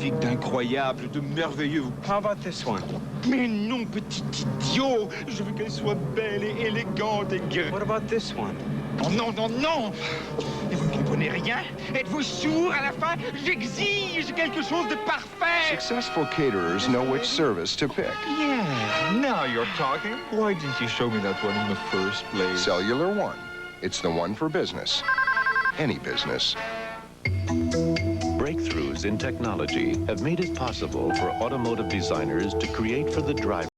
magnifique, d'incroyable, de merveilleux. How about this one? Mais non, petit idiot! Je veux qu'elle soit belle et élégante et What about this one? Oh non, non, non! Et vous ne comprenez rien? Êtes-vous sourd à la fin? J'exige quelque chose de parfait! Successful caterers know which service to pick. Yeah, now you're talking. Why didn't you show me that one in the first place? Cellular One. It's the one for business. Any business. Breakthroughs in technology have made it possible for automotive designers to create for the driver.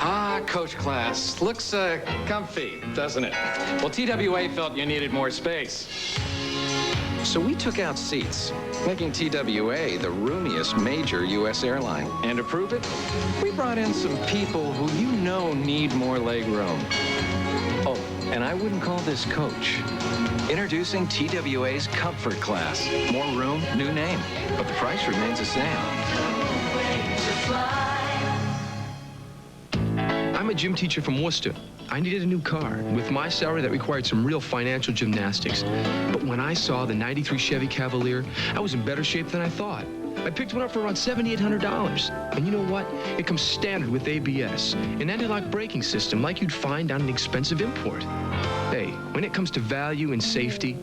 Ah, coach class. Looks comfy, doesn't it? Well, TWA felt you needed more space. So we took out seats, making TWA the roomiest major U.S. airline. And to prove it, we brought in some people who you know need more leg room. Oh, and I wouldn't call this coach. Introducing TWA's Comfort Class. More room, new name, but the price remains the same. I'm a gym teacher from Worcester. I needed a new car. With my salary, that required some real financial gymnastics. But when I saw the '93 Chevy Cavalier, I was in better shape than I thought. I picked one up for around $7,800. And you know what? It comes standard with ABS, an anti-lock braking system like you'd find on an expensive import. Hey, when it comes to value and safety,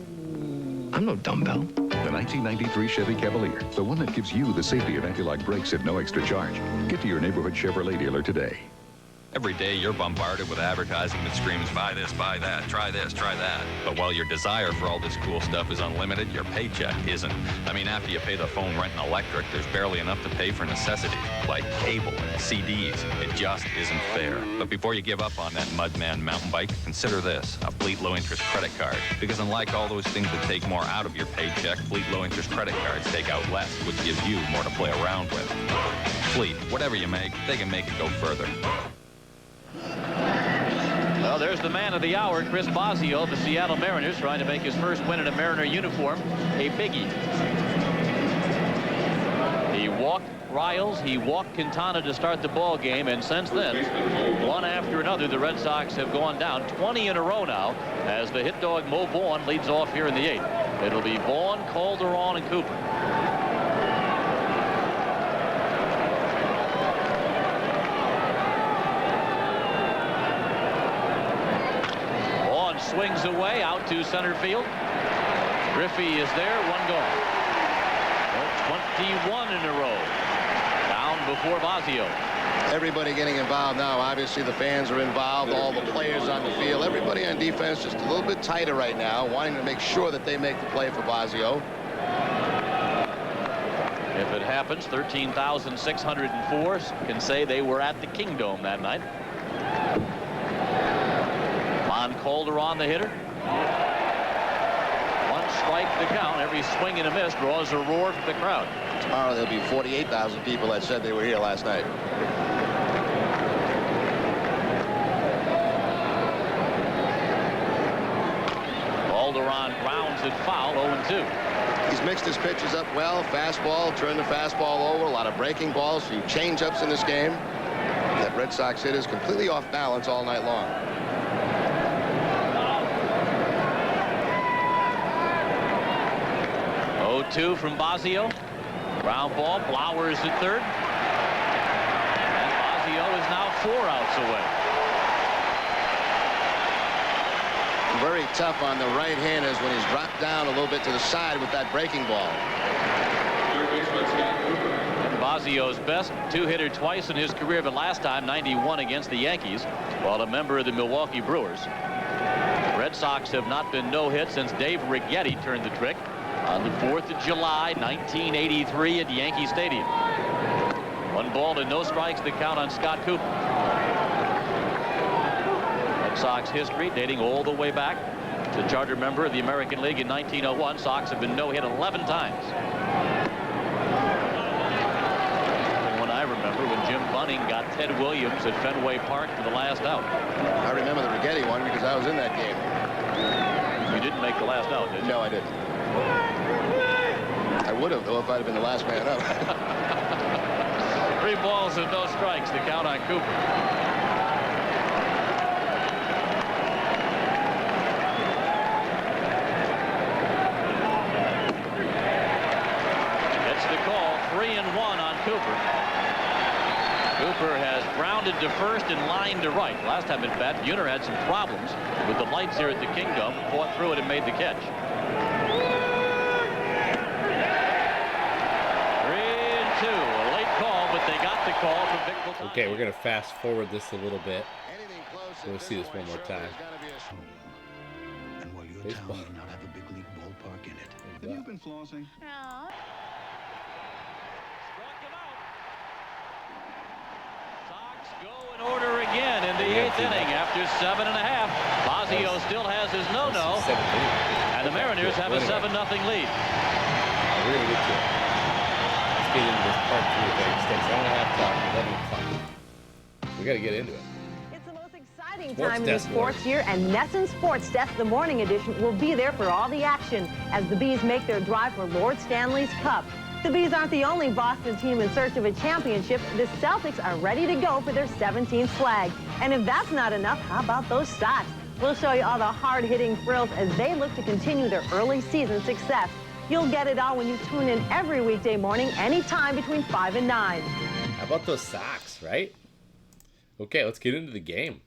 I'm no dumbbell. The 1993 Chevy Cavalier, the one that gives you the safety of anti-lock brakes at no extra charge. Get to your neighborhood Chevrolet dealer today. Every day you're bombarded with advertising that screams, buy this, buy that, try this, try that. But while your desire for all this cool stuff is unlimited, your paycheck isn't. I mean, after you pay the phone, rent, and electric, there's barely enough to pay for necessities, like cable and CDs. It just isn't fair. But before you give up on that Mudman mountain bike, consider this, a Fleet low-interest credit card. Because unlike all those things that take more out of your paycheck, Fleet low-interest credit cards take out less, which gives you more to play around with. Fleet, whatever you make, they can make it go further. Well, there's the man of the hour, Chris Bosio of the Seattle Mariners, trying to make his first win in a Mariner uniform a biggie. He walked Riles, he walked Quintana to start the ball game, and since then, one after another, the Red Sox have gone down 20 in a row now as the hit dog Mo Vaughn leads off here in the 8th. It'll be Vaughn, Calderon, and Cooper. Swings away out to center field. Griffey is there, one gone. Well, 21 in a row. Down before Bosio. Everybody getting involved now. Obviously, the fans are involved, all the players on the field. Everybody on defense just a little bit tighter right now, wanting to make sure that they make the play for Bosio. If it happens, 13,604 can say they were at the Kingdome that night. Calderon, the hitter. One strike to count. Every swing and a miss draws a roar from the crowd. Tomorrow there'll be 48,000 people that said they were here last night. Calderon grounds it foul, 0-2. He's mixed his pitches up well. Fastball, turned the fastball over. A lot of breaking balls, a few change-ups in this game. That Red Sox hit is completely off balance all night long. 0-2 from Bosio. Ground ball, Flowers at third. And Bosio is now 4 outs away. Very tough on the right-handers when he's dropped down a little bit to the side with that breaking ball. And Bosio's best two-hitter twice in his career, but last time 91 against the Yankees, while a member of the Milwaukee Brewers. Red Sox have not been no-hit since Dave Righetti turned the trick on the 4th of July, 1983 at Yankee Stadium. 1 ball and no strikes to count on Scott Cooper. Red Sox history dating all the way back to charter member of the American League in 1901. Sox have been no-hit 11 times. And when I remember when Jim Bunning got Ted Williams at Fenway Park for the last out. I remember the Righetti one because I was in that game. You didn't make the last out, did you? No, I didn't. I would have, though, if I'd have been the last man up. 3 balls and no strikes to count on Cooper. Gets the call, 3-1 on Cooper. Cooper has grounded to first and lined to right. Last time, in fact, Buhner had some problems with the lights here at the Kingdome, fought through it and made the catch. 3-2, a late call, but they got the call from Vic Bolton. Okay, we're gonna fast forward this a little bit. We'll see this one more time. And while your town may not have a big league ballpark in it. Have you been flossing? No. Go in order again in the 8th inning after 7 1/2. Fazio still has his no-no, and the Mariners have a 7-0 lead. We're gonna get to it. Let's get into this part 3 of Vegas Stakes. I only have to 11 o'clock. We gotta get into it. It's the most exciting Sports time in the Desk sports year, and Nesson Sports Desk, the morning edition, will be there for all the action as the Bees make their drive for Lord Stanley's Cup. The Bees aren't the only Boston team in search of a championship. The Celtics are ready to go for their 17th flag. And if that's not enough, how about those Sox? We'll show you all the hard-hitting thrills as they look to continue their early season success. You'll get it all when you tune in every weekday morning, anytime between 5 and 9. How about those Sox, right? Okay, let's get into the game.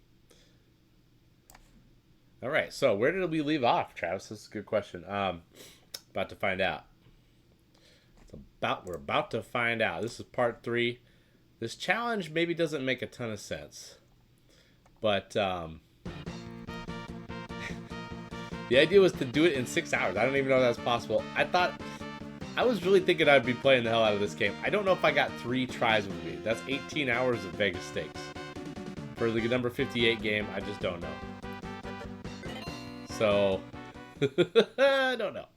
All right, so where did we leave off, Travis? This is a good question. About to find out. We're about to find out. This is part 3. This challenge maybe doesn't make a ton of sense, but the idea was to do it in 6 hours. I don't even know if that's possible. I was really thinking I'd be playing the hell out of this game. I don't know if I got 3 tries with me. That's 18 hours of Vegas Stakes for the number 58 game. I just don't know. So I don't know.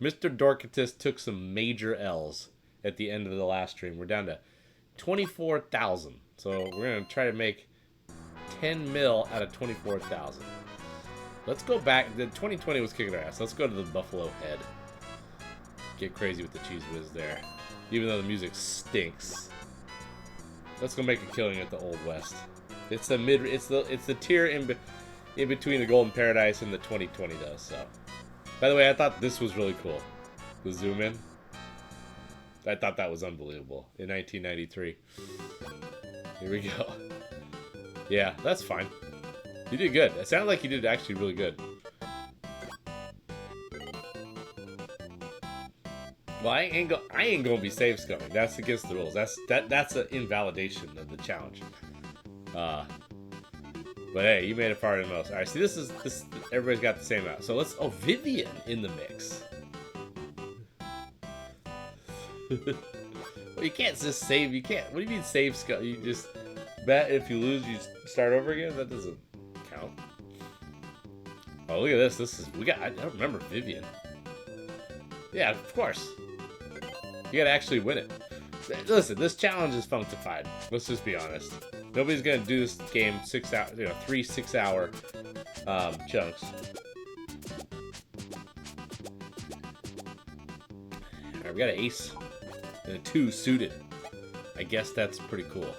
Mr. Dorcatus took some major L's at the end of the last stream. We're down to 24,000. So we're going to try to make 10 mil out of 24,000. Let's go back. The 2020 was kicking our ass. Let's go to the Buffalo Head. Get crazy with the Cheese Whiz there. Even though the music stinks. Let's go make a killing at the Old West. It's the mid. It's the tier in between the Golden Paradise and the 2020 though. So. By the way, I thought this was really cool. The zoom in. I thought that was unbelievable in 1993. Here we go. Yeah, that's fine. You did good. It sounded like you did actually really good. Well, I ain't gonna be save scumming. That's against the rules. That's an invalidation of the challenge. But hey, you made it far the most. All right, see, this. Everybody's got the same amount. So let's. Oh, Vivian in the mix. Well, you can't just save. You can't. What do you mean save scum? You just bet if you lose, you start over again. That doesn't count. Oh, look at this. I don't remember Vivian. Yeah, of course. You gotta actually win it. Listen, this challenge is funkified. Let's just be honest. Nobody's gonna do this game 6 hours, 3 6-hour chunks. All right, we got an ace and a 2 suited. I guess that's pretty cool.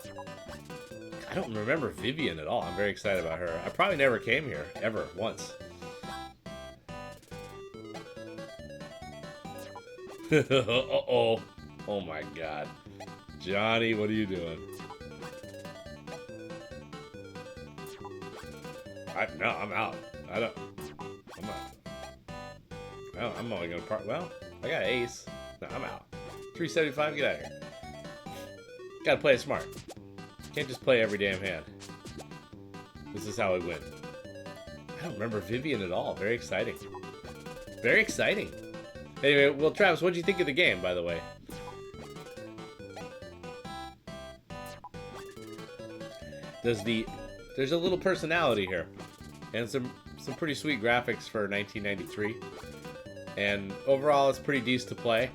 I don't remember Vivian at all. I'm very excited about her. I probably never came here ever once. Uh-oh. Oh my god. Johnny, what are you doing? No, I'm out. I'm out. I'm only gonna part. Well, I got an ace. No, I'm out. 375, get out of here. Gotta play it smart. Can't just play every damn hand. This is how we win. I don't remember Vivian at all. Very exciting. Very exciting. Anyway, well, Travis, what did you think of the game, by the way? There's a little personality here, and some pretty sweet graphics for 1993. And overall, it's pretty decent to play.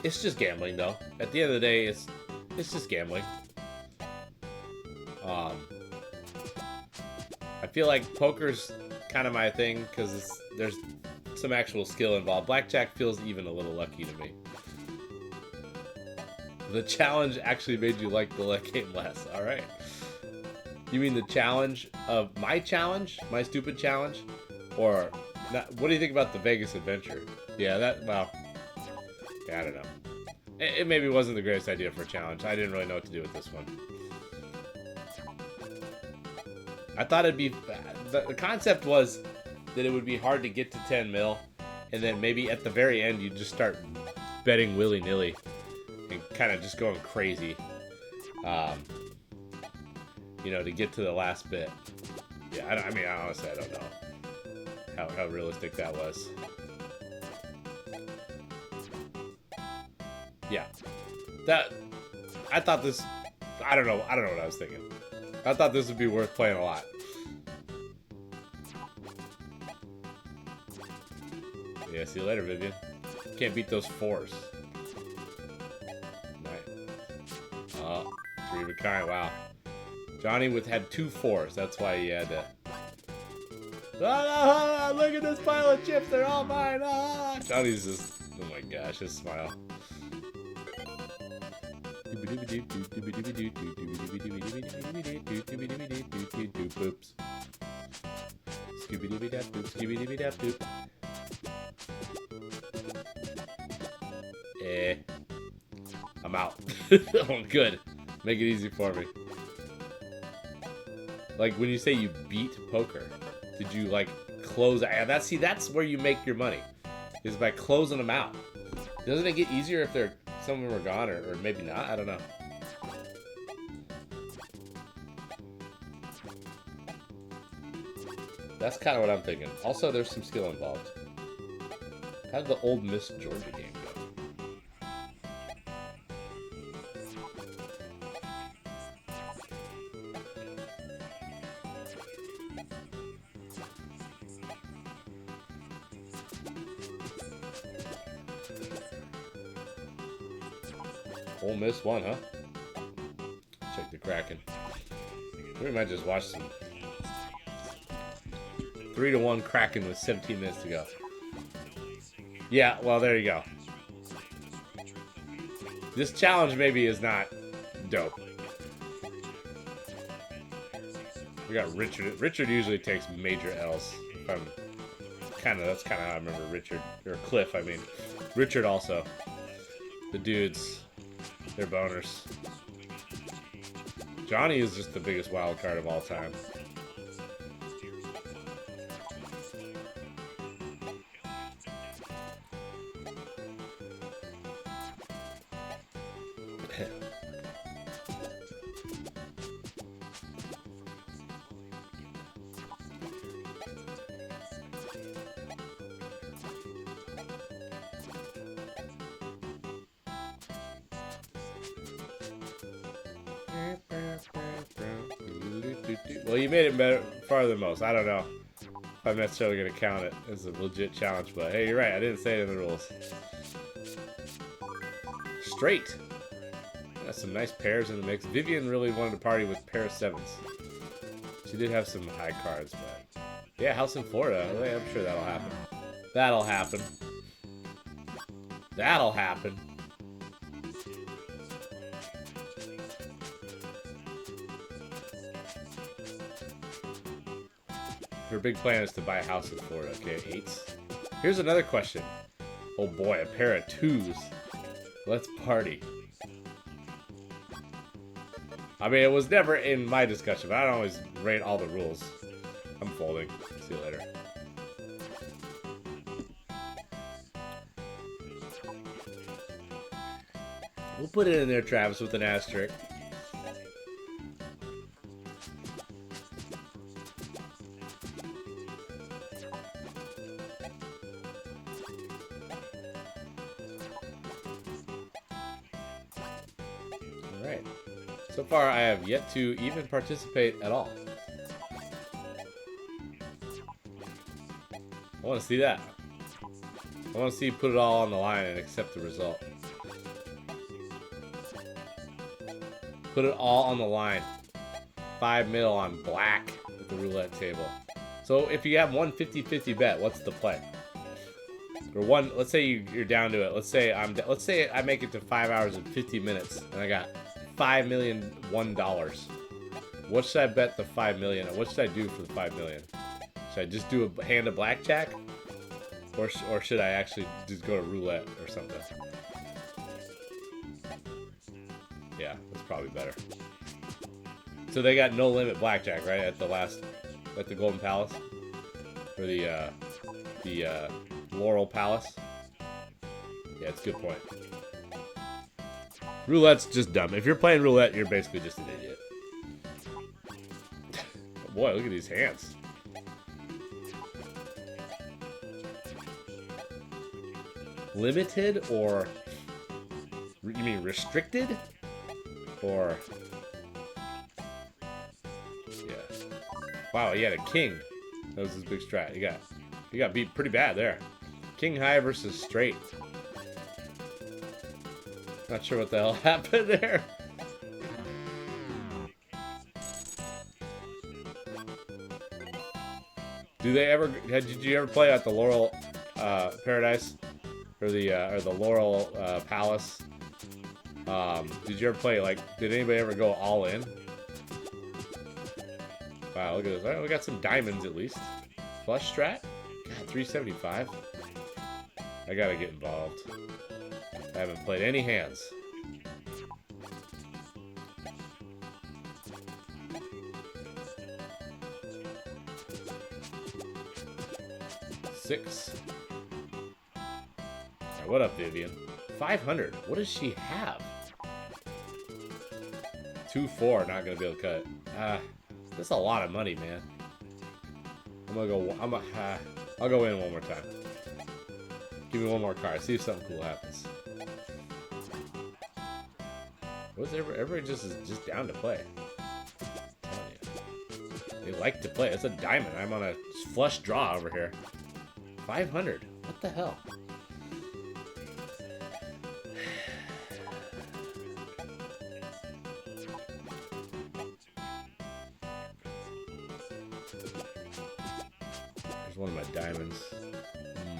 It's just gambling, though. At the end of the day, it's just gambling. I feel like poker's kind of my thing because there's some actual skill involved. Blackjack feels even a little lucky to me. The challenge actually made you like the game less. All right. You mean the challenge of my stupid challenge, or not? What do you think about the Vegas Adventure? Yeah, well, I don't know. It maybe wasn't the greatest idea for a challenge. I didn't really know what to do with this one. I thought it'd be... The concept was that it would be hard to get to 10 mil, and then maybe at the very end you'd just start betting willy-nilly and kind of just going crazy, you know, to get to the last bit. Yeah, I mean, honestly, I don't know how realistic that was. Yeah, I thought this. I don't know what I was thinking. I thought this would be worth playing a lot. Yeah, see you later, Vivian. Can't beat those 4s. Right. Oh, 3 of a kind. Wow. Johnny had 2 4s. That's why he had to. Ah, look at this pile of chips. They're all mine. Ah. Johnny's just. Oh my gosh, his smile. Oops. Scooby-Dooby-Dap-Doop, Scooby-Dooby-Dap-Doop. I'm out. Oh, good. Make it easy for me. Like, when you say you beat poker, did you, like, close... That's where you make your money, is by closing them out. Doesn't it get easier if some of them are gone, or maybe not? I don't know. That's kind of what I'm thinking. Also, there's some skill involved. How did the old Miss Georgia game go? Ole Miss won, huh? Check the Kraken. We might just watch some 3-1 Kraken with 17 minutes to go. Yeah, well, there you go. This challenge maybe is not dope. We got Richard. Richard usually takes major L's. That's kind of how I remember Richard, or Cliff. I mean, Richard also. The dudes, they're boners. Johnny is just the biggest wild card of all time. Well, you made it farther than most. I don't know if I'm necessarily going to count it as a legit challenge, but hey, you're right. I didn't say it in the rules. Straight. Got some nice pairs in the mix. Vivian really wanted to party with pair of 7s. She did have some high cards, but yeah, house in Florida. I'm sure that'll happen. That'll happen. That'll happen. Her big plan is to buy a house in Florida. Okay, 8s. Here's another question. Oh boy, a pair of 2s. Let's party. I mean, it was never in my discussion, but I don't always rate all the rules. I'm folding. See you later. We'll put it in there, Travis, with an asterisk. Alright. So far, I have yet to even participate at all. I want to see that. I want to see you put it all on the line and accept the result. Put it all on the line. 5 mil on black at the roulette table. So if you have one 50-50 bet, what's the play? Or one, let's say you're down to it. Let's say I make it to 5 hours and 50 minutes, and I got $5,001. What should I bet the 5 million? What should I do for the 5 million? Should I just do a hand of blackjack, or should I actually just go to roulette or something? Yeah, that's probably better. So they got no limit blackjack, right? At the Golden Palace, or the Laurel Palace. Yeah, it's a good point. Roulette's just dumb. If you're playing roulette, you're basically just an idiot. Boy, look at these hands. Limited, or you mean restricted? Or yeah. Wow, he had a king. That was his big strat. He got beat pretty bad there. King high versus straight. Not sure what the hell happened there. Did you ever play at the Laurel Paradise or the Laurel Palace? Did you ever play, like, did anybody ever go all in? Wow, look at this. We got some diamonds at least. Flush strat? God, 375. I gotta get involved. I haven't played any hands. Six. Right, what up, Vivian? 500. What does she have? 2-4. Not gonna be able to cut. That's a lot of money, man. I'll go in one more time. Give me one more card. See if something cool happens. Everybody just is just down to play. I'm telling you. They like to play. It's a diamond. I'm on a flush draw over here. 500. What the hell? There's one of my diamonds.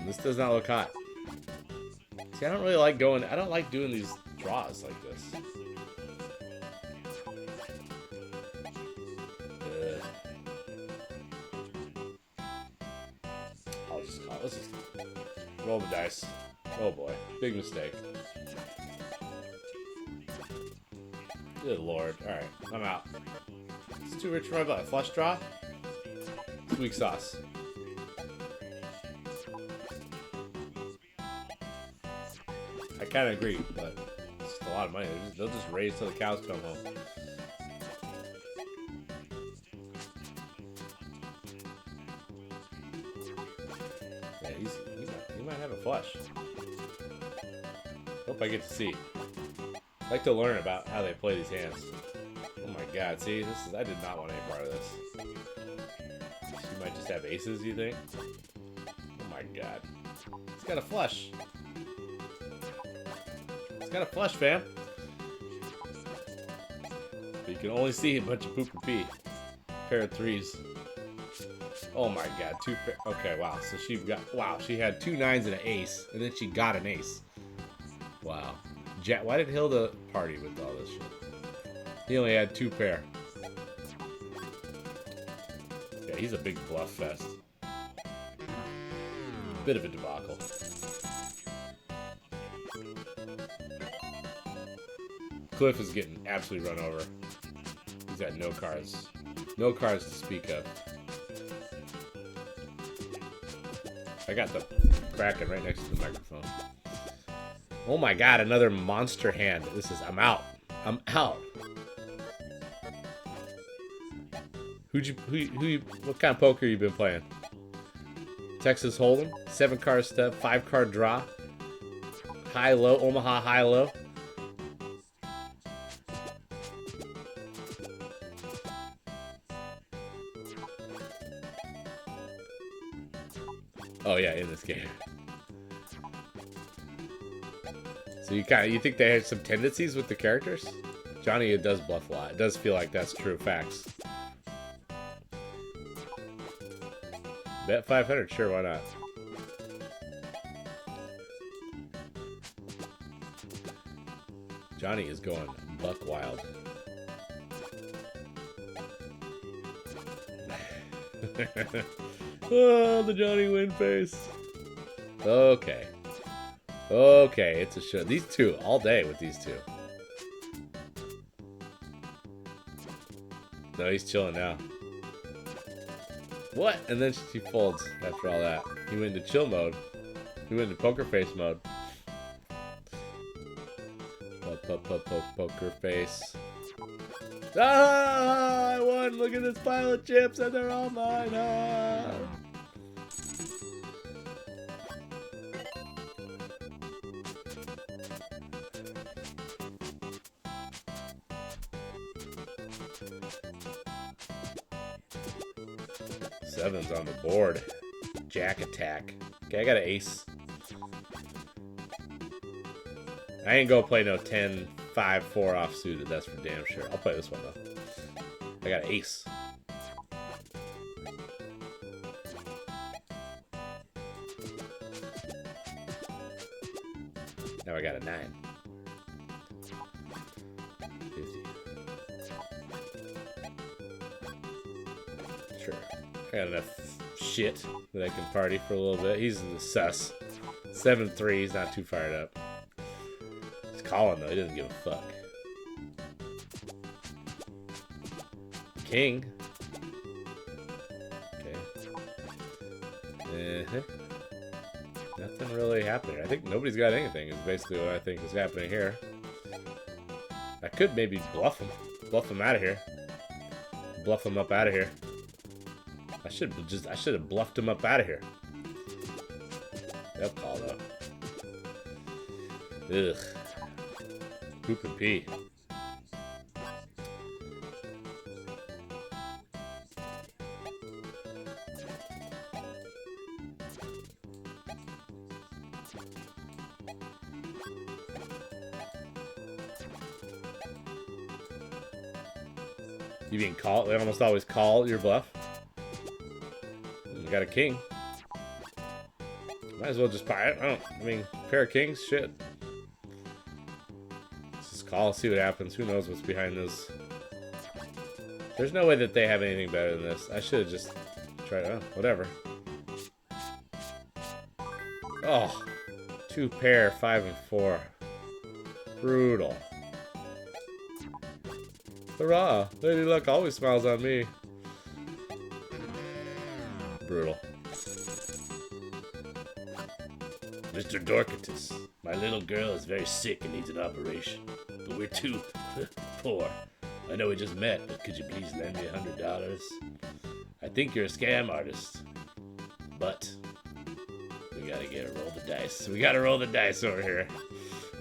This does not look hot. See, I don't really like going... I don't like doing these draws like this. Let's just roll the dice. Oh boy, big mistake. Good lord. Alright, I'm out. It's too rich for my butt. Flush draw? It's weak sauce. I kind of agree, but it's just a lot of money. They'll just raise till the cows come home. Yeah, he might have a flush. Hope I get to see. I like to learn about how they play these hands. Oh my god, see, I did not want any part of this. She might just have aces, you think? Oh my god. He's got a flush. He's got a flush, fam. But you can only see a bunch of poop and pee. Pair of threes. Oh my god, okay, wow. So she had 2 9s and an ace, and then she got an ace. Wow. Why did Hilda party with all this shit? He only had 2 pair. Yeah, he's a big bluff fest. Bit of a debacle. Cliff is getting absolutely run over. He's got no cards. No cards to speak of. I got the Kraken right next to the microphone. Oh my god, another monster hand. I'm out. I'm out. What kind of poker you been playing? Texas Hold'em, 7-card stub, 5-card draw, high-low, Omaha high-low. Oh yeah, in this game. So you think they had some tendencies with the characters? Johnny, it does bluff a lot. It does feel like that's true facts. Bet 500, sure, why not? Johnny is going buck wild. Oh, the Johnny win face. Okay. Okay, it's a show. These two, all day with these two. No, he's chilling now. What? And then she folds after all that. He went into chill mode. He went into poker face mode. Poker face. Ah! I won! Look at this pile of chips and they're all mine! Ah! Seven's on the board. Jack attack. Okay, I got an ace. I ain't gonna play no 10, 5, 4 offsuited, that's for damn sure. I'll play this one though. I got an ace. Now I got a 9. 50. Sure. I got enough shit that I can party for a little bit. He's in the sus. 7-3, he's not too fired up. He's calling though, he doesn't give a fuck. King. Okay. Nothing really happening. I think nobody's got anything is basically what I think is happening here. I could maybe bluff him. Bluff him out of here. Bluff him up out of here. I should have bluffed him up out of here. They'll call though. Ugh. Poop and pee. You mean call? They almost always call your bluff. We got a king. Might as well just buy it. I mean, pair of kings, shit. Let's just call, see what happens. Who knows what's behind this? There's no way that they have anything better than this. I should have just tried. Oh, whatever. Oh, 2 pair, 5 and 4. Brutal. Hurrah! Lady Luck always smiles on me. Brutal. Mr. Dorcatus, my little girl is very sick and needs an operation. But we're too poor. I know we just met, but could you please lend me $100? I think you're a scam artist. But we gotta roll the dice. We gotta roll the dice over here.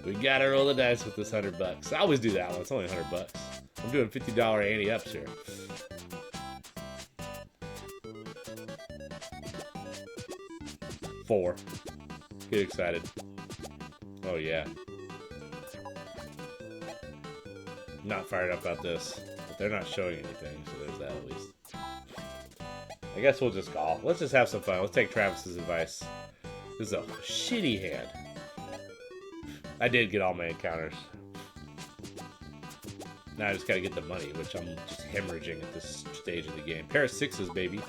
We gotta roll the dice with this $100. I always do that one. It's only $100. I'm doing $50 ante-ups here. Four. Get excited. Oh yeah. I'm not fired up about this, but they're not showing anything, so there's that at least. I guess we'll just call. Let's just have some fun. Let's take Travis's advice. This is a shitty hand. I did get all my encounters. Now I just gotta get the money, which I'm just hemorrhaging at this stage of the game. Pair of 6s, baby.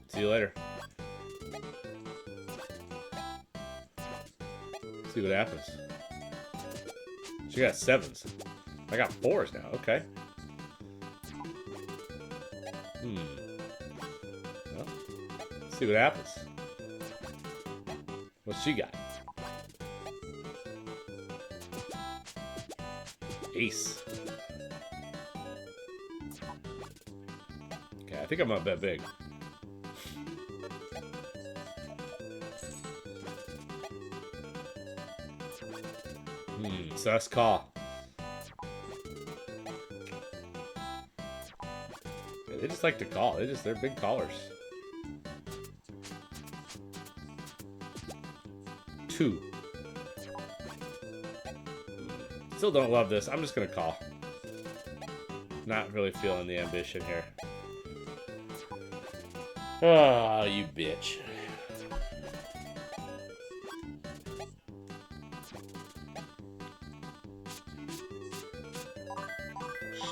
See you later. See what happens. She got 7s. I got 4s now. Okay. Well, let's see what happens. What's she got? Ace. Okay, I think I'm gonna bet big. Sus call. Yeah, they just like to call. They're big callers. 2. Still don't love this. I'm just gonna call. Not really feeling the ambition here. Oh, you bitch.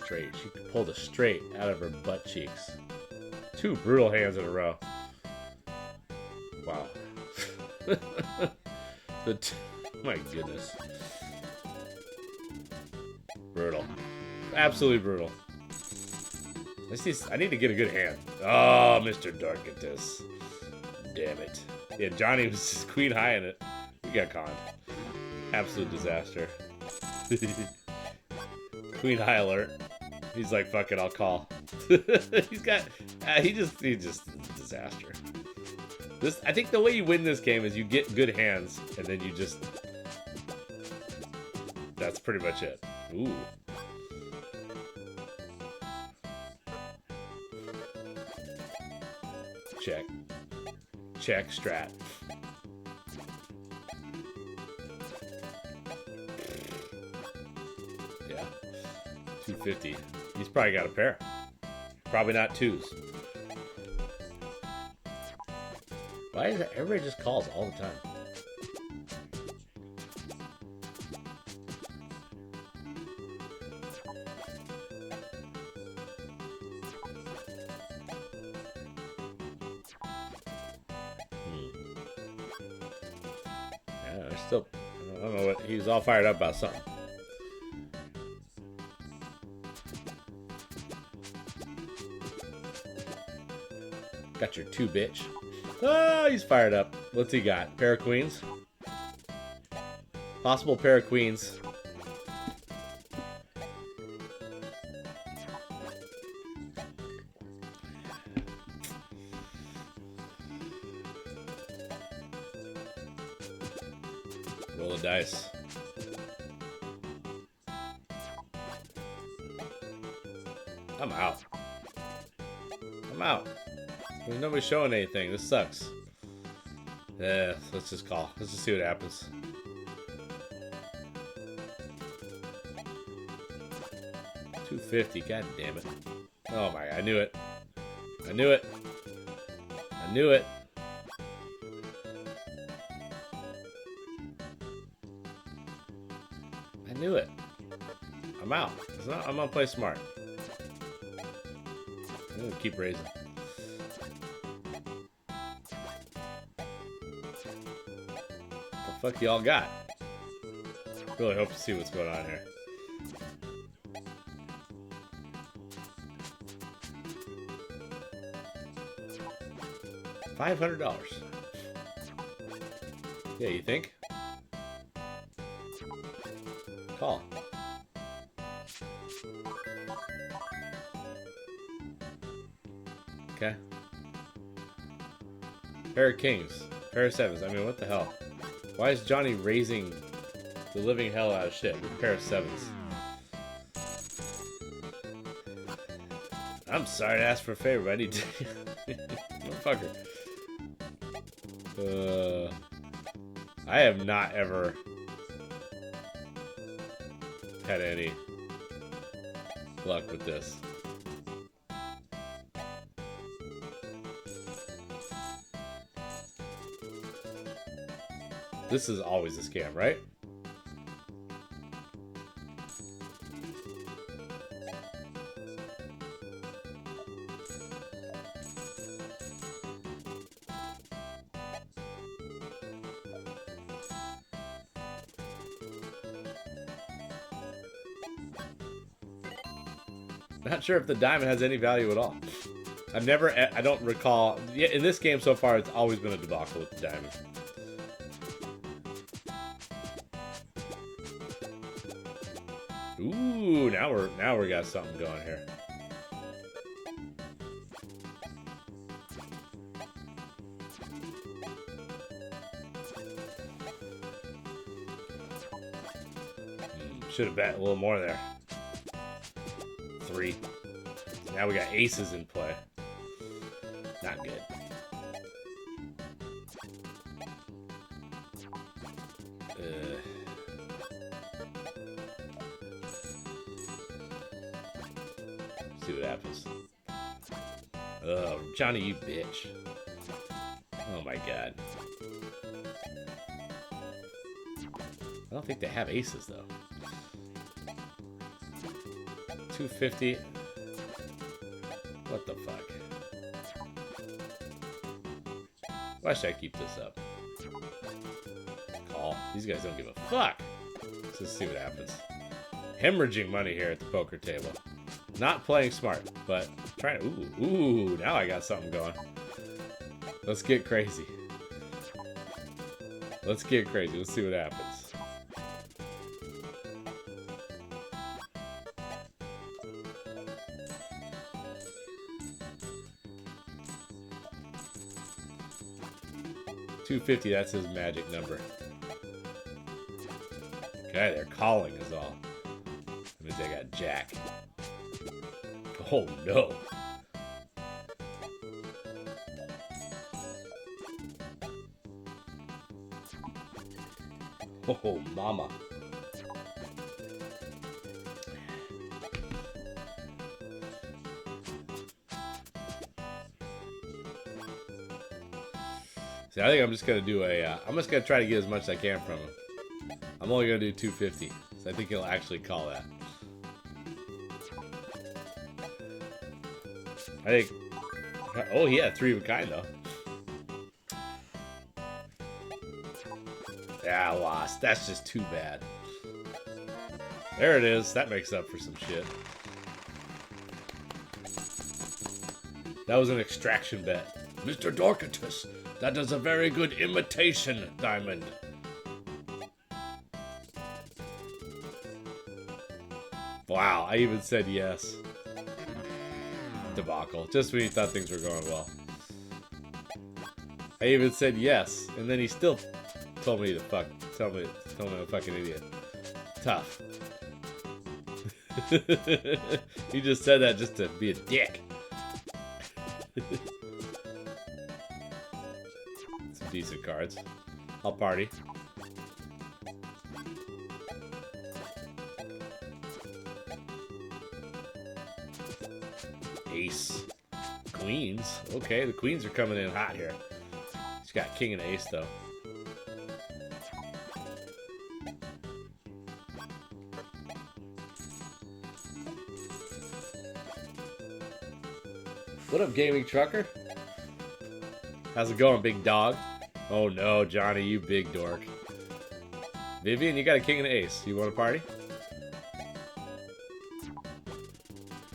Straight. She pulled a straight out of her butt cheeks. 2 brutal hands in a row. Wow. My goodness. Brutal. Absolutely brutal. I need to get a good hand. Oh, Mr. Darkitus. Damn it. Yeah, Johnny was queen high in it. We got conned. Absolute disaster. Queen high alert. He's like, fuck it, I'll call. He just a disaster. I think the way you win this game is you get good hands, and then you just... That's pretty much it. Ooh. Check. Check, strat. Yeah. 250. He's probably got a pair. Probably not twos. Why is that? Everybody just calls all the time. Yeah, still, I don't know what, he was all fired up about something. Got your two, bitch. Oh, he's fired up. What's he got? Pair of queens? Possible pair of queens. Roll the dice. I'm out. I'm out. There's nobody showing anything. This sucks. Yeah, let's just call. Let's just see what happens. $250. God damn it. Oh my, I knew it. I knew it. I knew it. I knew it. I'm out. I'm gonna play smart. I'm gonna keep raising. What the fuck y'all got? Really hope to see what's going on here. $500. Yeah, you think? Call. Okay. Pair of kings. Pair of sevens. I mean, what the hell? Why is Johnny raising the living hell out of shit with a pair of sevens? I'm sorry to ask for a favor, but I need to... Motherfucker. I have not ever had any luck with this. This is always a scam, right? Not sure if the diamond has any value at all. I don't recall. Yeah, in this game so far, it's always been a debacle with the diamond. Ooh, now we got something going here. Should have bet a little more there. 3. Now we got aces in play. Not good. See what happens. Oh, Johnny, you bitch. Oh my god. I don't think they have aces though. 250. What the fuck? Why should I keep this up? Call. These guys don't give a fuck. Let's just see what happens. Hemorrhaging money here at the poker table. Not playing smart, but trying to... Ooh, now I got something going. Let's get crazy. Let's get crazy. Let's see what happens. $250, that's his magic number. Okay, they're calling is all. That means they got Jack. Oh no. Oh, mama. See, I think I'm just gonna do a. I'm just gonna try to get as much as I can from him. I'm only gonna do 250, so I think he'll actually call that. I think. Oh, he had 3 of a kind though. Yeah, I lost. That's just too bad. There it is. That makes up for some shit. That was an extraction bet. Mr. Dorcatus, that is a very good imitation diamond. Wow, I even said yes. Debacle. Just when he thought things were going well. I even said yes, and then he still told me to tell me I'm a fucking idiot. Tough. He just said that just to be a dick. Some decent cards. I'll party. Ace. Queens. Okay, the queens are coming in hot here. She's got king and ace though. What up, gaming trucker? How's it going, big dog? Oh no, Johnny, you big dork. Vivian, you got a king and an ace. You want to party?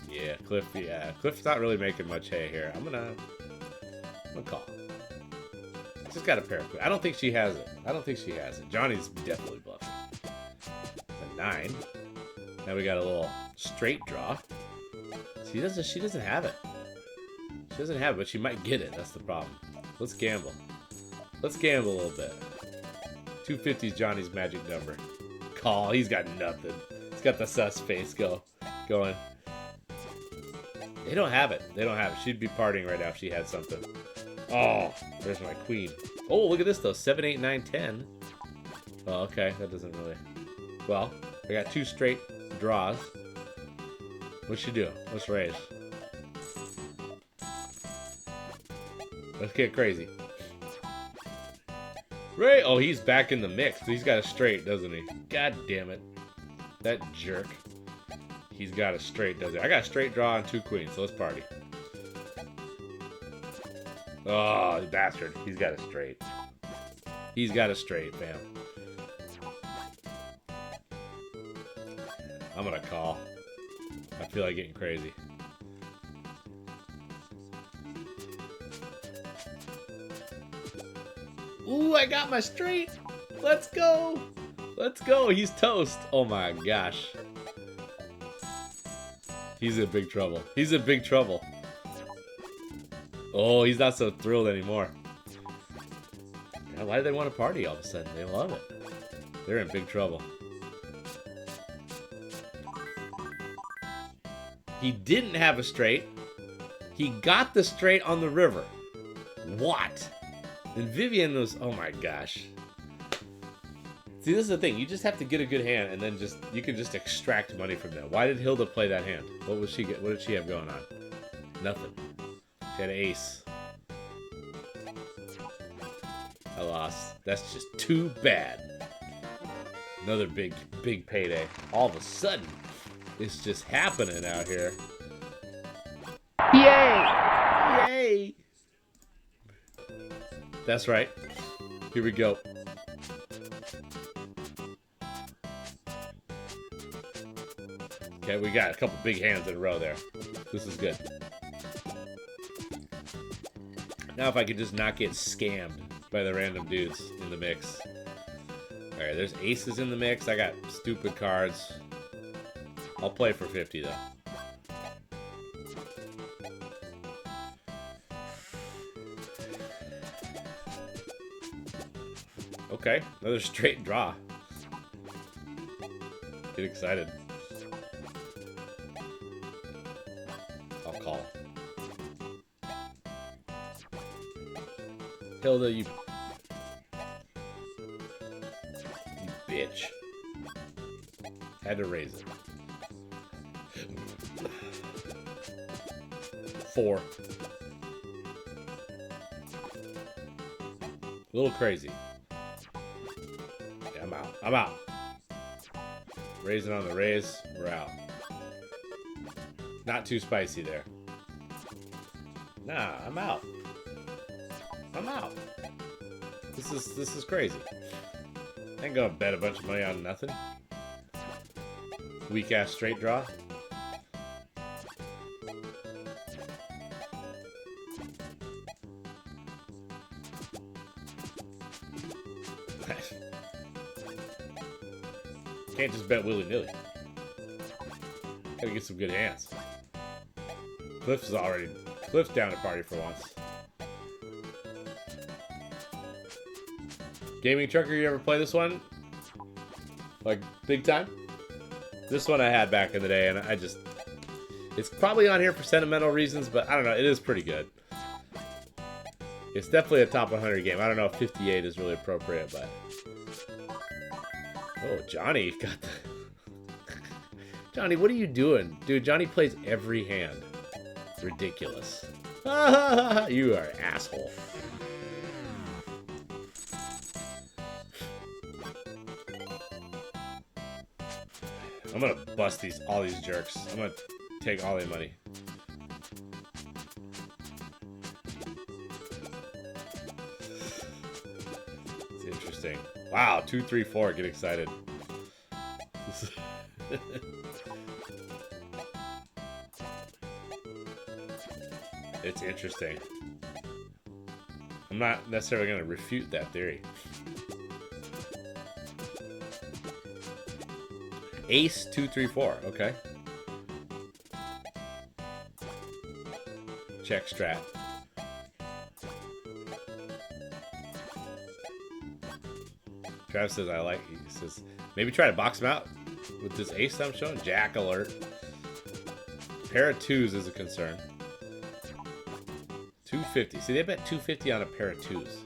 Yeah, Cliff. Yeah, Cliff's not really making much hay here. I'm gonna call. Just got a pair of queens. I don't think she has it. I don't think she has it. Johnny's definitely bluffing. A 9. Now we got a little straight draw. She doesn't have it. She doesn't have it, but she might get it. That's the problem. Let's gamble. Let's gamble a little bit. 250 is Johnny's magic number. Call. He's got nothing. He's got the sus face going. They don't have it. They don't have it. She'd be partying right now if she had something. Oh, there's my queen. Oh, look at this though. 7, 8, 9, 10. Oh, okay. That doesn't really. Well, I got 2 straight draws. What's she do? Let's raise. Let's get crazy. Ray! Oh, he's back in the mix. He's got a straight, doesn't he? God damn it. That jerk. He's got a straight, doesn't he? I got a straight draw and 2 queens, so let's party. Oh, the bastard. He's got a straight. He's got a straight, fam. I'm gonna call. I feel like getting crazy. Ooh, I got my straight. Let's go. Let's go. He's toast. Oh my gosh. He's in big trouble. He's in big trouble. Oh, he's not so thrilled anymore. Yeah, why do they want to party all of a sudden? They love it. They're in big trouble. He didn't have a straight. He got the straight on the river. What? And Vivian was, oh my gosh. See, this is the thing. You just have to get a good hand, and then you can just extract money from that. Why did Hilda play that hand? What was she? What did she have going on? Nothing. She had an ace. I lost. That's just too bad. Another big payday. All of a sudden, it's just happening out here. Yay! Yay! That's right. Here we go. Okay, we got a couple big hands in a row there. This is good. Now if I could just not get scammed by the random dudes in the mix. Alright, there's aces in the mix. I got stupid cards. I'll play for 50 though. Okay, another straight draw. Get excited. I'll call. Hilda, you bitch. Had to raise it. 4. A little crazy. Yeah, I'm out. I'm out. Raising on the raise. We're out. Not too spicy there. Nah, I'm out. I'm out. This is crazy. I ain't gonna bet a bunch of money on nothing. Weak ass straight draw. Can't just bet willy-nilly. Gotta get some good hands. Cliff's down to party for once. Gaming Trucker, you ever play this one? Like, big time? This one I had back in the day, and I just... It's probably on here for sentimental reasons, but I don't know, it is pretty good. It's definitely a top 100 game. I don't know if 58 is really appropriate, but... Oh, Johnny got the... Johnny, what are you doing? Dude, Johnny plays every hand. It's ridiculous. You are an asshole. I'm gonna bust all these jerks. I'm gonna take all their money. It's interesting. Wow, 2, 3, 4. Get excited. It's interesting. I'm not necessarily gonna refute that theory. Ace, 2, 3, 4. Okay. Check strat. Travis says he says maybe try to box him out with this ace I'm showing. Jack alert. Pair of 2s is a concern. 250. See, they bet 250 on a pair of 2s.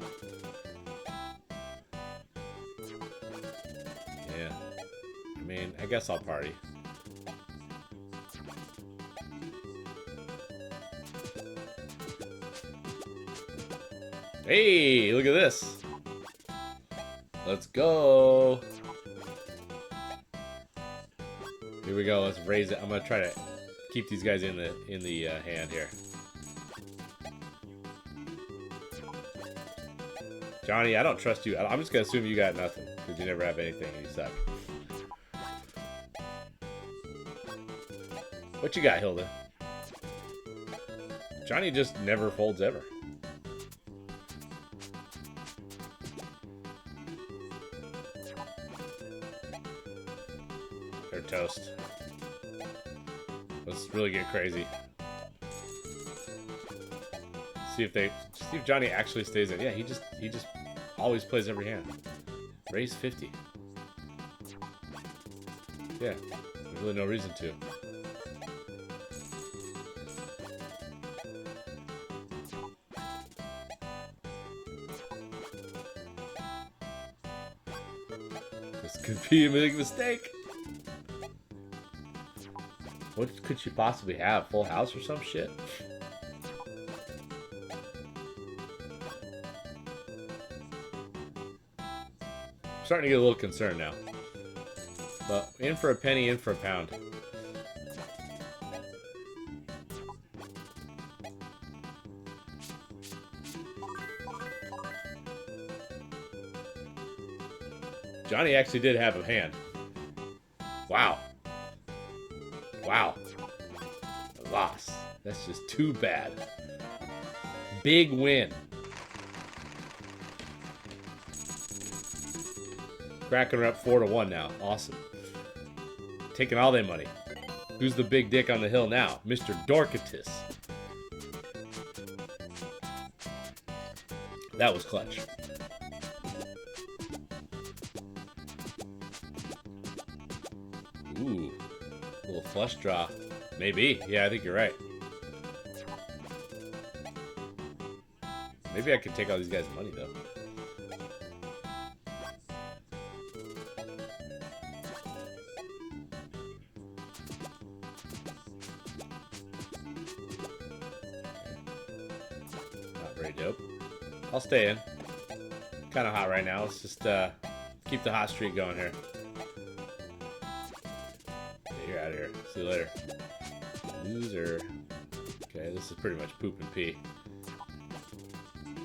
Yeah. I mean, I guess I'll party. Hey, look at this. Let's go. Here we go. Let's raise it. I'm gonna try to keep these guys in the hand here. Johnny, I don't trust you. I'm just gonna assume you got nothing because you never have anything and you suck. What you got, Hilda? Johnny just never folds ever. They're toast. Let's really get crazy. See if Johnny actually stays in. Yeah, he just always plays every hand. Raise 50. Yeah, there's really no reason to. This could be a big mistake. What could she possibly have? Full house or some shit? Starting to get a little concerned now. But in for a penny, in for a pound. Johnny actually did have a hand. Wow. Wow. A loss. That's just too bad. Big win. Cracking her up 4-1 now. Awesome. Taking all their money. Who's the big dick on the hill now? Mr. Dorcatus. That was clutch. Ooh. A little flush draw. Maybe. Yeah, I think you're right. Maybe I could take all these guys' money, though. Not very dope. I'll stay in. Kind of hot right now. Let's just keep the hot streak going here. Yeah, you're out of here. See you later. Loser. Okay, this is pretty much poop and pee.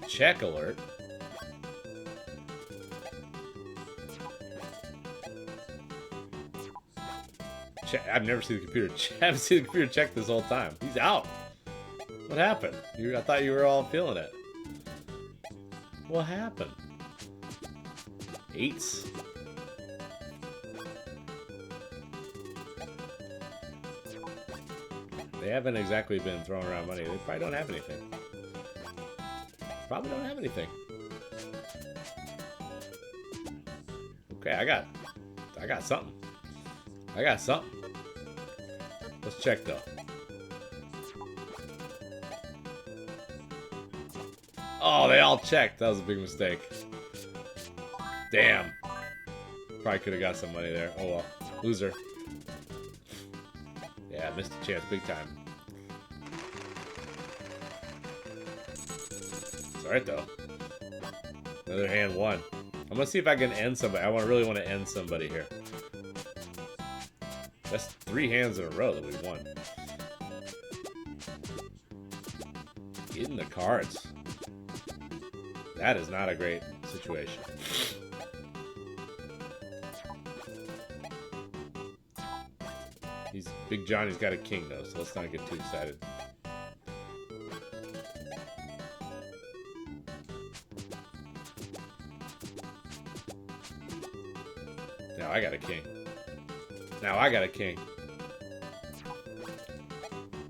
Check alert. Check. I've never seen the computer. I haven't seen the computer check this whole time. He's out. What happened? I thought you were all feeling it. What happened? Eights. They haven't exactly been throwing around money. They probably don't have anything. Probably don't have anything. Okay, I got something. I got something. Let's check though. Oh, they all checked. That was a big mistake. Damn. Probably could have got some money there. Oh well. Loser. Yeah, missed a chance big time. It's alright though. Another hand won. I'm gonna see if I can end somebody. I really want to end somebody here. That's 3 hands in a row that we won. Getting the cards. That is not a great situation. Big Johnny's got a king though, so let's not get too excited. Now I got a king. Now I got a king.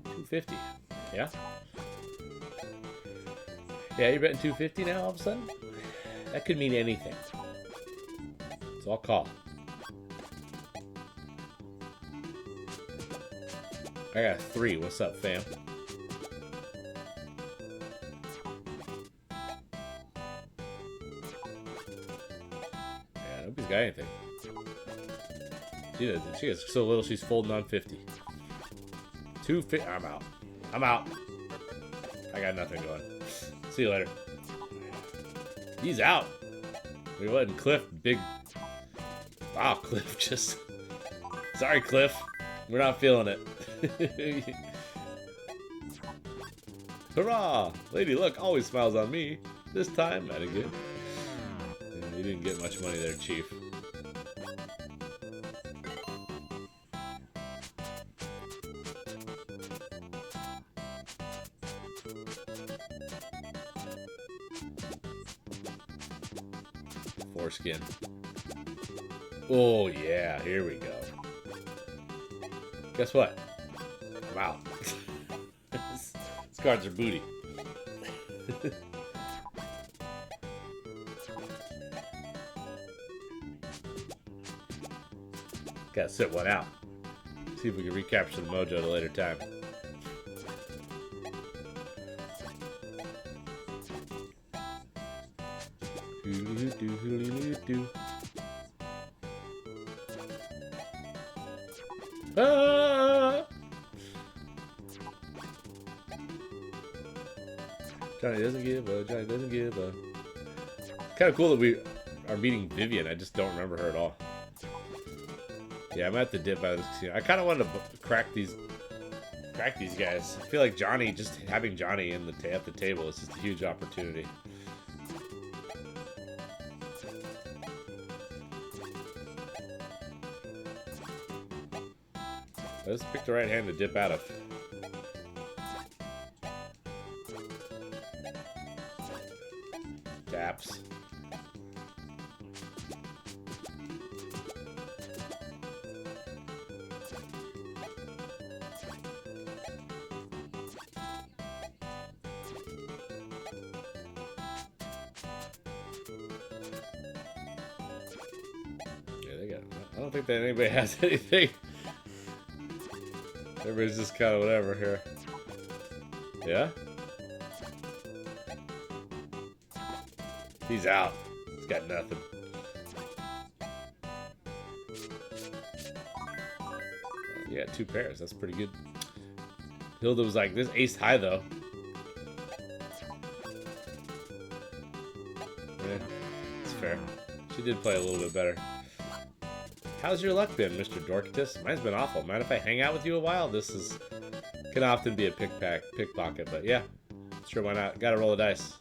250. Yeah? Yeah, you're betting 250 now all of a sudden? That could mean anything. So I'll call. I got 3. What's up, fam? Yeah, nobody's got anything. She has so little, she's folding on 50. 250. I'm out. I'm out. I got nothing going. See you later. He's out. We letting Cliff big. Wow, Cliff just. Sorry, Cliff. We're not feeling it. Hurrah! Lady Luck always smiles on me. This time, not good. You didn't get much money there, Chief. Foreskin. Oh yeah, here we go. Guess what? I'm out. These cards are booty. Gotta sit one out. See if we can recapture the mojo at a later time. Ah! Johnny doesn't give a. Johnny doesn't give a. Kind of cool that we are meeting Vivian. I just don't remember her at all. Yeah, I'm at the dip out of this casino. I kind of wanted to crack these guys. I feel like Johnny, just having Johnny in at the table is just a huge opportunity. Let's pick the right hand to dip out of. Taps. Yeah, they got. I don't think that anybody has anything. Everybody's just kind of whatever here. Yeah? He's out. He's got nothing. You got 2 pairs. That's pretty good. Hilda was like, this ace high, though. Yeah, it's fair. She did play a little bit better. How's your luck been, Mr. Dorkitus? Mine's been awful. Mind if I hang out with you a while? This is can often be a pickpocket, but yeah. Sure, why not? Gotta roll the dice.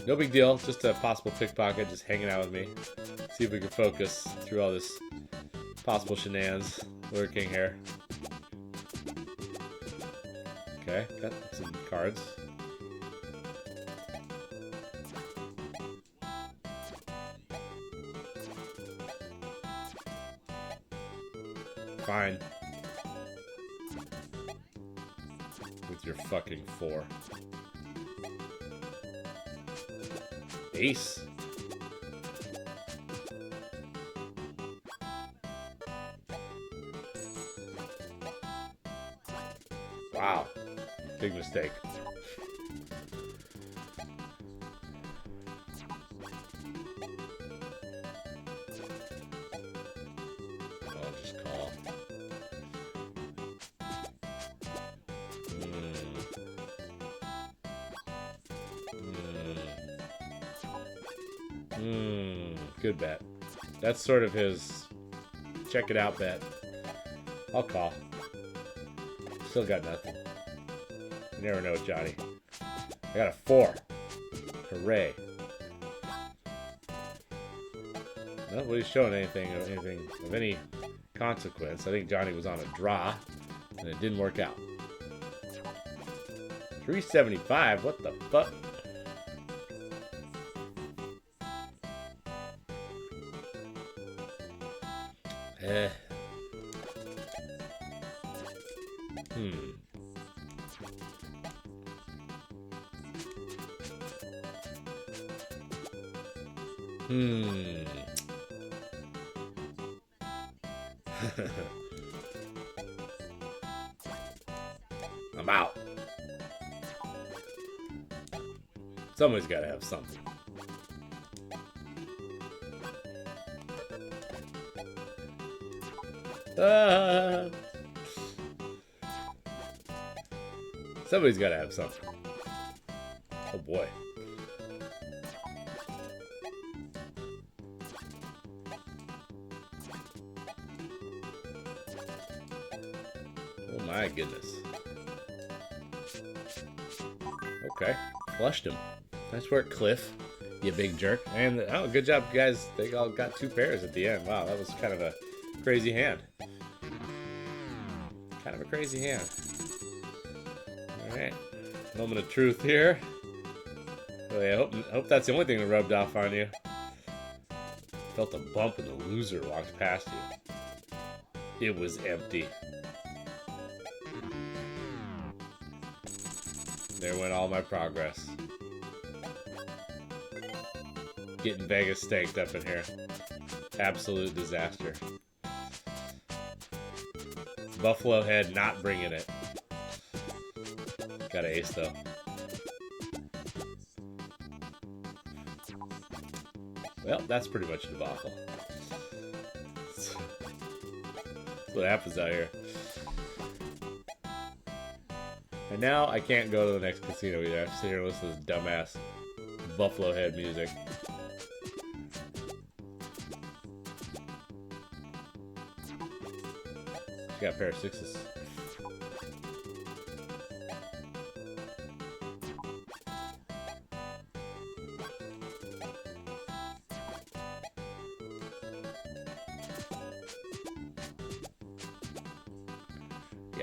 No big deal, just a possible pickpocket, just hanging out with me. See if we can focus through all this possible shenanigans lurking here. Okay, got some cards. Fine. With your fucking 4. Ace. Wow. Big mistake. I'll just call. Good bet. That's sort of his check it out bet. I'll call. Still got nothing. You never know, Johnny. I got a 4. Hooray. Nobody's showing anything of any consequence. I think Johnny was on a draw, and it didn't work out. 375? What the fuck? I'm out. Somebody's got to have something. Somebody's got to have something. Oh boy. Oh my goodness. Okay, flushed him. Nice work, Cliff. You big jerk. And oh, good job, guys. They all got 2 pairs at the end. Wow, that was kind of a crazy hand. Kind of a crazy hand. Alright. Moment of truth here. Really, I hope that's the only thing that rubbed off on you. Felt a bump and the loser walked past you. It was empty. There went all my progress. Getting Vegas staked up in here. Absolute disaster. Buffalo Head not bringing it. Got an ace though. Well, that's pretty much a debacle. That's what happens out here. And now I can't go to the next casino either. I have to sit here and listen to this dumbass Buffalo Head music. She got a pair of 6s.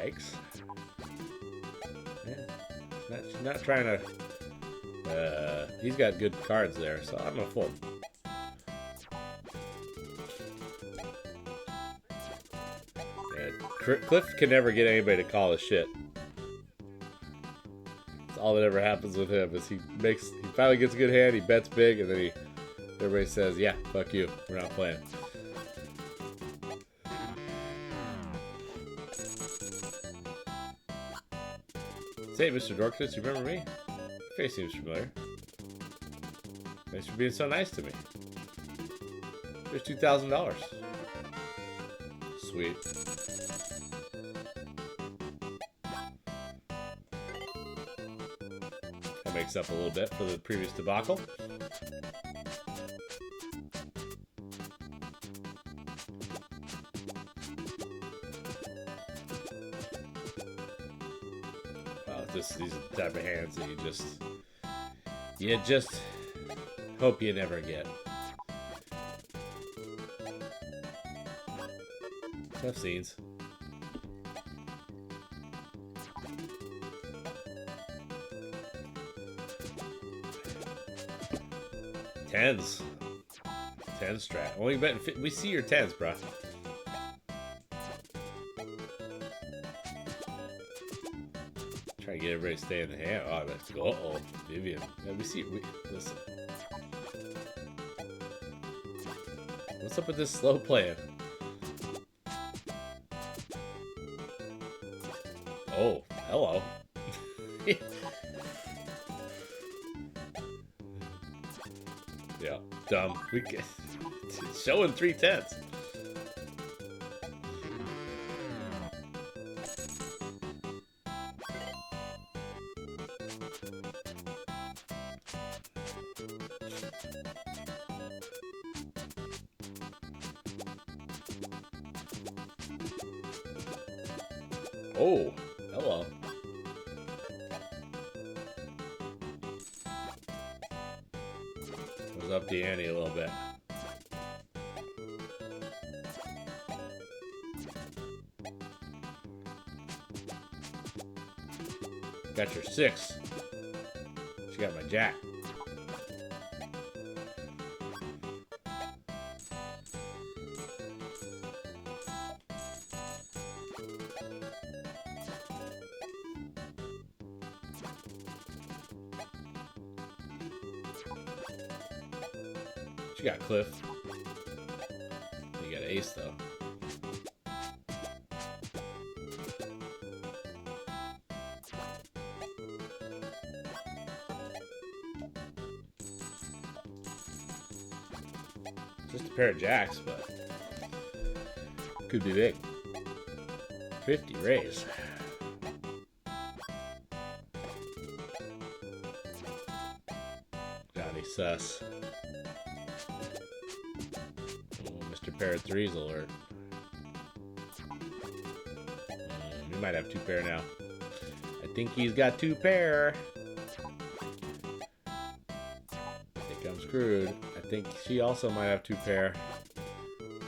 Yikes. Yeah. She's not trying to... he's got good cards there, so I'm gonna fold. Yeah, Cliff can never get anybody to call his shit. That's all that ever happens with him is he finally gets a good hand, he bets big, and then everybody says, yeah, fuck you, we're not playing. Say, Mr. Dorcas, you remember me? Your face seems familiar. Thanks for being so nice to me. Here's $2,000. Sweet. That makes up a little bit for the previous debacle. These are the type of hands that you just hope you never get. Tough scenes. Tens. 10 strat. Only betting. We see your tens, bro. Trying to get everybody to stay in the hand. Oh, that's cool. Uh-oh. Vivian. Let me see. Listen. What's up with this slow playing? Oh, hello. Yeah, dumb. We get showing 3 tens. Oh, hello. Goes up the ante a little bit. Got your 6. She got my jack. She got Cliff. You got Ace though. Just a pair of jacks, but could be big. 50 raise. Johnny sus. Mr. Pair of 3s alert. We might have 2 pair now. I think he's got 2 pair. I think I'm screwed. I think she also might have 2 pair.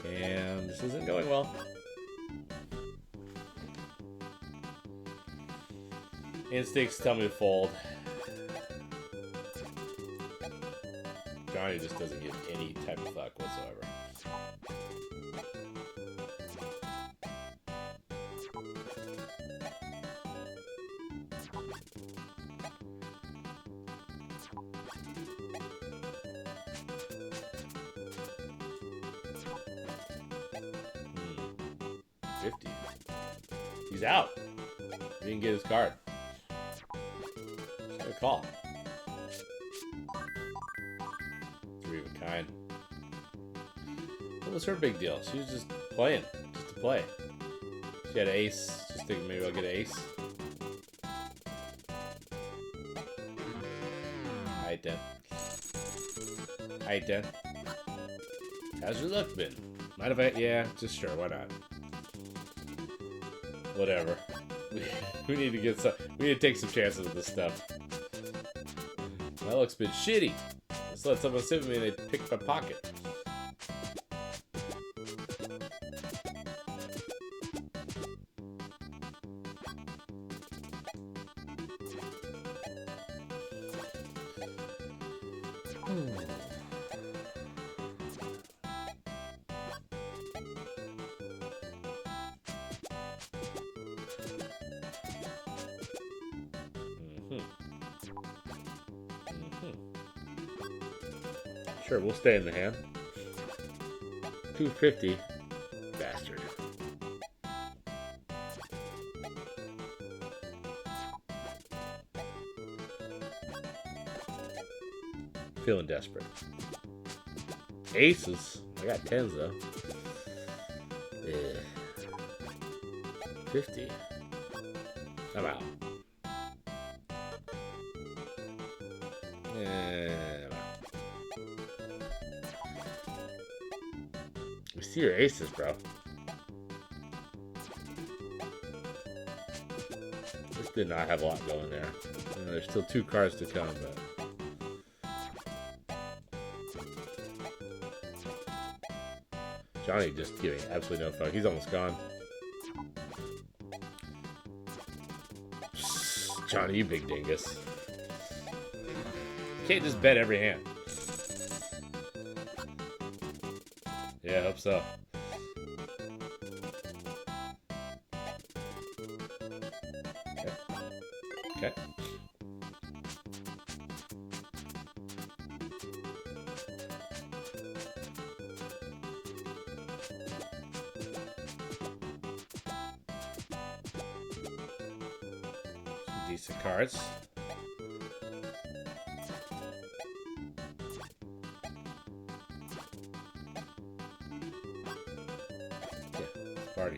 And this isn't going well. Instincts tell me to fold. Johnny just doesn't give any type of fuck whatsoever. He's out. He didn't get his card. Just got a call. 3 of a kind. What was her big deal? She was just playing. Just to play. She had an ace. Just thinking maybe I'll get an ace. Alright then. Alright then. How's your luck been? Mind if I... Yeah, just sure. Why not? Whatever. We need to get some. We need to take some chances with this stuff. My luck's been shitty. Just let someone sit with me and they pick my pocket. Sure, we'll stay in the hand. 250. Bastard. Feeling desperate. Aces. I got 10s though. Yeah. 50. I'm out. We see your aces, bro. This did not have a lot going there. There's still 2 cards to come, but... Johnny just giving absolutely no fuck. He's almost gone. Johnny, you big dingus. You can't just bet every hand. Yeah, I hope so. Okay. Some decent cards. Party.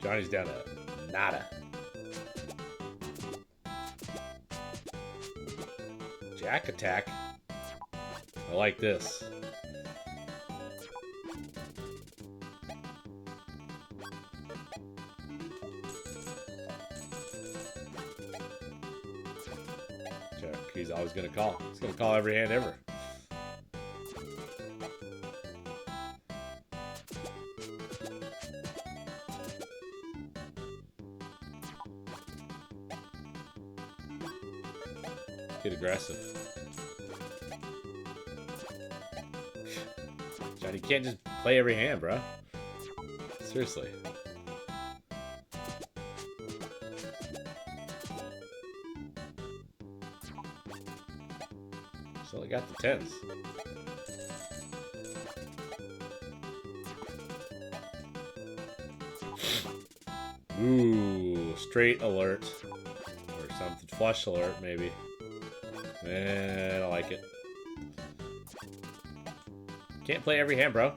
Johnny's down to nada. Jack attack. I like this. Jack, he's always gonna call. He's gonna call every hand ever. Get aggressive. Johnny, you can't just play every hand, bro. Seriously. So I got the 10s. Ooh, straight alert. Or something. Flush alert, maybe. I don't like it. Can't play every hand, bro.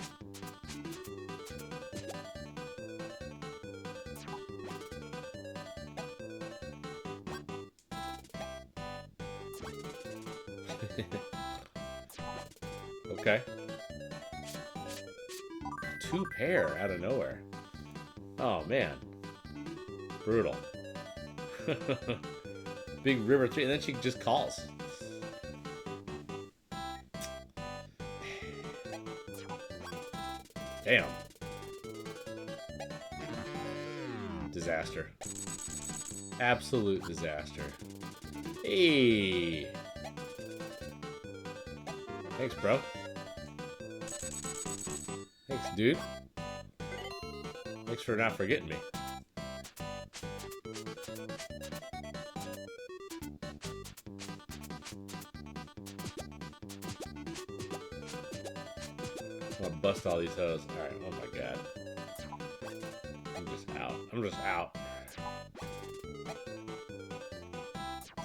Okay. 2 pair out of nowhere. Oh, man. Brutal. Big river 3, and then she just calls. Damn. Disaster. Absolute disaster. Hey. Thanks, bro. Thanks, dude. Thanks for not forgetting me. I'll bust all these hoes. Alright, oh my god. I'm just out. I'm just out.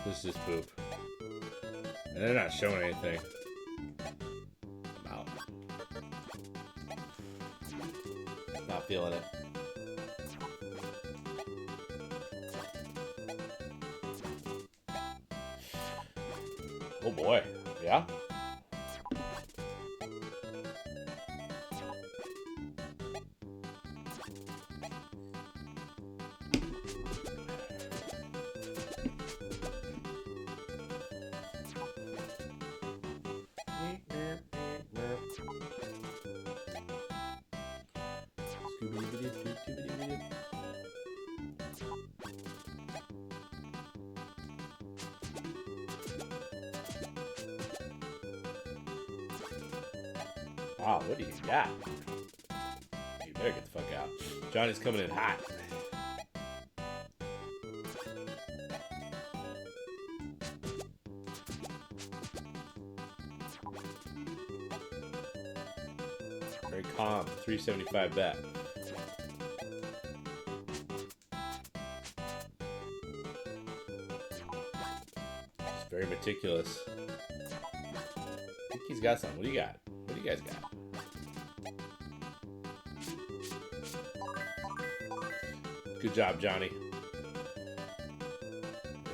This is just poop. And they're not showing anything. I'm out. Not feeling it. Oh boy. Yeah? Wow, what do you got? You better get the fuck out. Johnny's coming in hot. Very calm. 375 bet. Just very meticulous. I think he's got something. What do you got? What do you guys got? Good job, Johnny.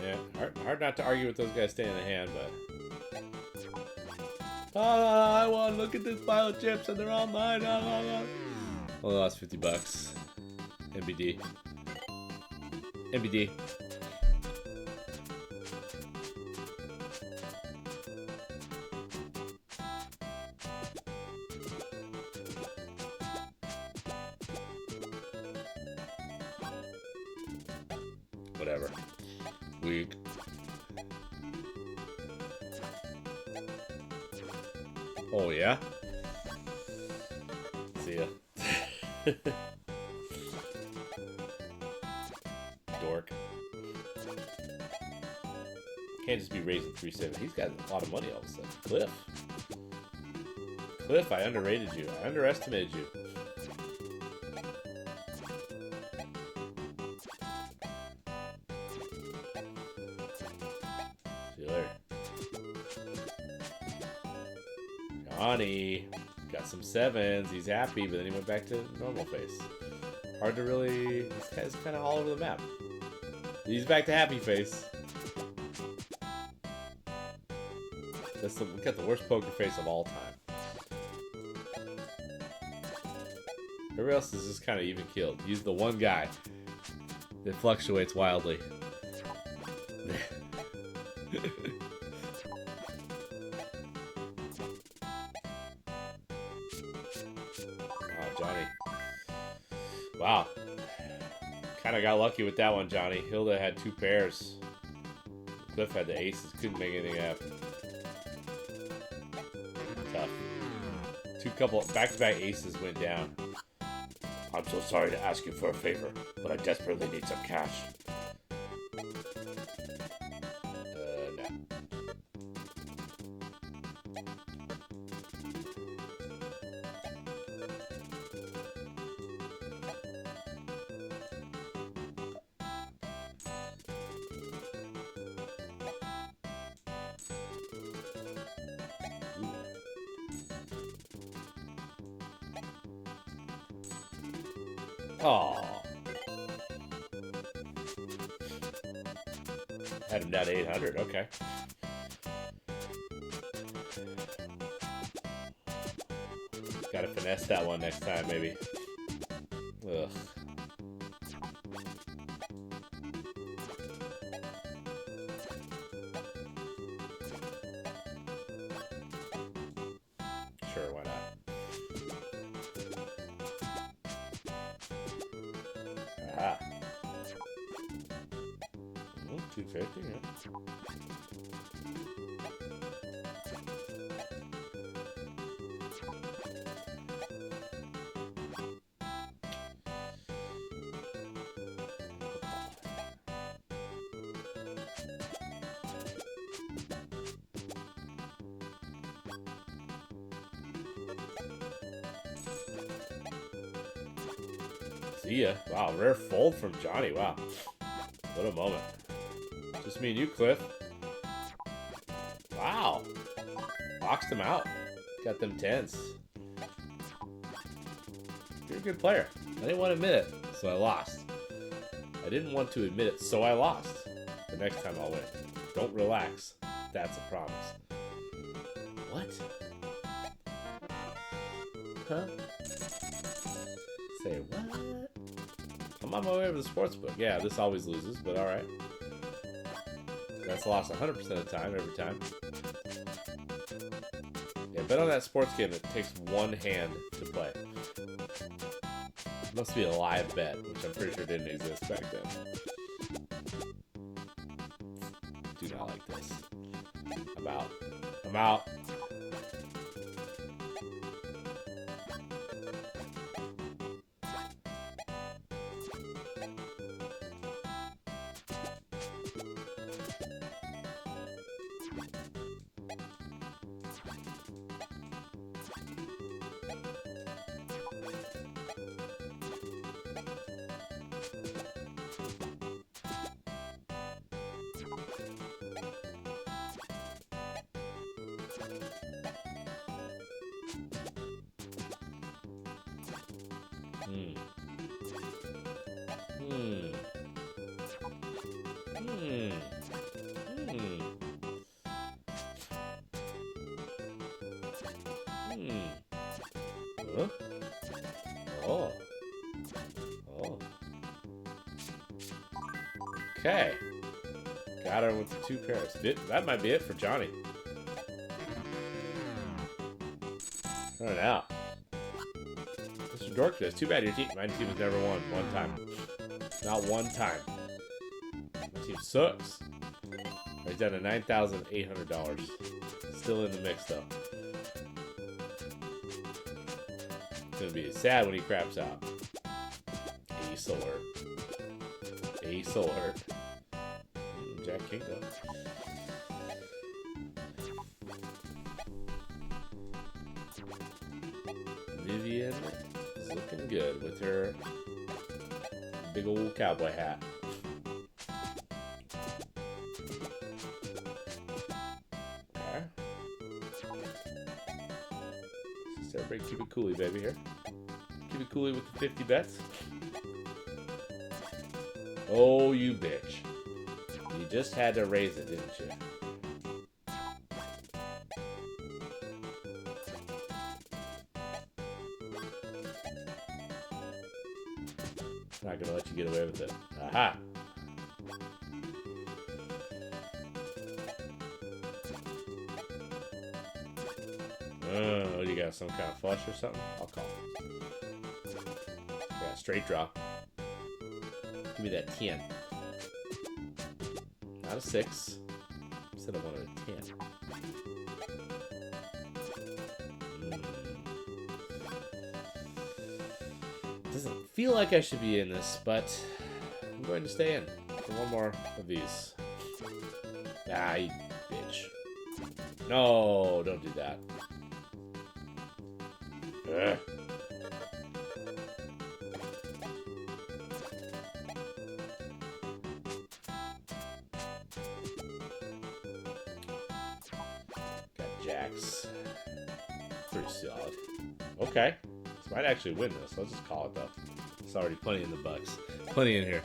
Yeah, hard not to argue with those guys staying in the hand, but... I won. Look at this pile of chips, and they're all mine. Well, I lost 50 bucks. NBD. NBD. Whatever. Weak. Oh, yeah? See ya. Dork. Can't just be raising 370. He's got a lot of money all of a sudden. Cliff. Cliff, I underrated you. I underestimated you. See you later. Johnny got some sevens. He's happy, but then he went back to normal face. Hard to really... This guy's kind of all over the map. He's back to happy face. We got the worst poker face of all time. Everybody else is just kind of even killed. He's the one guy that fluctuates wildly. Johnny. Wow. Kind of got lucky with that one, Johnny. Hilda had two pairs. Cliff had the aces. Couldn't make anything happen. Tough. Couple back-to-back aces went down. I'm so sorry to ask you for a favor, but I desperately need some cash. No. Oh. Had him down to 800, okay. Gotta finesse that one next time, maybe. Ugh. Sure, why not? Ah. 250, yeah. See ya. Wow, rare fold from Johnny. Wow. What a moment. Just me and you, Cliff. Wow. Boxed him out. Got them 10s. You're a good player. I didn't want to admit it, so I lost. I didn't want to admit it, so I lost. The next time I'll win. Don't relax. That's a promise. What? Huh? Say what? I'm on my way over the sportsbook. Yeah, this always loses, but alright. That's lost 100% of the time, every time. Yeah, bet on that sports game that takes one hand to play. It must be a live bet, which I'm pretty sure didn't exist back then. Do not like this. I'm out. I'm out. Huh? Oh. Oh. Okay. Got her with the 2 pairs. That might be it for Johnny. Run out. Mr. Dorcas, too bad my team has never won one time. Not one time. My team sucks. He's down to $9,800. Still in the mix though. It's gonna be sad when he craps out. Ace alert. Ace alert. Jack King though. Vivian is looking good with her big old cowboy hat. Okay. Just everybody keep it coolie, baby, here. Keep it coolie with the 50 bets. Oh, you bitch. You just had to raise it, didn't you? Not gonna let you get away with it. Aha! Oh, you got some kind of flush or something? I'll call. Yeah, straight draw. Give me that 10. Not a 6. Instead I wanted a 10. Doesn't feel like I should be in this, but I'm going to stay in for one more of these. Ah, you bitch. No, don't do that. Ugh. Got jacks. Pretty solid. Okay. This might actually win this. Let's just call it though. It's already plenty in the bucks. Plenty in here.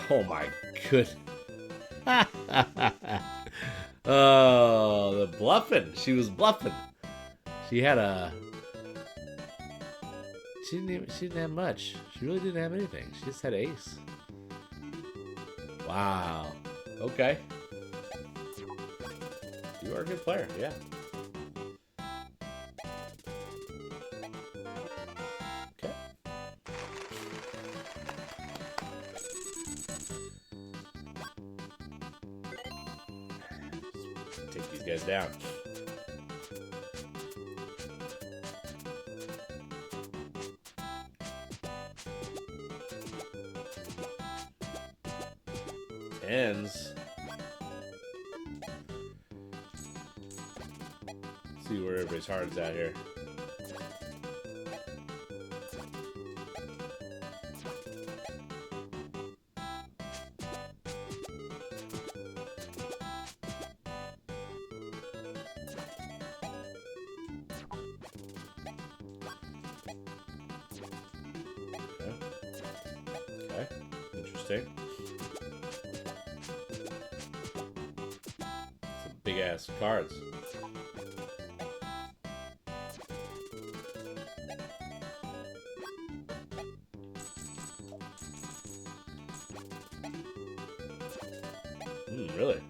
Oh my goodness. Oh, the bluffing. She was bluffing. She had a... She didn't have much. She really didn't have anything. She just had ace. Wow. Okay. You are a good player, yeah. Okay. Let's take these guys down. Tens. See where everybody's heart is at here. Okay. Interesting. Some big ass cards. Really?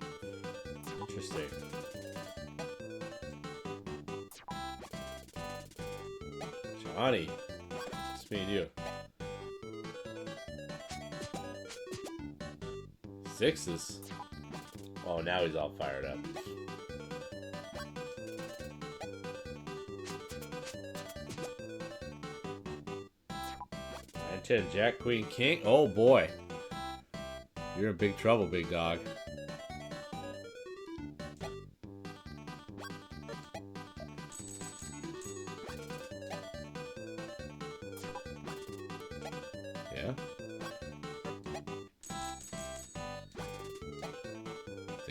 Interesting. Johnny. It's me and you. Sixes. Oh, now he's all fired up. Nine, 10, Jack, Queen, King. Oh boy. You're in big trouble, big dog.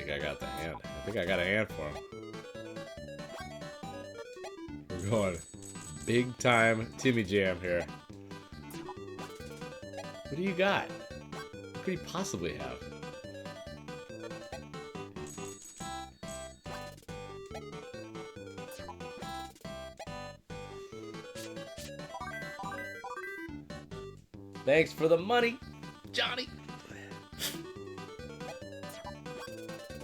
think I got the hand. I think I got a hand for him. We're going big time Timmy Jam here. What do you got? What could he possibly have? Thanks for the money, Johnny.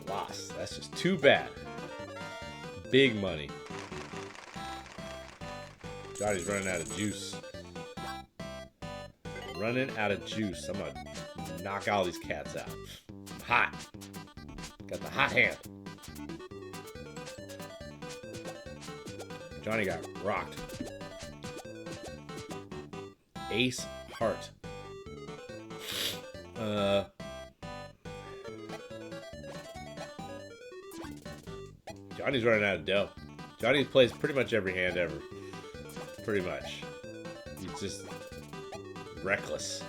Lost. That's just too bad. Big money. Johnny's running out of juice. Running out of juice. I'm gonna knock all these cats out. Hot. Got the hot hand. Johnny got rocked. Ace heart. Johnny's running out of dough. Johnny plays pretty much every hand ever. Pretty much. He's just reckless.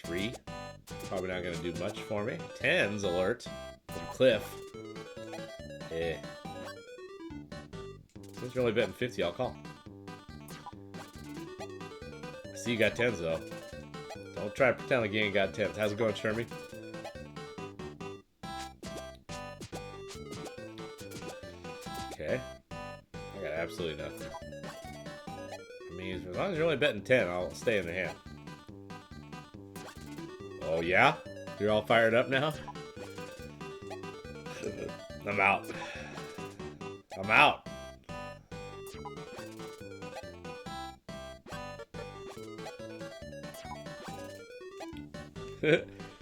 3. Probably not going to do much for me. 10's alert from Cliff. Eh. Since you're only betting 50, I'll call. I see you got 10s though. Don't try to pretend like you ain't got 10s. How's it going, Shermie? Okay. I got absolutely nothing. I mean, as long as you're only betting 10, I'll stay in the hand. Oh, yeah? You're all fired up now? I'm out. I'm out.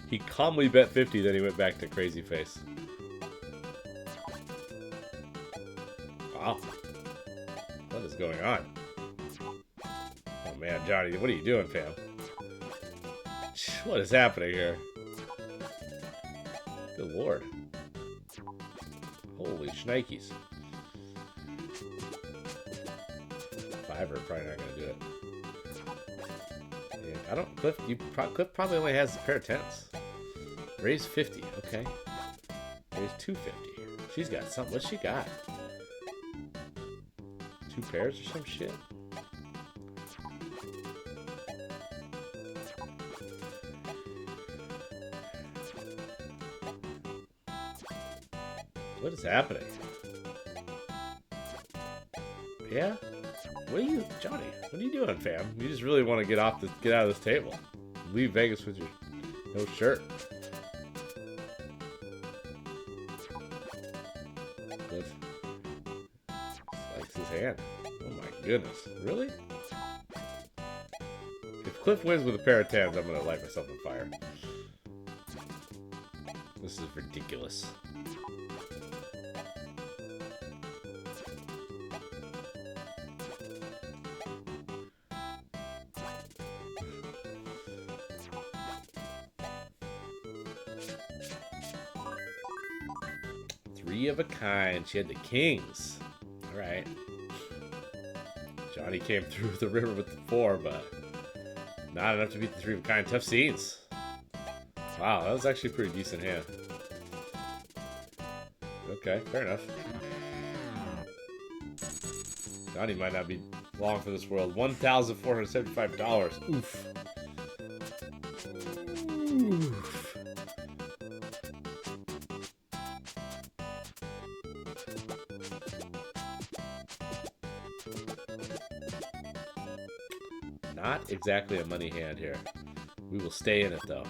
He calmly bet 50, then he went back to crazy face. Wow. What is going on? Oh man, Johnny, what are you doing, fam? What is happening here? Good lord. Holy shnikes. Fiver, probably not gonna do it. Yeah, I don't. Cliff probably only has a pair of 10s. Raise 50, okay. Raise 250. She's got something. What's she got? 2 pairs or some shit? What is happening? Yeah? What are you, Johnny? What are you doing, fam? You just really want to get out of this table. Leave Vegas with your no shirt. Cliff likes his hand. Oh my goodness. Really? If Cliff wins with a pair of 10s, I'm gonna light myself on fire. This is ridiculous. Of a kind. She had the kings. Alright. Johnny came through the river with the 4, but not enough to beat the 3 of a kind. Tough scenes. Wow, that was actually a pretty decent hand. Okay, fair enough. Johnny might not be long for this world. $1,475. Oof. Oof. Not exactly a money hand here. We will stay in it though.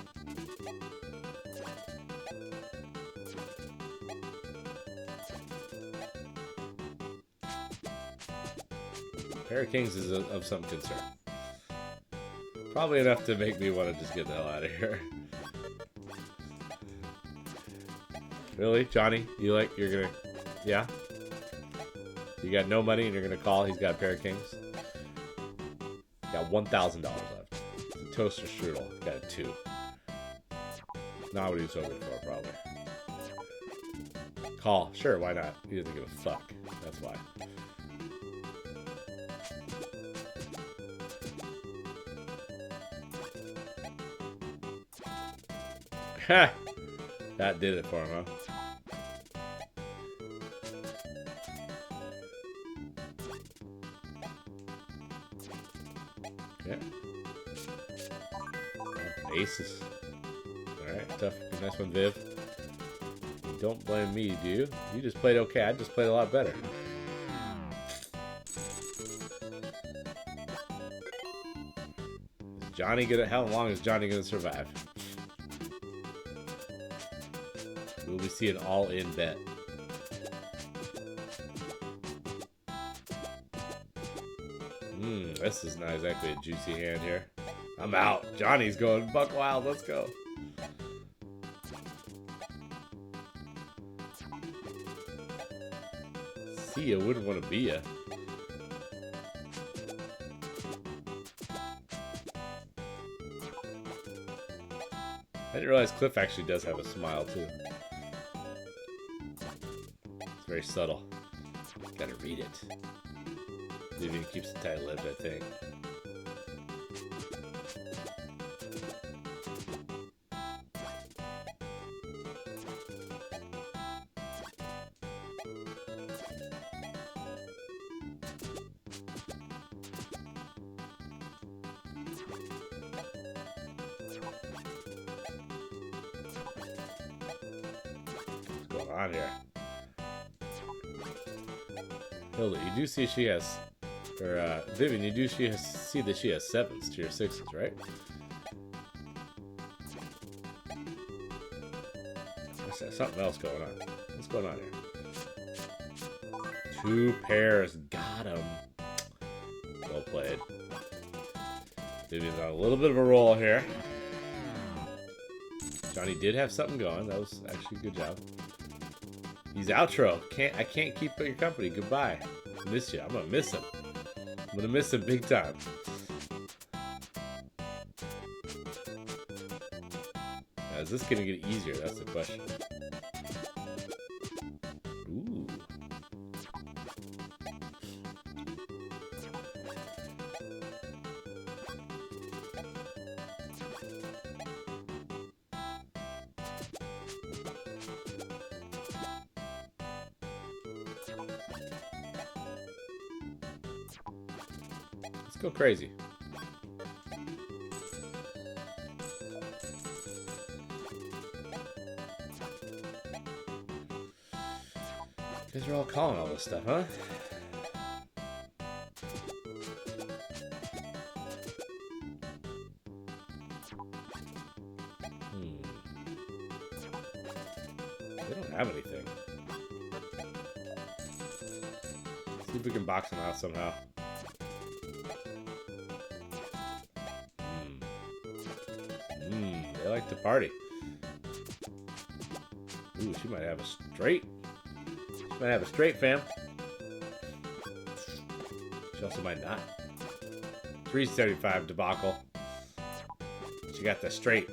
Pair of kings is of some concern. Probably enough to make me want to just get the hell out of here. Really, Johnny? You're gonna, yeah? You got no money and you're gonna call? He's got a pair of kings. Got $1,000 left. It's a toaster strudel. Got a 2. Not what he was hoping for, probably. Call. Sure, why not? He doesn't give a fuck. That's why. Ha! That did it for him, huh? Yeah. Aces. Alright, tough. Nice one, Viv. Don't blame me, do you? You just played okay. I just played a lot better. Is Johnny gonna... How long is Johnny gonna survive? Will we see an all-in bet? This is not exactly a juicy hand here. I'm out. Johnny's going buck wild. Let's go. See ya, wouldn't want to be ya. I didn't realize Cliff actually does have a smile too. It's very subtle. Gotta read it. Vivian keeps it tight-lipped, I think. What's going on here? Hilda, you do see she has... Or, Vivian, you do see that she has 7s to your 6s, right? There's something else going on. What's going on here? 2 pairs. Got him. Well played. Vivian's on a little bit of a roll here. Johnny did have something going. That was actually a good job. He's outro. I can't keep your company. Goodbye. Miss you. I'm gonna miss him. I'm gonna miss him big time. Now, is this gonna get easier? That's the question. Ooh. Let's go crazy. You guys are all calling all this stuff, huh? They don't have anything. See if we can box them out somehow. They like to party. Ooh, she might have a straight. She might have a straight, fam. She also might not. 375 debacle. She got the straight.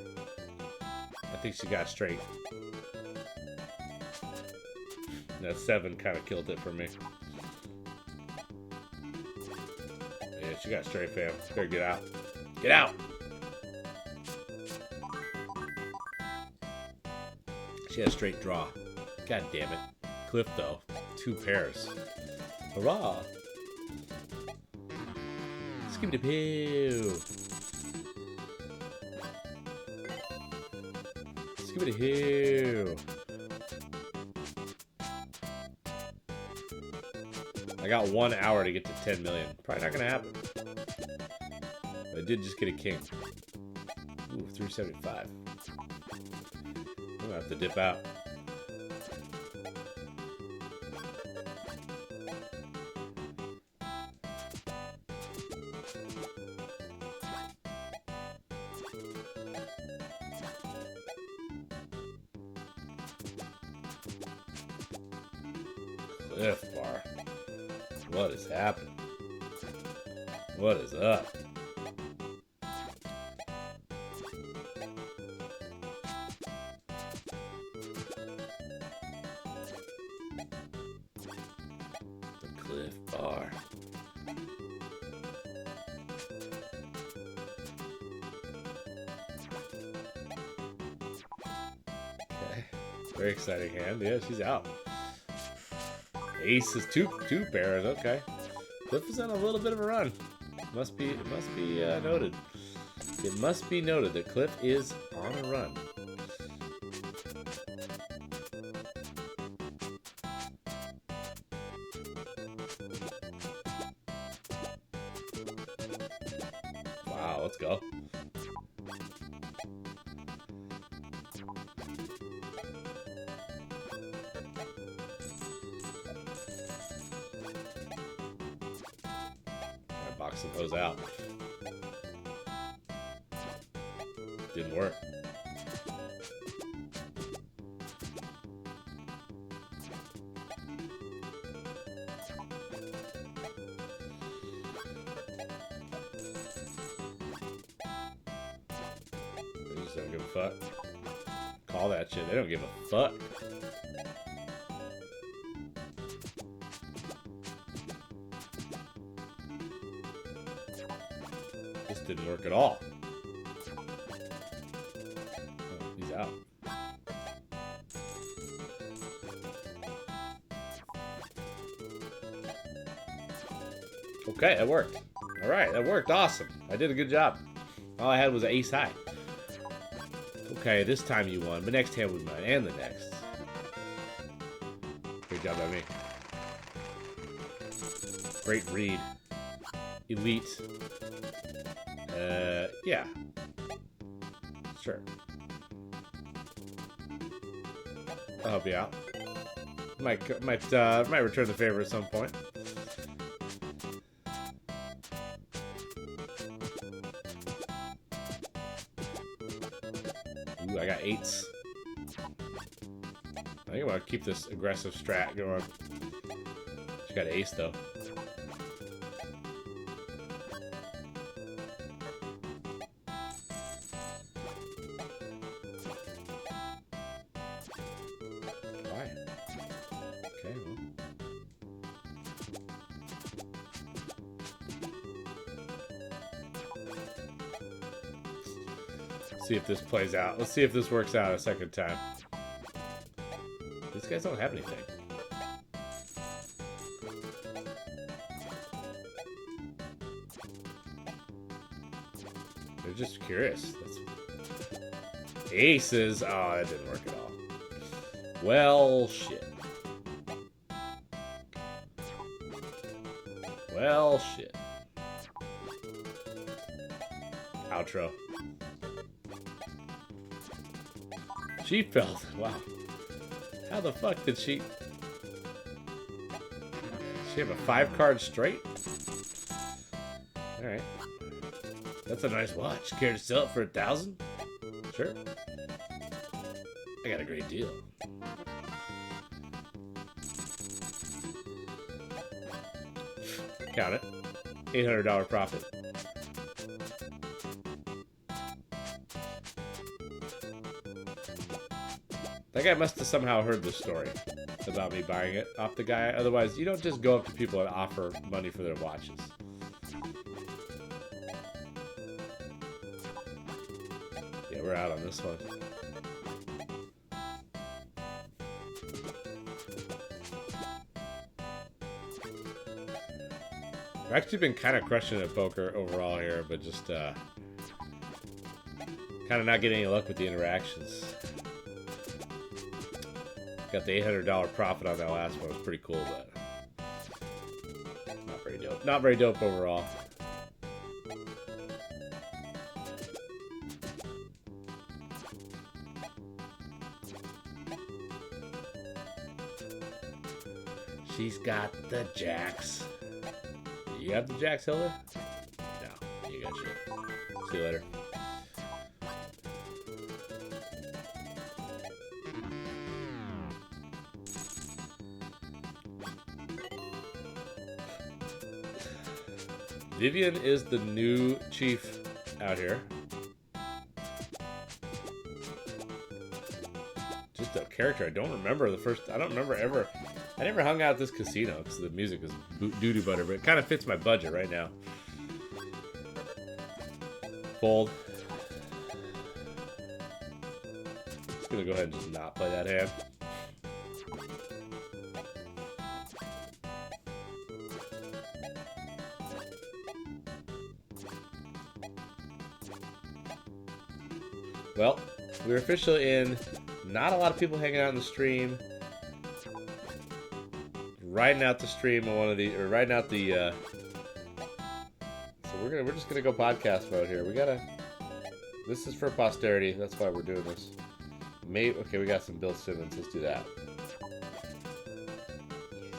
I think she got straight. That 7 kind of killed it for me. Yeah, she got straight, fam. Better get out. Get out! She had a straight draw. God damn it. Cliff, though. 2 pairs. Hurrah! Skibbity poo. Skibbity hoo. I got 1 hour to get to 10 million. Probably not gonna happen. But I did just get a king. Ooh, 375. I'm gonna have to dip out. Cliff bar. What is happening? What is up? The Cliff bar. Okay. Very exciting hand. Yeah, she's out. Ace is two pairs. Okay. Cliff is on a little bit of a run. It must be noted. It must be noted that Cliff is on a run. Wow, let's go. Box some those out. Didn't work. They just don't give a fuck. Call that shit. They don't give a fuck. This didn't work at all. Oh, he's out. Okay, that worked. All right, that worked. Awesome. I did a good job. All I had was an ace high. Okay, this time you won, but next hand we won, and the next. Great job by me. Great read. Elite. Yeah. Sure. I'll help you out. Might return the favor at some point. Ooh, I got eights. I think I want to keep this aggressive strat going. She got an ace though. Why? Okay, well. See if this plays out. Let's see if this works out a second time. These guys don't have anything. They're just curious. That's... Aces. Oh, that didn't work at all. Well, shit. Well, shit. Outro. She fell. Wow. How the fuck did she... She have a 5-card straight? Alright. That's a nice watch. Care to sell it for 1,000? Sure. I got a great deal. Count it. $800 profit. That guy must have somehow heard the story about me buying it off the guy. Otherwise, you don't just go up to people and offer money for their watches. Yeah, we're out on this one. I've actually been kind of crushing at poker overall here, but just kind of not getting any luck with the interactions. Got the $800 profit on that last one. It was pretty cool, but not very dope. Not very dope overall. She's got the jacks. You got the jacks, Hilda? No, you got shit. See you later. Vivian is the new chief out here. Just a character I don't remember the first. I don't remember ever. I never hung out at this casino because the music is doo-doo butter, but it kind of fits my budget right now. Fold. Let's gonna go ahead and just not play that hand. Well, we're officially in. Not a lot of people hanging out in the stream. Riding out the stream on one of the, or riding out the. So we're just gonna go podcast mode here. We gotta. This is for posterity. That's why we're doing this. Maybe okay. We got some Bill Simmons. Let's do that.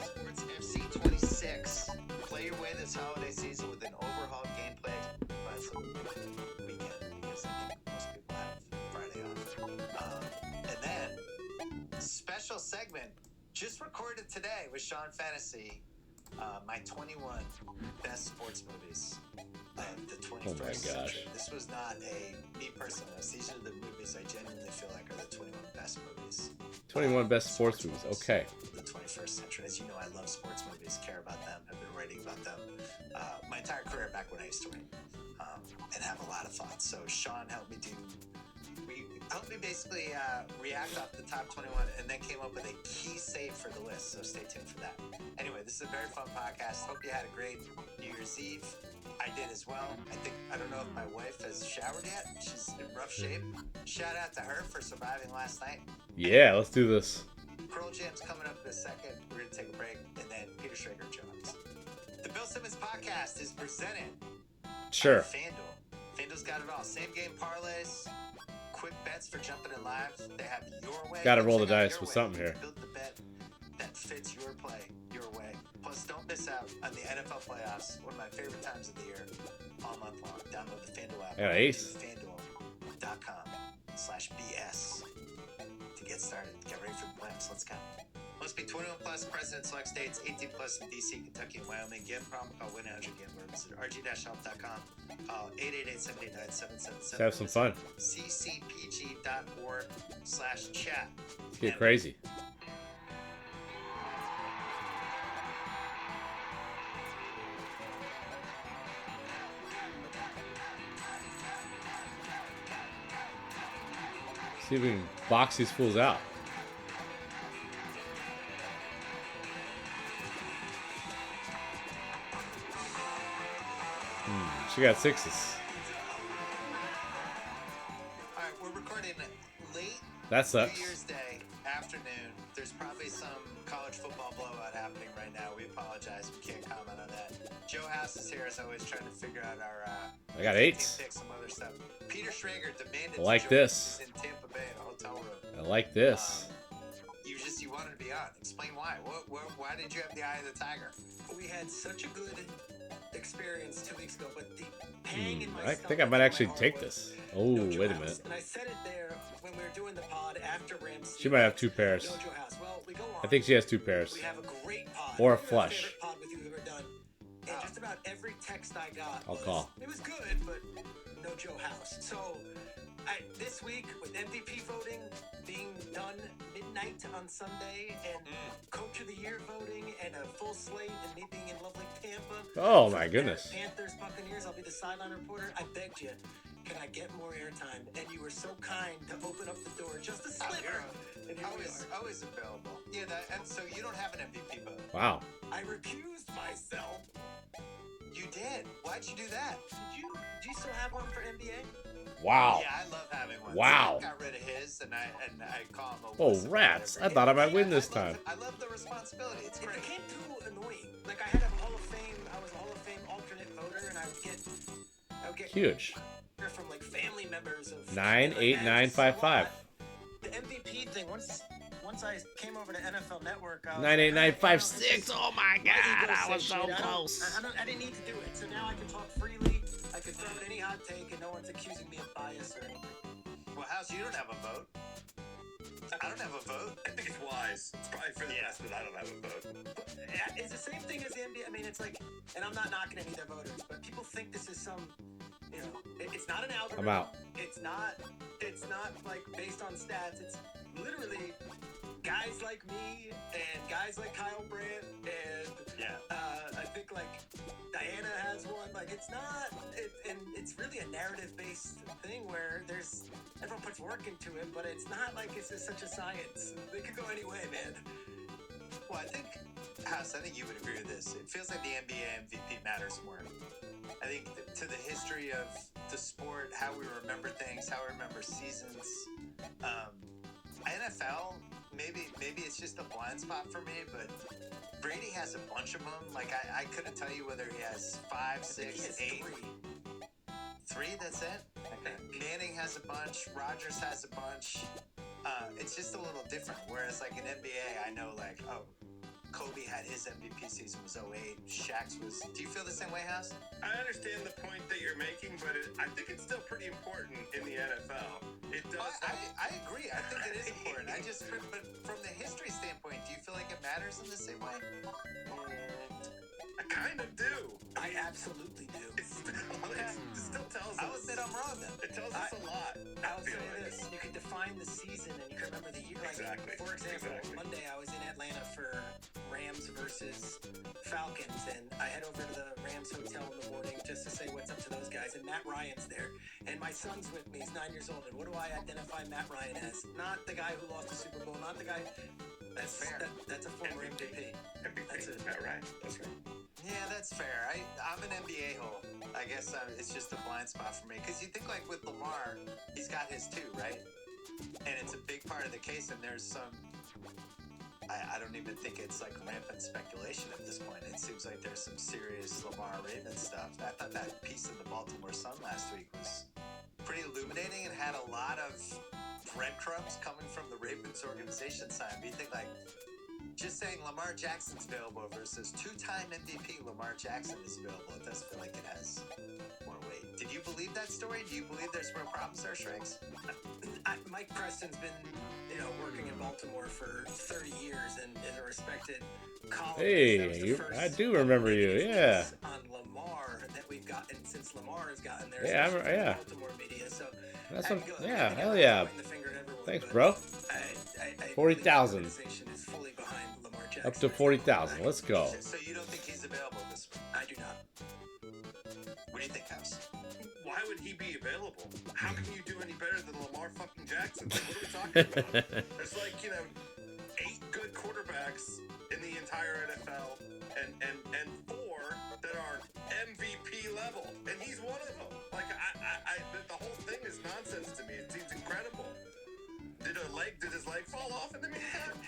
Sports FC 26. Play your way this holiday season with an overhauled gameplay. By some weekend, because I think most people have Friday off. And then special segment just recorded today with Sean Fantasy. My 21 best sports movies of the 21st century. This was not me personally. These are the movies I genuinely feel like are the 21 best movies. 21 best sports movies. Okay. The 21st century. As you know, I love sports movies, care about them, have been writing about them my entire career back when I used to write, and have a lot of thoughts. So Sean helped me basically react off the top 21 and then came up with a key save for the list. So stay tuned for that. Anyway, this is a very fun podcast. Hope you had a great New Year's Eve. I did as well. I don't know if my wife has showered yet. She's in rough shape. Shout out to her for surviving last night. Yeah, let's do this. Pearl Jam's coming up in a second. We're going to take a break. And then Peter Schrager joins. The Bill Simmons podcast is presented by FanDuel. FanDuel's got it all. Same game parlays. Quick bets for jumping in live. They have your way. Gotta roll the dice with something here. Build the bet that fits your play, your way. Plus, don't miss out on the NFL playoffs. One of my favorite times of the year, all month long. Download the FanDuel app. Yeah, ace. FanDuel.com/BS to get started. Get ready for the playoffs. Let's go. Must be 21 plus. President select states. 18 plus in DC, Kentucky, and Wyoming. Get problem. Call 1-800-GAMBLER. Visit rg-help.com. Call 888-789-7777. Let's have some fun. ccpg.org/chat. Let's get crazy. See if we can box these fools out. She got sixes. All right, we're recording late. That sucks. New Year's Day afternoon. There's probably some college football blowout happening right now. We apologize. We can't comment on that. Joe House is here as always, trying to figure out our. I got eights. Some other stuff. Peter Schrager demanded. I like this. In Tampa Bay in a hotel room. I like this. You wanted to be on. Explain why. Why did you have the eye of the tiger? We had such a good experience 2 weeks ago, but the pang in my I think I might actually take this. Oh, wait a minute. And I said it there when we were doing the pod after Rams. She might have two pairs. Well, we go on. I think she has two pairs. We have a great pod. Or a flush. Pod with you ever done. And just about every text I got I'll call. It was good, but no Joe House. So this week with MVP voting being done midnight on Sunday and Coach of the Year voting and a full slate and me being in lovely Tampa. Oh my goodness. Panthers, Buccaneers, I'll be the sideline reporter. I begged you, can I get more airtime? And you were so kind to open up the door just a sliver. Always available. Yeah, and so you don't have an MVP vote. Wow. I recused myself. You did? Why'd you do that? Do you still have one for NBA? Wow. Yeah, I love having one. Wow. I got rid of his, and I call him a Oh, rats. I thought I might win this time. I love the responsibility. It's great. It became too annoying. Like, I had a Hall of Fame, I was a Hall of Fame alternate voter, and I would get huge. From, like, family members of 98955. The MVP thing, once I came over to NFL Network, I was 98956. Oh my God, I was so close. I didn't need to do it, so now I can talk freely. I can throw out any hot take, and no one's accusing me of bias or anything. Well, House, you don't have a vote. I don't have a vote. I think it's wise. It's probably for the best, but I don't have a vote. It's the same thing as the NBA. I mean, it's like, and I'm not knocking any of their voters, but people think this is some, it's not an algorithm. I'm out. It's not like based on stats. It's literally guys like me and guys like Kyle Brandt and I think like Diana has one. Like it's not, and it's really a narrative-based thing where everyone puts work into it, but it's not like it's just such a science. It could go any way, man. Well, I think you would agree with this. It feels like the NBA MVP matters more. I think to the history of the sport, how we remember things, how we remember seasons. NFL, maybe it's just a blind spot for me, but Brady has a bunch of them. Like I couldn't tell you whether he has 5, 6, 8. Three, that's it? Okay. Manning has a bunch. Rodgers has a bunch. It's just a little different. Whereas like in NBA, I know like, oh, Kobe had his MVP season was 08. Shaq's was... Do you feel the same way, House? I understand the point that you're making, but I think it's still pretty important in the NFL. It does... I agree. I think it is important. But from the history standpoint, do you feel like it matters in the same way? I kind of do. I absolutely do. It still tells us... I'll admit I'm wrong then. It tells us a lot. I'll say this. You can define the season and you can remember the year. Exactly. For example, Monday I was in Atlanta for Rams versus Falcons, and I head over to the Rams hotel in the morning just to say what's up to those guys, and Matt Ryan's there. And my son's with me. He's 9 years old. And what do I identify Matt Ryan as? Not the guy who lost the Super Bowl, not the guy... That's fair. That's a former MVP. That's it. Matt Ryan. That's right. Yeah, that's fair. I'm an NBA hole. I guess it's just a blind spot for me. Because you think like with Lamar, he's got his too, right? And it's a big part of the case, and there's some... I don't even think it's like rampant speculation at this point. It seems like there's some serious Lamar Raven stuff. I thought that piece in the Baltimore Sun last week was pretty illuminating and had a lot of breadcrumbs coming from the Ravens organization side. But you think like, just saying Lamar Jackson's available versus two-time MVP Lamar Jackson is available, it does feel like it has more weight. Did you believe that story? Do you believe there's more problems there, Shrinks? Mike Preston's been, working in Baltimore for 30 years and is a respected columnist. Hey, I do remember you, yeah. On Lamar that we've gotten since Lamar has gotten there. Yeah, Baltimore media. So that's what, yeah, hell yeah. Thanks, bro. 40,000. Up to 40,000. Let's go. So you don't think he's available this week? I do not. What do you think, House? Why would he be available? How can you do any better than Lamar fucking Jackson? Like, what are we talking about? There's like, 8 good quarterbacks in the entire NFL and 4 that are MVP level. And he's one of them. Like, the whole thing is nonsense to me. It seems incredible. Did his leg fall off in the meantime?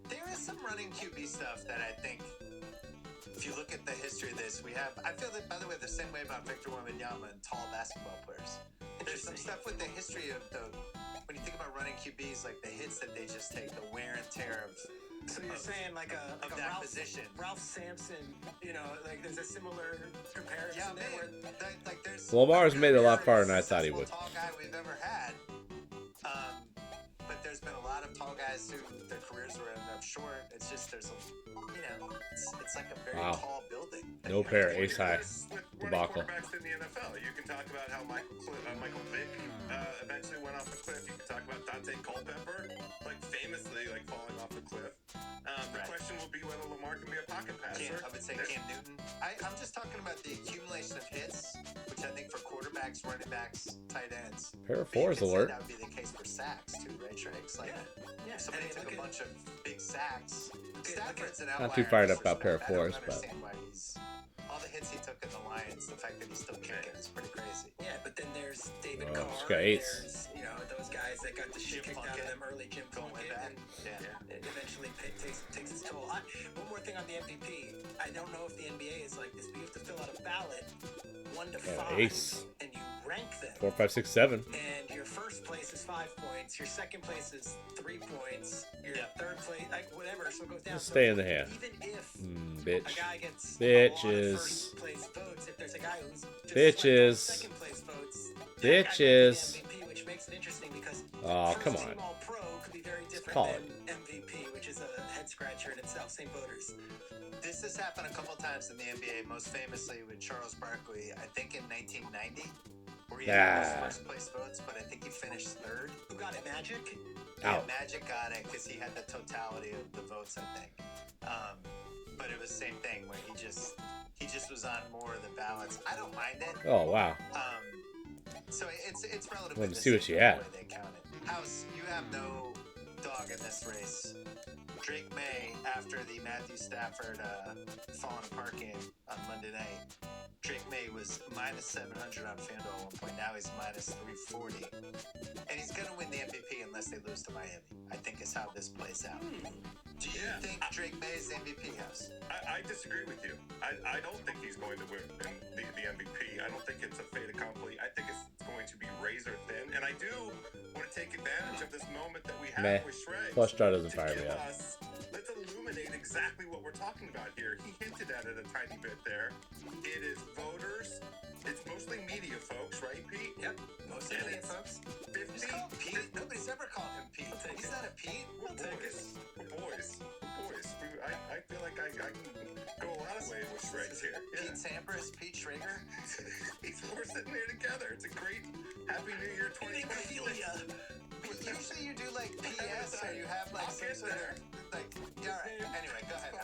There is some running QB stuff that I think, if you look at the history of this, I feel that, by the way, the same way about Victor Wembanyama and tall basketball players. There's some stuff with the history of when you think about running QBs, like the hits that they just take, the wear and tear of... So you're saying like a that position. Ralph Sampson, like there's a similar comparison there. Like there's... Lamar's made it a lot farther than I thought he would. Tall guy we've ever had. But there's been a lot of tall guys who their careers were ended up short. It's just it's like a very tall building. No pair, ace high debacle. Quarterbacks in the NFL. You can talk about how Michael Vick eventually went off the cliff. You can talk about Dante Culpepper, famously falling off the cliff. The question will be whether Lamar can be a pocket passer. I would say Cam Newton. I'm just talking about the accumulation of hits, which I think for quarterbacks, running backs, tight ends. Pair of fours alert. That would be the case for sacks too, right, Tricks? If somebody took a bunch of big sacks. Stafford's an outlier. Not too fired up about pair of fours, but all the hits he took in the Lions, the fact that he's still kicking is pretty crazy. Yeah, but then there's David Carr. He's got eights. There's those guys that got the shit kicked out of them early. Jim Plunkett, and it eventually takes its toll. One more thing on the MVP. I don't know if the NBA is like this, but you have to fill out a ballot 1 to 5, ace. and you rank them. 4, 5, 6, 7. And your first place is 5 points. Your second place is 3 points. Your third place, whatever. So it goes down. Just stay in the hand. Even if bitch. a guy gets bitches. first place votes, if there's a guy who's just bitches. second place votes, bitches. MVP, which makes it interesting because come on. All pro could be very different than MVP, which is a head scratcher in itself. Same voters. This has happened a couple times in the NBA, most famously with Charles Barkley, I think in 1990, where he had those first place votes, but I think he finished 3rd. Who got it, Magic? Yeah, Magic got it because he had the totality of the votes, I think. but it was the same thing where he just was on more of the ballots. I don't mind it. Oh, wow. So it's relatively. Wanted to see what you had. The way they count it. House, you have no dog in this race. Drake May, after the Matthew Stafford falling apart game on Monday night, Drake May was minus 700 on FanDuel at one point. Now he's minus 340. And he's going to win the MVP unless they lose to Miami, I think is how this plays out. Do you think Drake May is the MVP, House? I disagree with you. I don't think he's going to win the MVP. I don't think it's a fait accompli. I think it's going to be razor thin. And I do want to take advantage of this moment that we have with Shrek. Flush Draw doesn't fire me up. Let's illuminate exactly what we're talking about here. He hinted at it a tiny bit there. It is voters. It's mostly media folks, right, Pete? Yep, mostly media folks. Just call him Pete. Nobody's ever called him Pete. He's not a Pete. We're boys. We're boys. I feel like I can go a lot of ways with Shrek here. Pete Sampras, Pete Schrager. We're sitting here together. It's a great Happy New Year 2020. Usually you do like PS or you have like some sort of like. Yeah, all right. Anyway, go ahead.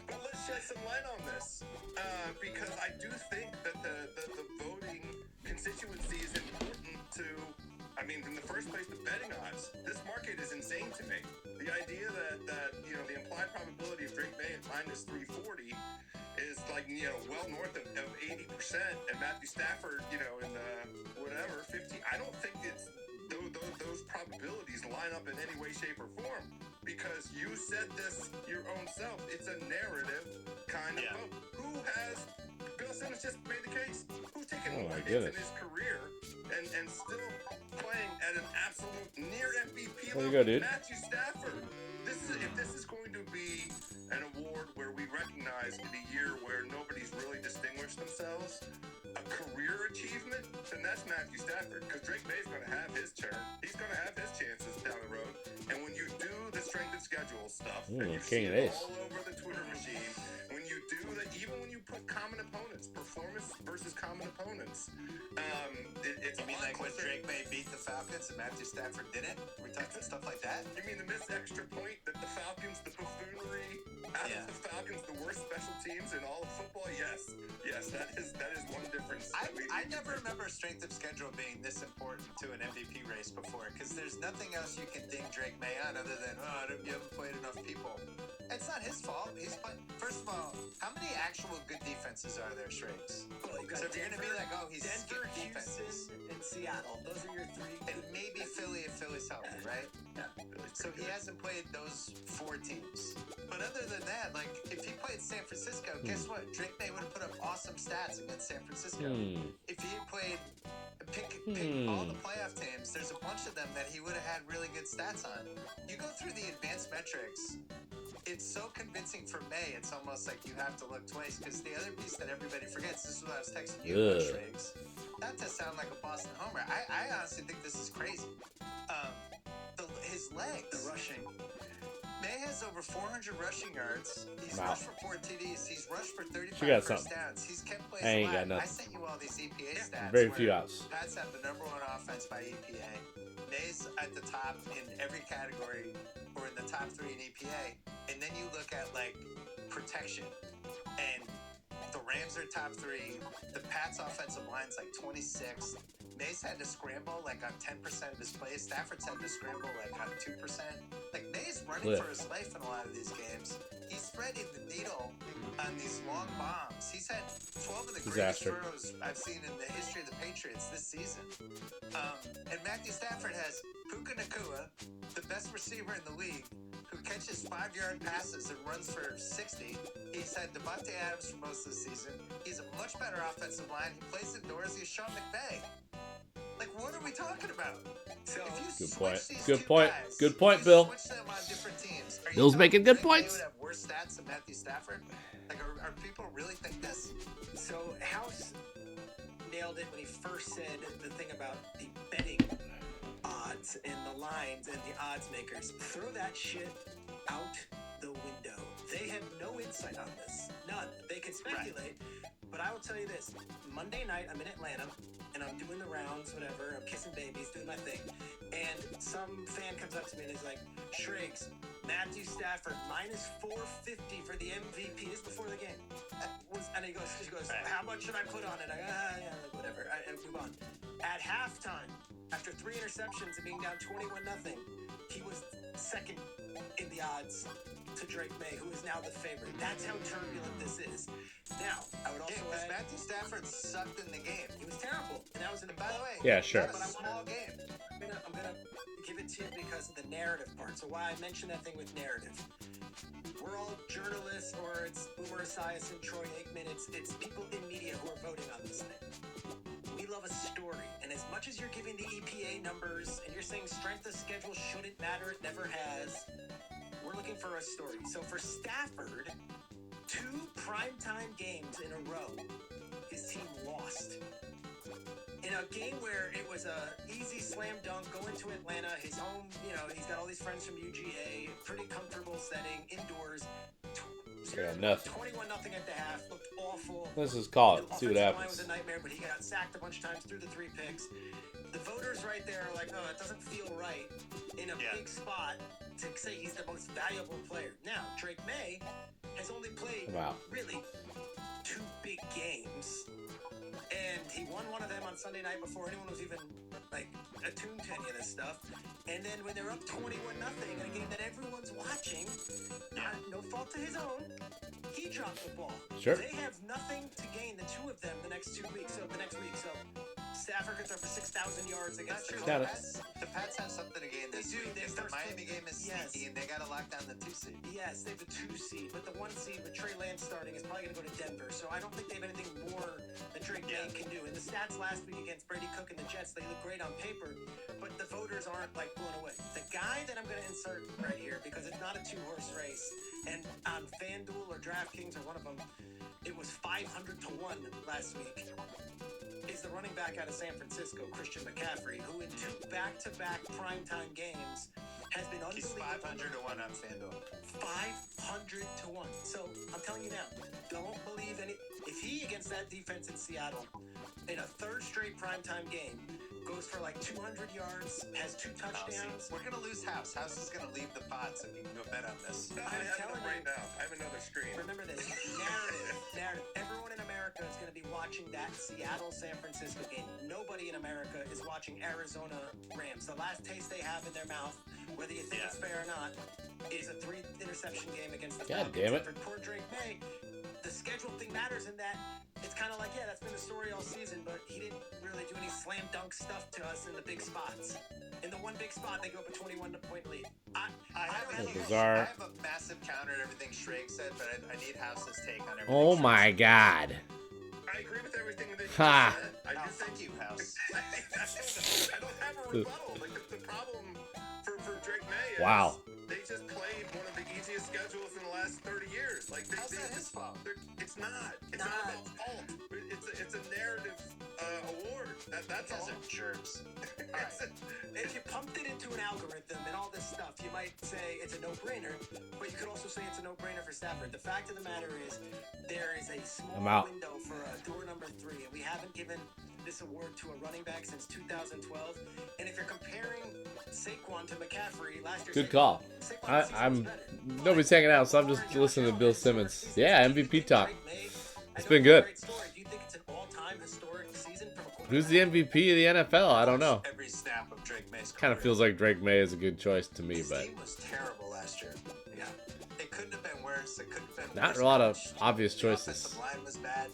But let's shed some light on this because I do think that the voting constituency is important to. I mean, in the first place, the betting odds. This market is insane to me. The idea that the implied probability of Drake May at minus 340 is like, well north of 80%, and Matthew Stafford, in the whatever, 50. I don't think it's those probabilities line up in any way, shape, or form because you said this your own self. It's a narrative kind of vote. Who has? Bill Simmons just made the case. Who's taken more hits in his career and still playing at an absolute near MVP level? Matthew Stafford. If this is going to be an award where we recognize in a year where nobody's really distinguished themselves, a career achievement, then that's Matthew Stafford. Because Drake May's going to have his turn. He's going to have his chances down the road. And when you do the strength and schedule stuff, and you see it all over the Twitter machine, when you do that, even when you put common opponents, performance versus common opponents, it's you mean like when Drake May beat the Falcons and Matthew Stafford didn't? We talked about stuff like that? You mean the missed extra point that the Falcons, the buffoonery out of the Falcons, the worst special teams in all of football? Yes, that is one difference. I never remember strength of schedule being this important to an MVP race before because there's nothing else you can ding Drake May on other than you haven't played enough people. It's not his fault. First of all, how many actual good defenses are there, Shrakes? Well, so if you're going to be like, he's Denver, defenses. Houston, and Seattle. Those are your three. And maybe Philly if Philly's healthy, right? Yeah. So he hasn't played those 4 teams. But other than that, like, if he played San Francisco, guess what? Drake May would have put up awesome stats against San Francisco. If he had played, pick all the playoff teams, there's a bunch of them that he would have had really good stats on. You go through the advanced metrics, it's so convincing for May, it's almost like you have to look twice, because the other piece that everybody forgets, this is what I was texting you about, Shrakes. Not to sound like a Boston homer, I honestly think this is crazy. His legs. The rushing. May has over 400 rushing yards. He's rushed for 4 TDs. He's rushed for 35 got first something. downs. He's kept plays I ain't alive. got nothing. I sent you all these EPA stats. Very few outs. Pats have the #1 offense by EPA. May's at the top in every category, or in the top 3 in EPA. And then you look at like protection, and the Rams are top 3. The Pats' offensive line's like 26th. May's had to scramble like on 10% of his plays. Stafford's had to scramble like on 2%. Like May's running for his life in a lot of these games. He's threading the needle on these long bombs. He's had 12 of the greatest throws I've seen in the history of the Patriots this season. And Matthew Stafford has Puka Nacua, the best receiver in the league, who catches 5-yard passes and runs for 60. He's had Devontae Adams for most of the season. He's a much better offensive line. He plays indoors. He's Sean McVay. Like, what are we talking about? So Good point. Good point. Good point, Bill. Switch them on different teams. Bill's making good points. They would have worse stats than Matthew Stafford. Like, are people really think this? So House nailed it when he first said the thing about the betting odds and the lines and the odds makers. Throw that shit out the window. They have no insight on this. None. They can speculate. But I will tell you this. Monday night, I'm in Atlanta, and I'm doing the rounds, whatever. I'm kissing babies, doing my thing. And some fan comes up to me and is like, Shrakes, Matthew Stafford minus 450 for the MVP. This is before the game. And he goes, how much should I put on it? Yeah, whatever. I move on. At halftime, after 3 interceptions and being down 21-0, he was second in the odds to Drake May, who is now the favorite. That's how turbulent this is. Now, I would also add, Matthew Stafford sucked in the game. He was terrible, and that was by the way. Yeah, sure. But a small game. I'm gonna give it to you because of the narrative part. So why I mentioned that thing with narrative. We're all journalists, or it's Boomer Esiason, Troy Aikman. It's people in media who are voting on this thing. We love a story, and as much as you're giving the EPA numbers and you're saying strength of schedule shouldn't matter, it never has. We're looking for a story. So for Stafford, 2 primetime games in a row, his team lost. In a game where it was a easy slam dunk, going to Atlanta, his home, he's got all these friends from UGA, pretty comfortable setting, indoors. Yeah, nothing. 21-0 at the half, looked awful. Let's just call it. See what Offensive line happens. was a nightmare, but he got sacked a bunch of times, threw the 3 picks. The voters right there are like, oh, it doesn't feel right in a big spot to say he's the most valuable player. Now, Drake May has only played really 2 big games. And he won one of them on Sunday night before anyone was even attuned to any of this stuff. And then when they're up 21-0 in a game that everyone's watching, no fault to his own, he dropped the ball. Sure. They have nothing to gain, the 2 of them, the next weeks. So Stafford could throw for 6,000 yards against the Colts. The Pats have something to gain this week. If the Miami game is sneaky, and they got to lock down the 2 seed. Yes, they have the 2 seed, but the 1 seed with Trey Lance starting is probably going to go to Denver. So I don't think they have anything more that Drake May can do. And the stats last week against Brady Cook and the Jets, they look great on paper, but the voters aren't blown away. The guy that I'm going to insert right here, because it's not a 2-horse race, and on FanDuel or DraftKings or one of them, it was 500 to 1 last week, is the running back out of San Francisco, Christian McCaffrey, who in 2 back-to-back primetime games has been unbelievable. He's 500 to 1 on FanDuel. 500 to 1. So I'm telling you now, don't believe any. If he against that defense in Seattle in a 3rd straight primetime game goes for 200 yards, has 2 touchdowns. We're gonna lose House. House is gonna leave the pod, so you can go bet on this. I have it right now. I have another screen. Remember this narrative. Everyone in America is going to be watching that Seattle-San Francisco game. Nobody in America is watching Arizona Rams. The last taste they have in their mouth, whether you think it's fair or not, is a 3-interception game against the Falcons. God damn it. For poor Drake May, the schedule thing matters in that it's kind of that's been the story all season, but he didn't really do any slam dunk stuff to us in the big spots. In the 1 big spot, they go up a 21-point lead. I Bizarre. have a massive counter to everything Shrek said, but I need House's take on everything. Oh my God. I agree with everything that you Ha. said. I just thank you, House. I don't have a rebuttal. The problem for Drake May is Wow. they just played one of the easiest schedules in the last 30 years. How's that his fault? It's not. It's not their fault. It's a narrative award. That's all. Jerks. If you pumped it into an algorithm and all this stuff, you might say it's a no-brainer, but you could also say it's a no-brainer for Stafford. The fact of the matter is, there is a small window for door number 3, and we haven't given this award to a running back since 2012. And if you're comparing Saquon to McCaffrey last year, Good call. I'm nobody's hanging out, so I'm just listening to Bill Simmons. Yeah, MVP talk. It's been good. Who's the MVP of the NFL? I don't know. Every snap of Drake May's Kind of feels like Drake May is a good choice to me, but His team was terrible last year. Yeah, it couldn't have been worse. It couldn't have been not worse. a lot of obvious The choices. offensive line was bad.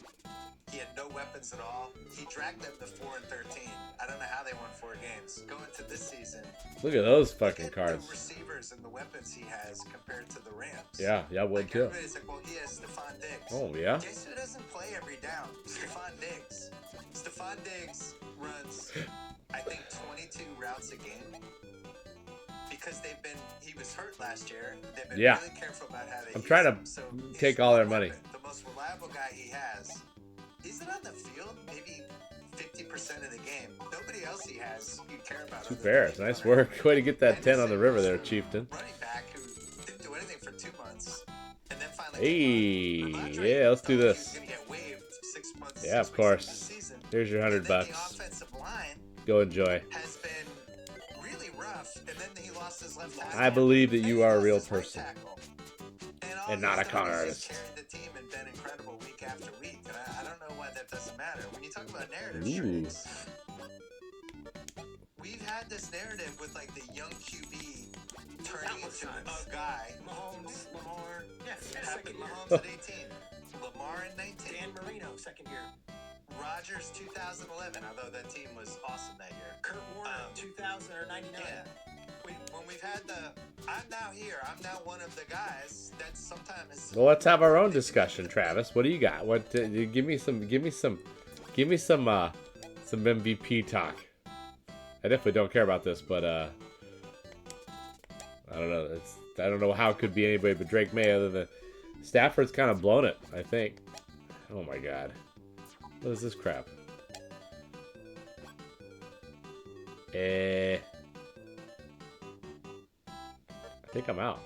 He had no weapons at all. He dragged them to 4-13. I don't know how they won 4 games. Going to this season, Look at those fucking cards. the receivers and the weapons he has compared to the Rams. Yeah, I would too. Everybody's like, well, he has Stephon Diggs. Oh, yeah? Guess who doesn't play every down? Stephon Diggs. Stephon Diggs runs, I think, 22 routes a game. Because he was hurt last year. They've been really careful about how they I'm use trying him. to So take all their money. the most reliable guy he has isn't on the field maybe 50% of the game. Nobody else he has you care about. 2 Bears. Nice work. Way to get that 10 on the river there, Chieftain. Running back who didn't do anything for 2 months. And then finally Hey, yeah, let's do this. Yeah, of course. Here's your $100. The offensive line Go enjoy. has been really rough. tough. And then he lost his left tackle. I believe that you are a real his right person tackle. and not a con He's artist. carried the team and been incredible week after week. And I don't know why that doesn't matter. When you talk about narrative Ooh. streaks, we've had this narrative with like the young QB turning into a guy. Mahomes, Lamar. Yes, Yeah, happened. second year. Mahomes at 18. Lamar at 19. Dan Marino, second year. Rodgers 2011, although that team was awesome that year. Kurt Warner, 2000 or 99. Yeah. When we've had I'm now here, I'm now one of the guys that sometimes. Well, let's have our own discussion, Travis. What do you got? What? Give me some MVP talk. I definitely don't care about this, but I don't know. I don't know how it could be anybody but Drake May, other than Stafford's kind of blown it, I think. Oh my God, what is this crap? I think I'm out.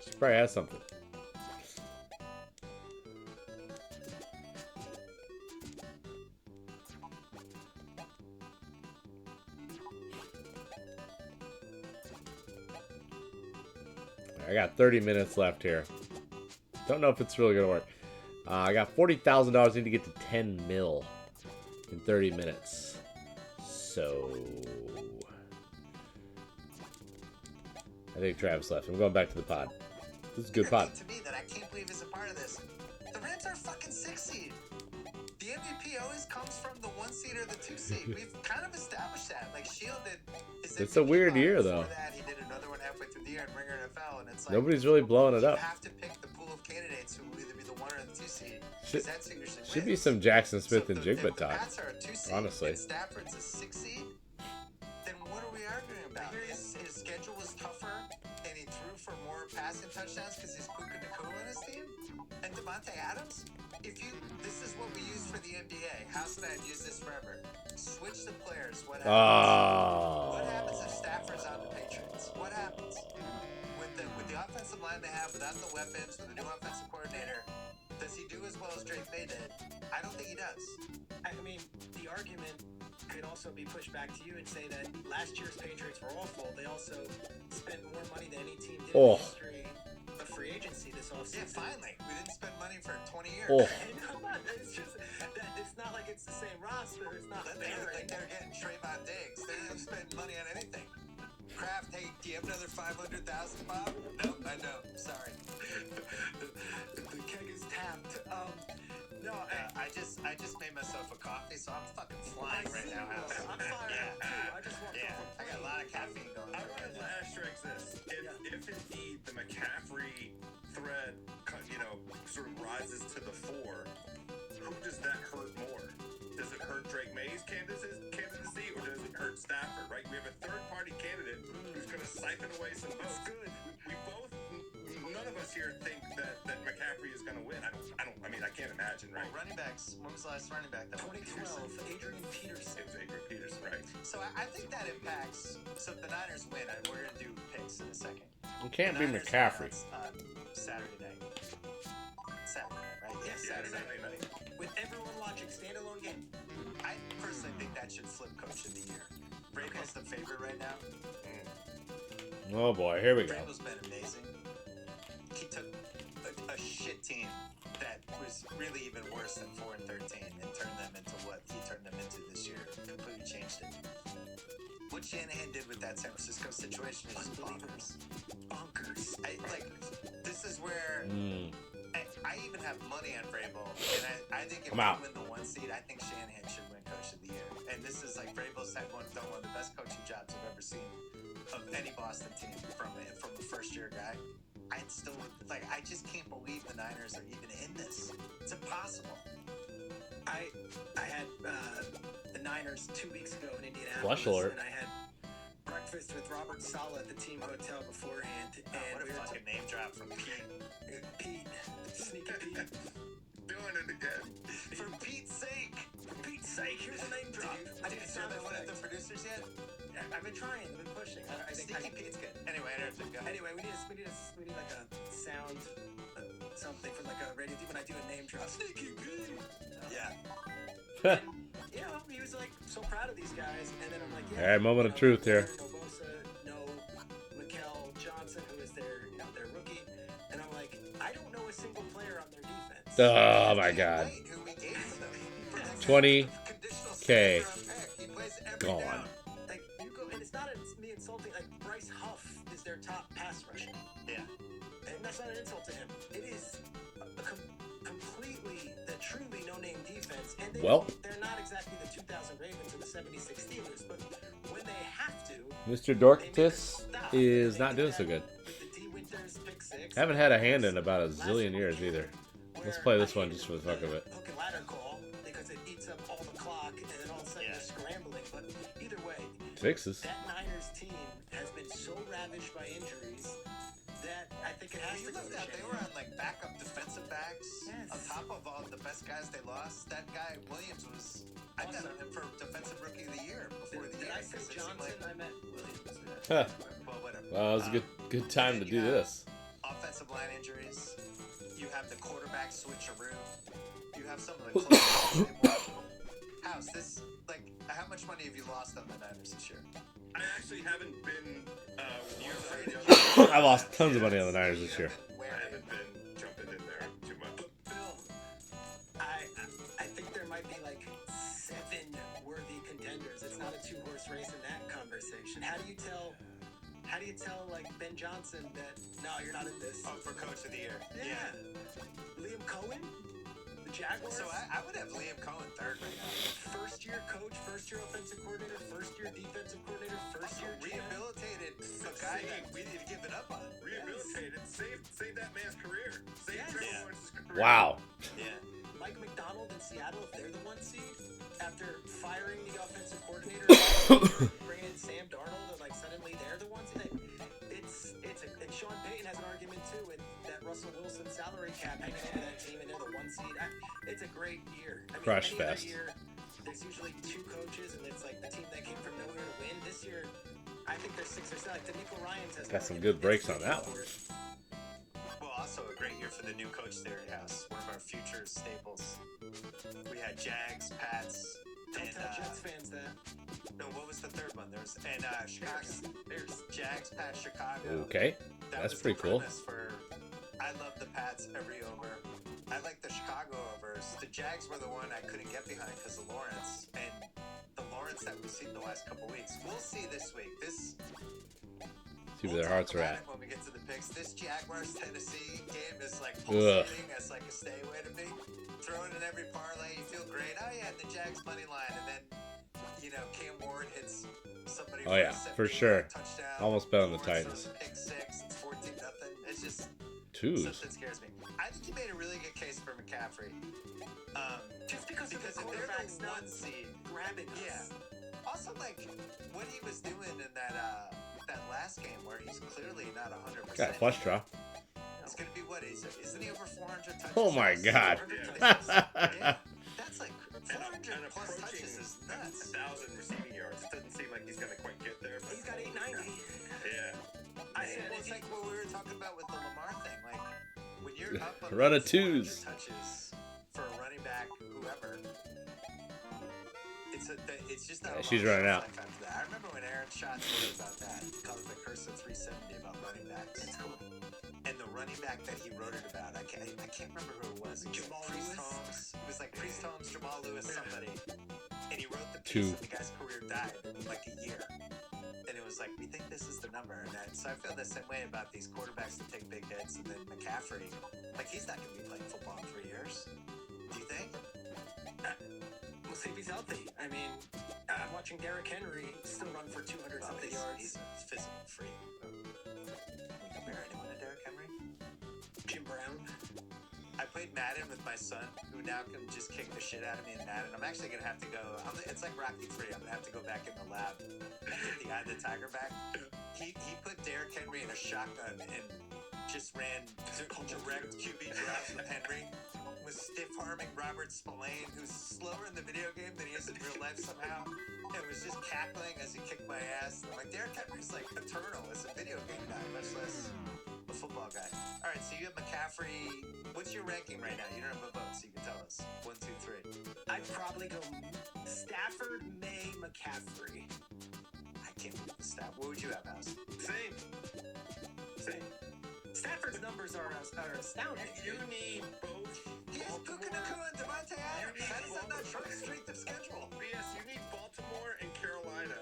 She probably has something. I got 30 minutes left here. Don't know if it's really gonna work. I got $40,000. Need to get to 10 mil in 30 minutes. So I think Travis left. I'm going back to the pod. This is a good pod. To me, that I can't believe is a part of this. The Rams are a fucking 6 seed. The MVP always comes from the 1 seed or the 2 seed. We've kind of established that. Like Shield did. It's a weird year, though. That, he did another one halfway through the year and Ringer NFL, and it's like Nobody's really blowing it up. You have to pick the pool of candidates who will either be the 1 or the 2 seed. That's who usually Should be wins. some Jackson Smith So and if Jigba the talk. Pats are a 2 seed Honestly. and Stafford's a 6 seed, then what are we arguing about? His schedule was tougher, and he threw for more passing touchdowns because he's Puka Nacua on his team? And Devontae Adams? This is what we use for the NBA. House and I have used this forever. Switch the players. What happens? What happens if Stafford's on the Patriots? What happens? With the offensive line they have, without the weapons, with a new offensive coordinator, does he do as well as Drake May did? I don't think he does. I mean, the argument could also be pushed back to you and say that last year's Patriots were awful. They also spent more money than any team did in history of free agency this offseason. Yeah, finally. We didn't spend money for 20 years. It's just that it's not like it's the same roster. It's not fair. Like they're getting Trayvon Diggs. They didn't spend money on anything. Kraft, hey, do you have another 500,000, Bob? Nope, I don't. Sorry. The keg is tapped. I just made myself a coffee, so I'm fucking flying right now. I'm fired up too. I just want I got a lot of caffeine going on. I wanted to asterisk this. If indeed the McCaffrey thread, sort of rises to the fore, who does that hurt more? Does it hurt Drake May's candidacy, or does it hurt Stafford? Right? We have a third-party candidate who's going to siphon away some votes. Good. We both. None of us here think that McCaffrey is going to win. I mean, I can't imagine, right? Well, running backs. When was the last running back? 2012. Adrian Peterson. It was Adrian Peterson, right? So I think that impacts. So if the Niners win, and we're going to do picks in a second. It can't be McCaffrey. Saturday night. Saturday night, right? Yes, Saturday night. With everyone watching, standalone game. I personally think that should flip coach of the year. Vrabel's the favorite right now. Oh boy, here we go. Vrabel's been amazing. He took a shit team that was really even worse than 4-13 and turned them into what he turned them into this year. Completely changed it. What Shanahan did with that San Francisco situation is bonkers. Bonkers. This is where I even have money on Vrabel, and I think if we win the 1 seed, I think Shanahan should win Coach of the Year. And this is like Vrabel's done one of the best coaching jobs I've ever seen of any Boston team from a first-year guy. I just can't believe the Niners are even in this. It's impossible. I had the Niners 2 weeks ago in Indianapolis. Flush alert. And I had breakfast with Robert Saleh at the team hotel beforehand. And what a fucking name drop from Pete. Pete. Sneaky Pete. Doing it again. For Pete's sake. For Pete's sake, here's a name drop. Did you show that one of the producers yet? I've been trying. I've been pushing. Sneaky Pete's good. Anyway, Anyway, we need like a sound, something for like a radio. When I do a name drop, Sneaky Pete. Yeah. And, he was like so proud of these guys, and then I'm like, All right, moment of truth here. No Bosa, no Johnson, who is their rookie, and I'm like, I don't know a single player on their defense. Oh my God. 20K gone. Like you go, and it's not me insulting. Like Bryce Huff is their top pass rusher. Yeah. And that's not an insult to him. It is completely the truly no-name defense. And they're not exactly the 2000 Ravens or the 76 Steelers, but when they have to, Mr. Dorcas is not doing so good. Haven't had a hand in about a zillion years either. Let's play this one just for the fuck of it. hook and ladder call because it eats up all the clock, and then all of a sudden they're scrambling. But either way, Fixes. that Niners team has been so ravaged by injuries that I think it has to go to shit. They were on like backup defensive backs on top of all the best guys they lost. That guy Williams was. I got him for defensive rookie of the year before the year. Did I say Johnson? I meant Williams. Huh. Well, whatever. Well, it was a good time to do this. Offensive line injuries. You have the quarterback switcheroo. You have some of the close. House, this like how much money have you lost on the Niners this year? I actually haven't been. I lost tons of money on the Niners this year. I haven't been jumping in there too much. Bill, I think there might be like 7 worthy contenders. It's not a 2-horse race in that conversation. How do you tell like Ben Johnson that no, you're not in this? Oh, for coach of the year. Yeah. Liam Cohen, the Jaguars. So I would have Liam Cohen third right now. First-year coach, first-year offensive coordinator, first-year defensive coordinator, first-year rehabilitated a guy that we need to give it up on. Rehabilitated, save that man's career. Save Trevor Lawrence's career. Wow. Yeah. Mike McDonald in Seattle, if they're the 1 seed, after firing the offensive coordinator, bringing in Sam Darnold, and like suddenly they're the 1 seed. And Sean Payton has an argument too with that Russell Wilson salary cap hanging over that team, and they're the 1 seed. It's a great year. I mean, Crush any other fest. year, there's usually 2 coaches, and it's like the team that came from nowhere to win. This year, I think there's 6 or 7. Like DeMeco Ryans has Got some good breaks on that one. Well, also a great year for the new coach theory house. One of our future staples. We had Jags, Pats, Don't and tell Jets fans that. no, what was the third one? There was Chicago. There's Jags, Pats, Chicago. Okay. That That's was pretty the cool. premise I love the Pats every over. I like the Chicago overs. The Jags were the one I couldn't get behind because of Lawrence, and the Lawrence that we've seen the last couple weeks. We'll see this week. See where their hearts are at. When we get to the picks, this Jaguars Tennessee game is like Ugh. pulsating as like a stay away to me. Throw it in every parlay, you feel great. Oh yeah, the Jags money line, and then Cam Ward hits somebody. Oh yeah, for sure. Touchdown. Almost bet on the Lawrence Titans. throws a pick 6. It's 14-0. It's just Twos. something scares me. I think you made a really good case for McCaffrey. Just because if the quarterback's they're the not 1 seed, grabbing us. Yeah. Also, like what he was doing in that last game where he's clearly not 100%. Got a flush draw. It's gonna be what is it? Isn't he over 400 touches? Oh my God. Yeah. That's like 400 plus approaching touches is nuts. 1,000 receiving yards. It doesn't seem like he's gonna quite get there. But He's got 890. Yeah. It's like what we were talking about with the Lamar thing. Like when you're up on Run a 400 twos. touches for a running back, whoever. It's just not. Yeah, she's running out. I remember when Aaron Schatz wrote about that. He called it the curse of 370 about running backs. That's cool. And the running back that he wrote it about, I can't remember who it was. Jamal Priest Lewis? Holmes. It was like Priest Holmes, Jamal Lewis, somebody. And he wrote the Two. piece that the guy's career died in like a year. And it was like, we think this is the number. And so I feel the same way about these quarterbacks that take big hits. And then McCaffrey, like he's not going to be playing football in 3 years. Do you think? We'll see if he's healthy. I mean, I'm watching Derrick Henry still run for 200 something yards. He's a physical freak. Can we compare anyone to Derrick Henry? Jim Brown. I played Madden with my son, who now can just kick the shit out of me in Madden. I'm actually going to have to go. It's like Rocky 3. I'm going to have to go back in the lab and get the Eye of the Tiger back. He put Derrick Henry in a shotgun and just ran direct QB drives with Henry. Was stiff-arming Robert Spillane, who's slower in the video game than he is in real life somehow. And was just cackling as he kicked my ass. I'm like, Derrick Henry's like eternal as a video game guy, much less a football guy. All right, so you have McCaffrey. What's your ranking right now? You don't have a vote, so you can tell us. 1, 2, 3. I'd probably go Stafford, May, McCaffrey. I can't believe the stat. What would you have, House? Same. Stafford's numbers are astounding. You need both. He has Puka Nacua and Devontae Adams. How does that not show the strength of schedule? Yes, you need Baltimore and Carolina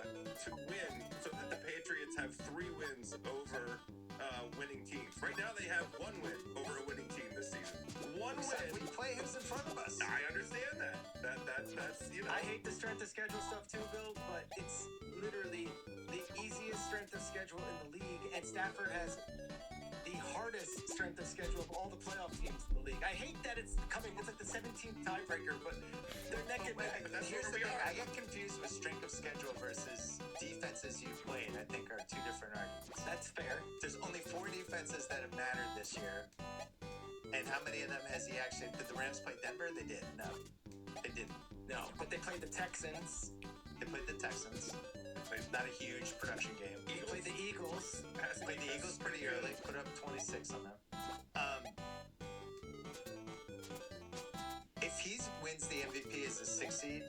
to win so that the Patriots have 3 wins over winning teams. Right now they have 1 win over a winning team this season. 1 Except win. we play who's in front of us. I understand that. That's you know. I hate the strength of schedule stuff too, Bill, but it's literally the easiest strength of schedule in the league, and Stafford has the hardest strength of schedule of all the playoff teams in the league. I hate that it's like the 17th tiebreaker, but they're neck and neck. But that's Here's where the we thing. are. I get confused with strength of schedule versus defenses you played. I think are 2 different arguments. That's fair. There's only 4 defenses that have mattered this year. And how many of them has he actually... Did the Rams play Denver? They did. No. They didn't. No, but they played the Texans. They played the Texans. Not a huge production game. They played the Eagles. Played the Eagles pretty early. Put up 26 on them. If he wins the MVP as a 6 seed,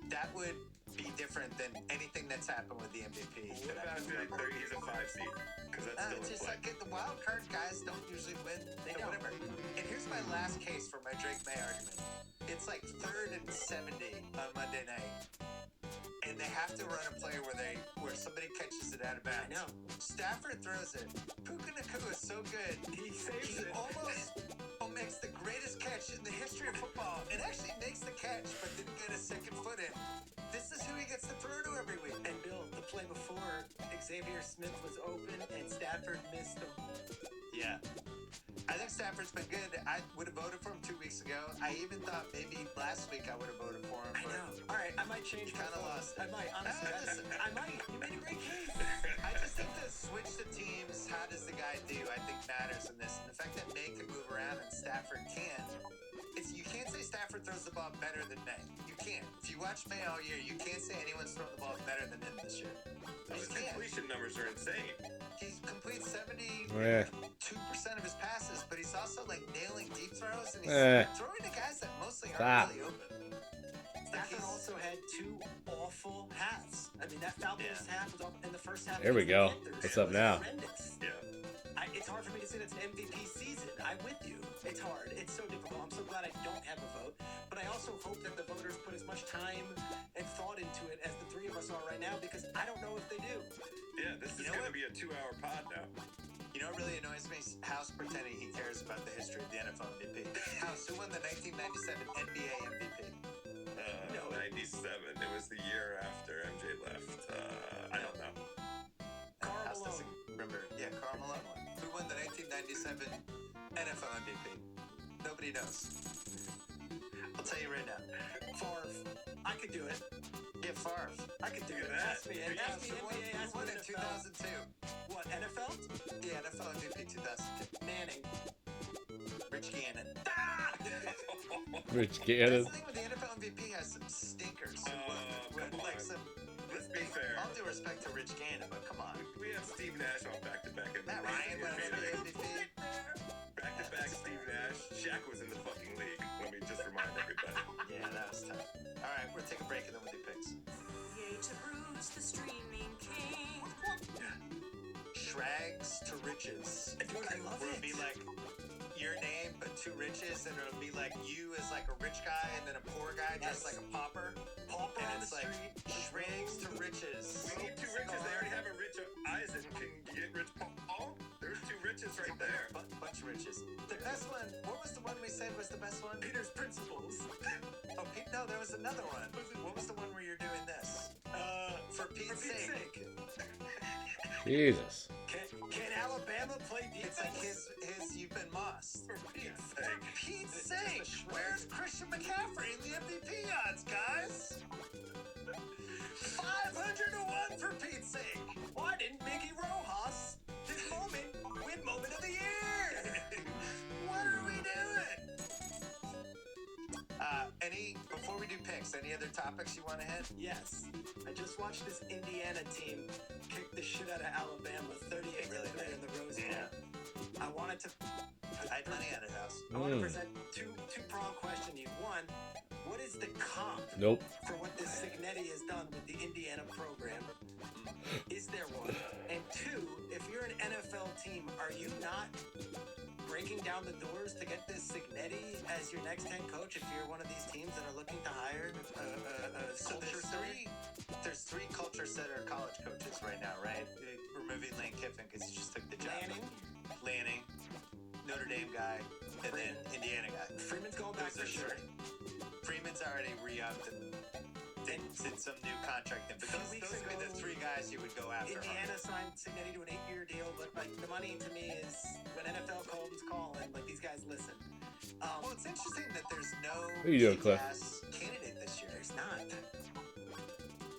that would be different than anything that's happened with the MVP. What about if he's a 5 seed? Because that's still in Just play. like the wild card guys don't usually win. They don't. Whatever. And here's my last case for my Drake May argument. It's like 3rd and 70 on Monday night. And they have to run a play where somebody catches it out of bounds. I know. Stafford throws it. Puka Nacua is so good. He saves it. Almost makes the greatest catch in the history of football. And actually makes the catch, but didn't get a second foot in. This is who he gets to throw to every week. And Bill, the play before, Xavier Smith was open and Stafford missed him. Yeah. I think Stafford's been good. I would have voted for him 2 weeks ago. I even thought maybe last week I would have voted for him. I know. All right, I might change. You kind of lost. I might, honestly. Listen. I might. You made a great case. I just think the switch to teams, how does the guy do, I think matters in this. And the fact that May can move around and Stafford can, you can't say Stafford throws the ball better than May. You can't. If you watch May all year, you can't say anyone's thrown the ball better than him this year. His completion numbers are insane. He completes 72% Yeah. of his passes, but he's also like nailing deep throws, and he's throwing to guys that mostly aren't really open. Stafford also had 2 awful halves. I mean, that Falcons half was in the first half. There we go. What's up now? Horrendous. Yeah. It's hard for me to say that's an MVP season. I'm with you. It's hard. It's so difficult. I'm so glad I don't have a vote. But I also hope that the voters put as much time and thought into it as the 3 of us are right now, because I don't know if they do. Yeah, this is going to be a 2-hour pod now. You know what really annoys me? House pretending he cares about the history of the NFL MVP. House, who won the 1997 NBA MVP? 97. It was the year after MJ left. I don't know. Karl Malone. Remember? Yeah, Karl Malone won. Who won the 1997 NFL MVP? Nobody knows. I'll tell you right now. Favre. I could do it. Yeah, Favre. I could do it. Ask me. And ask me NBA. Ask me won in 2002. What, NFL? Yeah, NFL MVP 2002. Manning. Rich Gannon. Rich Gannon. That's the thing with the NFL MVP has some stinkers. Let's be fair. All due respect to Rich Gannon, but come on. We have Steve Nash on back-to-back MVP. Matt Ryan won MVP. Back-to-back Steve Nash. Shaq was in the fucking league. Let me just remind everybody. Yeah, that was tough. All right, we're going to take a break and then we'll do picks. Yay to Bruce, the streaming king. Shrags to riches. Dude, I love It'll it. be like your name, but 2 riches, and it'll be like you as like a rich guy, and then a poor guy just like a pauper. Pauper and on it's the like street. Shrags to riches. We need 2 riches. They already have a rich Eisen. Can you get rich Paul? There's 2 riches right there. Bunch of riches. The best one, what was the one we said was the best one? Peter's Principles. Oh, no, there was another one. What was the one where you're doing this? For Pete's sake. Jesus. Can Alabama play defense? It's like his You've Been Mossed. For Pete's sake. For Pete's sake! Where's Christian McCaffrey in the MVP odds, guys? 500 to 1 for Pete's sake! Why didn't Mickey Rojas this moment win Moment of the Year? What are we doing? Before we do picks, any other topics you want to hit? Yes. I just watched this Indiana team kick the shit out of Alabama 38-3 in the Rose Bowl. Yeah. I wanted to... I had plenty at it, House. I want to present two-prong question to you. One, what is the comp Nope. for what this Signetti has done with the Indiana program? Is there one? And 2, if you're an NFL team, are you not breaking down the doors to get this Signetti as your next head coach if you're one of these teams that are looking to hire a So culture there's three culture setter college coaches right now, right? Removing Lane Kiffin because he just took the job. Lanning, Notre Dame guy, and then Indiana guy. Freeman's going back for sure. Freeman's already re-upped and did some new contract. But those would be the three guys you would go after. Indiana signed Signetti to an 8-year deal, but like the money to me is when NFL comes calling, like these guys listen. Well, it's interesting that there's no What are you doing, Cliff? candidate this year. There's not.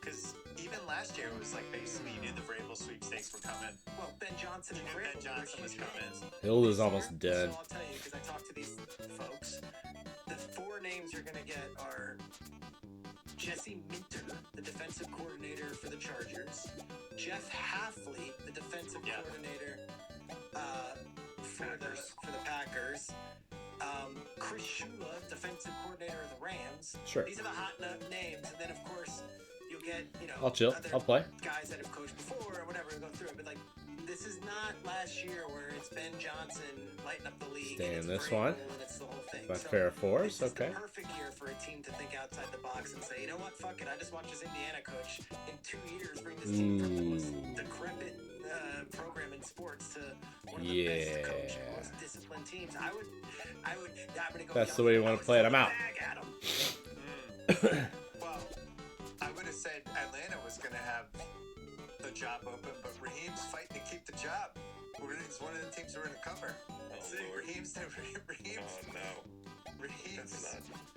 Because even last year it was like basically you knew the Vrabel sweepstakes were coming. Well, Ben Johnson and Ben Johnson was coming. Hill is almost dead. So I'll tell you, because I talked to these folks, the 4 names you're going to get are Jesse Minter, the defensive coordinator for the Chargers, Jeff Hafley, the defensive coordinator for the Packers, Chris Shula, defensive coordinator of the Rams. Sure. These are the hot names, and then of course you'll get I'll chill. other I'll play. guys that have coached before or whatever go through it, but like this is not last year where it's Ben Johnson lighting up the league. Stay and in it's this Vrabel one. And it's the whole thing. My So fair force. this is Okay. the perfect year for a team to think outside the box and say, you know what, fuck it. I just watched this Indiana coach in 2 years bring this team from the most decrepit program in sports to one of the best coached, most disciplined teams. I'm gonna go. That's the way you want to play it. I'm out. Well, I would have said Atlanta was going to have the job open, but Raheem's fighting to keep the job. He's one of the teams we're going to cover. See, Raheem's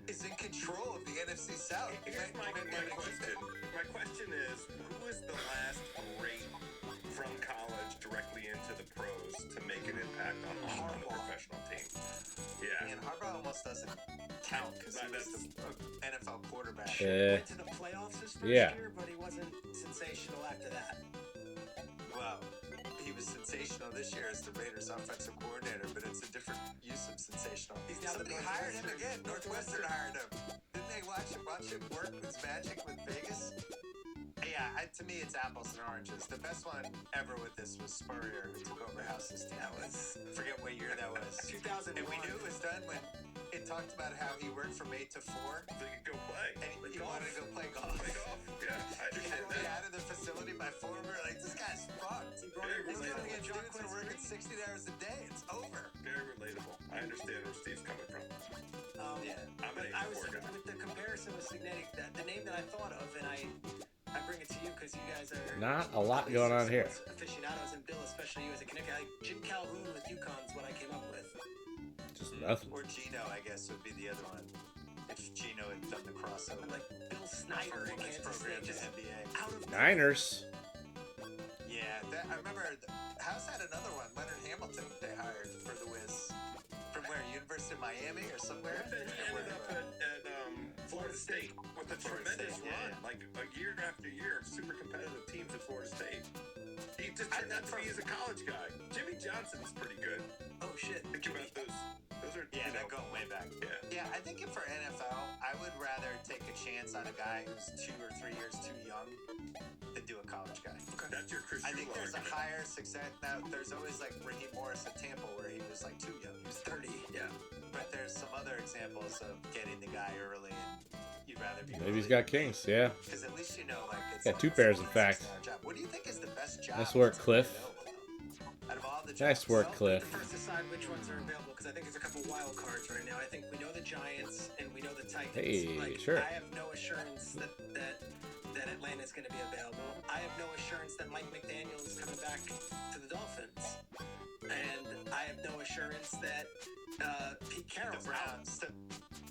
is in control of the NFC South. Here's my question. My question is, who is the last great from college directly into the pros to make an impact on the professional team? Yeah. And Harbaugh almost doesn't count because he was the NFL quarterback. Went to the playoffs his first year, but he wasn't sensational after that. Well, he was sensational this year as the Raiders' offensive coordinator, but it's a different use of sensational. Somebody hired him again. Northwestern hired him. Didn't they watch him work with magic with Vegas? Yeah, to me, it's apples and oranges. The best one ever with this was Spurrier, who took over House's team. That was, forget what year that was. 2001. And we knew it was done when it talked about how he worked from 8 to 4. So you could go play. And he wanted to go play golf. Yeah, I understand He had to be out of the facility by 4. We're like, this guy's fucked. He's going to get students who are working 60 hours a day. It's over. Very relatable. I understand where Steve's coming from. I'm an 8-4 guy. With the comparison with Signetti, the name that I thought of, and I bring it to you because you guys are Not a lot going on here. aficionados, and Bill, especially you as a Connecticut. Like Jim Calhoun with UConn's what I came up with. Just nothing. Or Gino, I guess, would be the other one. If Gino had done the crossover. Like Bill Snyder in Kansas program State, to just NBA. out of Niners. Yeah, I remember. House had another one. Leonard Hamilton they hired for the Wiz. From where? University of Miami or somewhere? He ended up at Florida State with a tremendous run. Like a year after year of super competitive teams at Florida State. He just turned out to be as a college guy. Jimmy Johnson's pretty good. Oh shit. Think about those. Those are they're going way back. Yeah, I think for NFL, I would rather take a chance on a guy who's 2 or 3 years too young than do a college guy. Okay. That's your Chris I think Shula there's a argument. higher success. Now, there's always like Raheem Morris at Tampa where he was like too young. He was 30. Yeah. But there's some other examples of getting the guy early and you'd rather be Maybe he's got Kings. Yeah. because at least you know like it's Got 2 pairs, in fact. job. What do you think is the best job? Nice work, Cliff. Out of all the Nice jobs? work, Cliff. First, decide which ones are available because I think there's a couple wild cards right now. I think we know the Giants and we know the Titans. Hey, sure. I have no assurance that Atlanta's going to be available. I have no assurance that Mike McDaniel is coming back to the Dolphins, and I have no assurance that Pete Carroll. The Browns.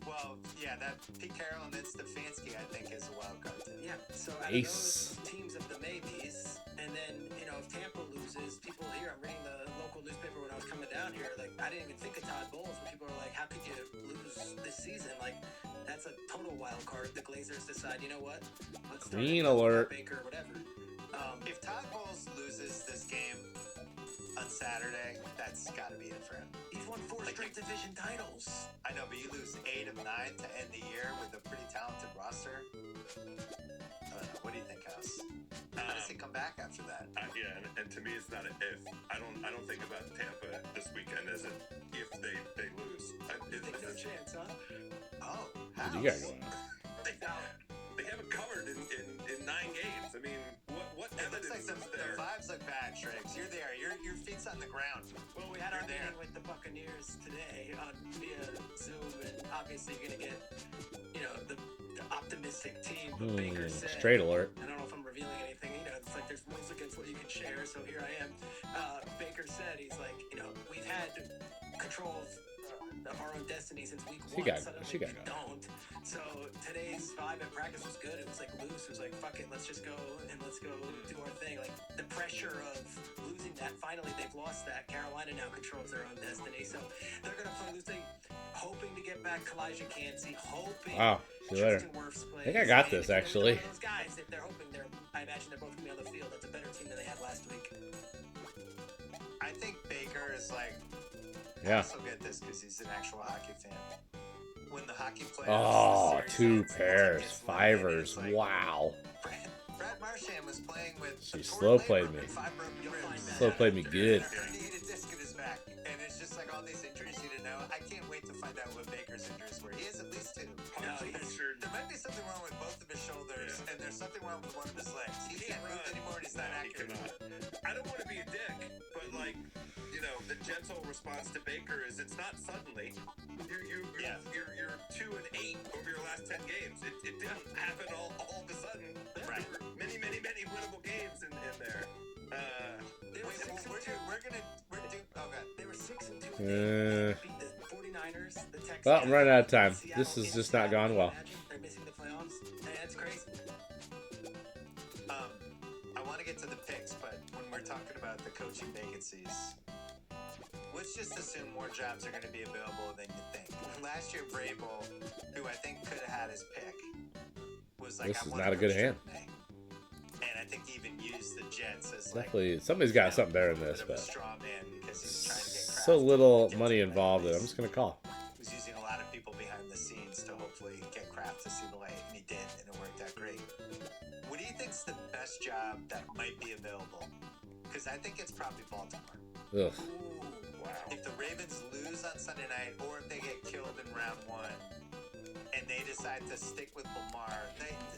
Well, yeah, that Pete Carroll and then Stefanski, I think, is a wild card too. Yeah, so out of those teams of the maybes, and then, you know, if Tampa loses, people here, I'm reading the local newspaper when I was coming down here, like, I didn't even think of Todd Bowles, but people are like, how could you lose this season? Like, that's a total wild card. The Glazers decide, you know what? Let's start Green alert. Baker or whatever. If Todd Bowles loses this game on Saturday, that's got to be it for him. He's won 4 straight division titles. I know, but you lose 8 of 9 to end the year with a pretty talented roster. What do you think, House? How does he come back after that? Yeah, and to me, it's not an if. I don't think about Tampa this weekend as an if they lose. You think no chance, huh? Oh, You gotta go out. They haven't covered in 9 games. I mean, what It evidence looks like is the there? vibes look bad, Triggs. You're there. Your feet's on the ground. Well, we had our You're there. meeting with the Buccaneers today on via Zoom, and obviously you're gonna get, the optimistic team. But Baker said, Straight alert. I don't know if I'm revealing anything. It's like there's rules against what you can share. So here I am. Baker said he's like, we've had control of our own destiny since week one. Suddenly we don't. So today's vibe at practice was good. It was like loose. It was like, fuck it, let's just go and let's go do our thing. Like the pressure of losing that. Finally, they've lost that. Carolina now controls their own destiny. So they're gonna play loose. Hoping to get back Kalijah Cansey. Hoping. Wow. See you later. I think I got this actually. Those guys, if they're hoping, I imagine they're both gonna be on the field. That's a better team than they had last week. I think Baker is like. Yeah. He'll get this because he's an actual hockey fan. When the hockey players. Oh, 2 pairs, 5ers. Wow. Brad Marchand was playing with. She slow played me. Slow played me good. He hit a disc in his back, and it's just like all these injuries you didn't know. I can't wait to find out what Baker's injuries were. He has at least 2. There might be something wrong with both of his shoulders, and there's something wrong with one of his legs. He can't move anymore, and he's not accurate. I don't want to be a dick, but the gentle response to Baker is it's not suddenly. You're 2-8 over your last 10 games. It didn't happen all of a sudden. Right. There were many winnable games in there. They were 6-2. Uh, Beat the 49ers, the Texans. Well, I'm running out of time. This has just not gone well. They're missing the playoffs. That's crazy. I want to get to the picks, but when we're talking about the coaching vacancies, let's just assume more jobs are going to be available than you think. Last year, Vrabel, who I think could have had his pick, was like, This is not a good hand. And I think he even used the Jets as Definitely, somebody's got something better than this, a but straw man because he was trying to get so little money involved that I'm just gonna call. He was using a lot of people behind the scenes to hopefully get Kraft to see the light, and he did, and it worked out great. What do you think's the best job that might be available? Because I think it's probably Baltimore. Ugh. Wow. If the Ravens lose on Sunday night, or if they get killed in round 1, and they decide to stick with Lamar,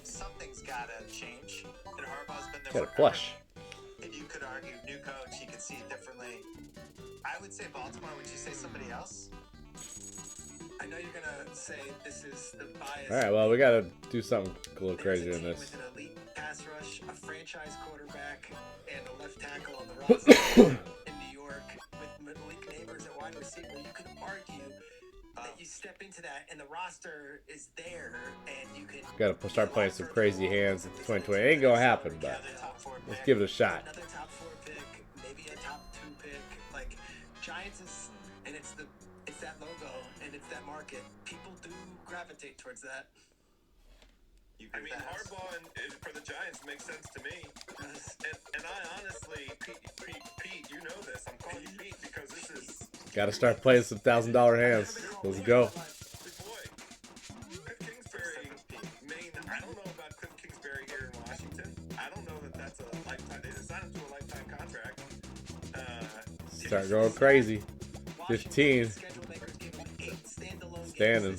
something's got to change. And Harbaugh's been there Got a forever. flush. And you could argue, new coach, you could see it differently. I would say Baltimore. Would you say somebody else? I know you're gonna say this is the bias. All right, well, we gotta do something a little crazier than With this. an elite pass rush, a franchise quarterback, and a left tackle on the roster in New York with Malik Neighbors at wide receiver. You could argue that you step into that, and the roster is there, and you can. Gotta start playing some crazy hands in 2020. It ain't gonna happen, but let's give it a shot. Another top 4 pick, maybe a top 2 pick. Like Giants is, and it's that logo and it's that market. People do gravitate towards that. I mean, Harbaugh for the Giants makes sense to me. And I honestly, Pete, you know this. I'm calling you Pete because this is. Gotta start playing some $1,000 hands. Let's go. Cliff Kingsbury, Maine. I don't know about Cliff Kingsbury here in Washington. I don't know that that's a lifetime. They decided him to a lifetime contract. Start going crazy. 15. Standing.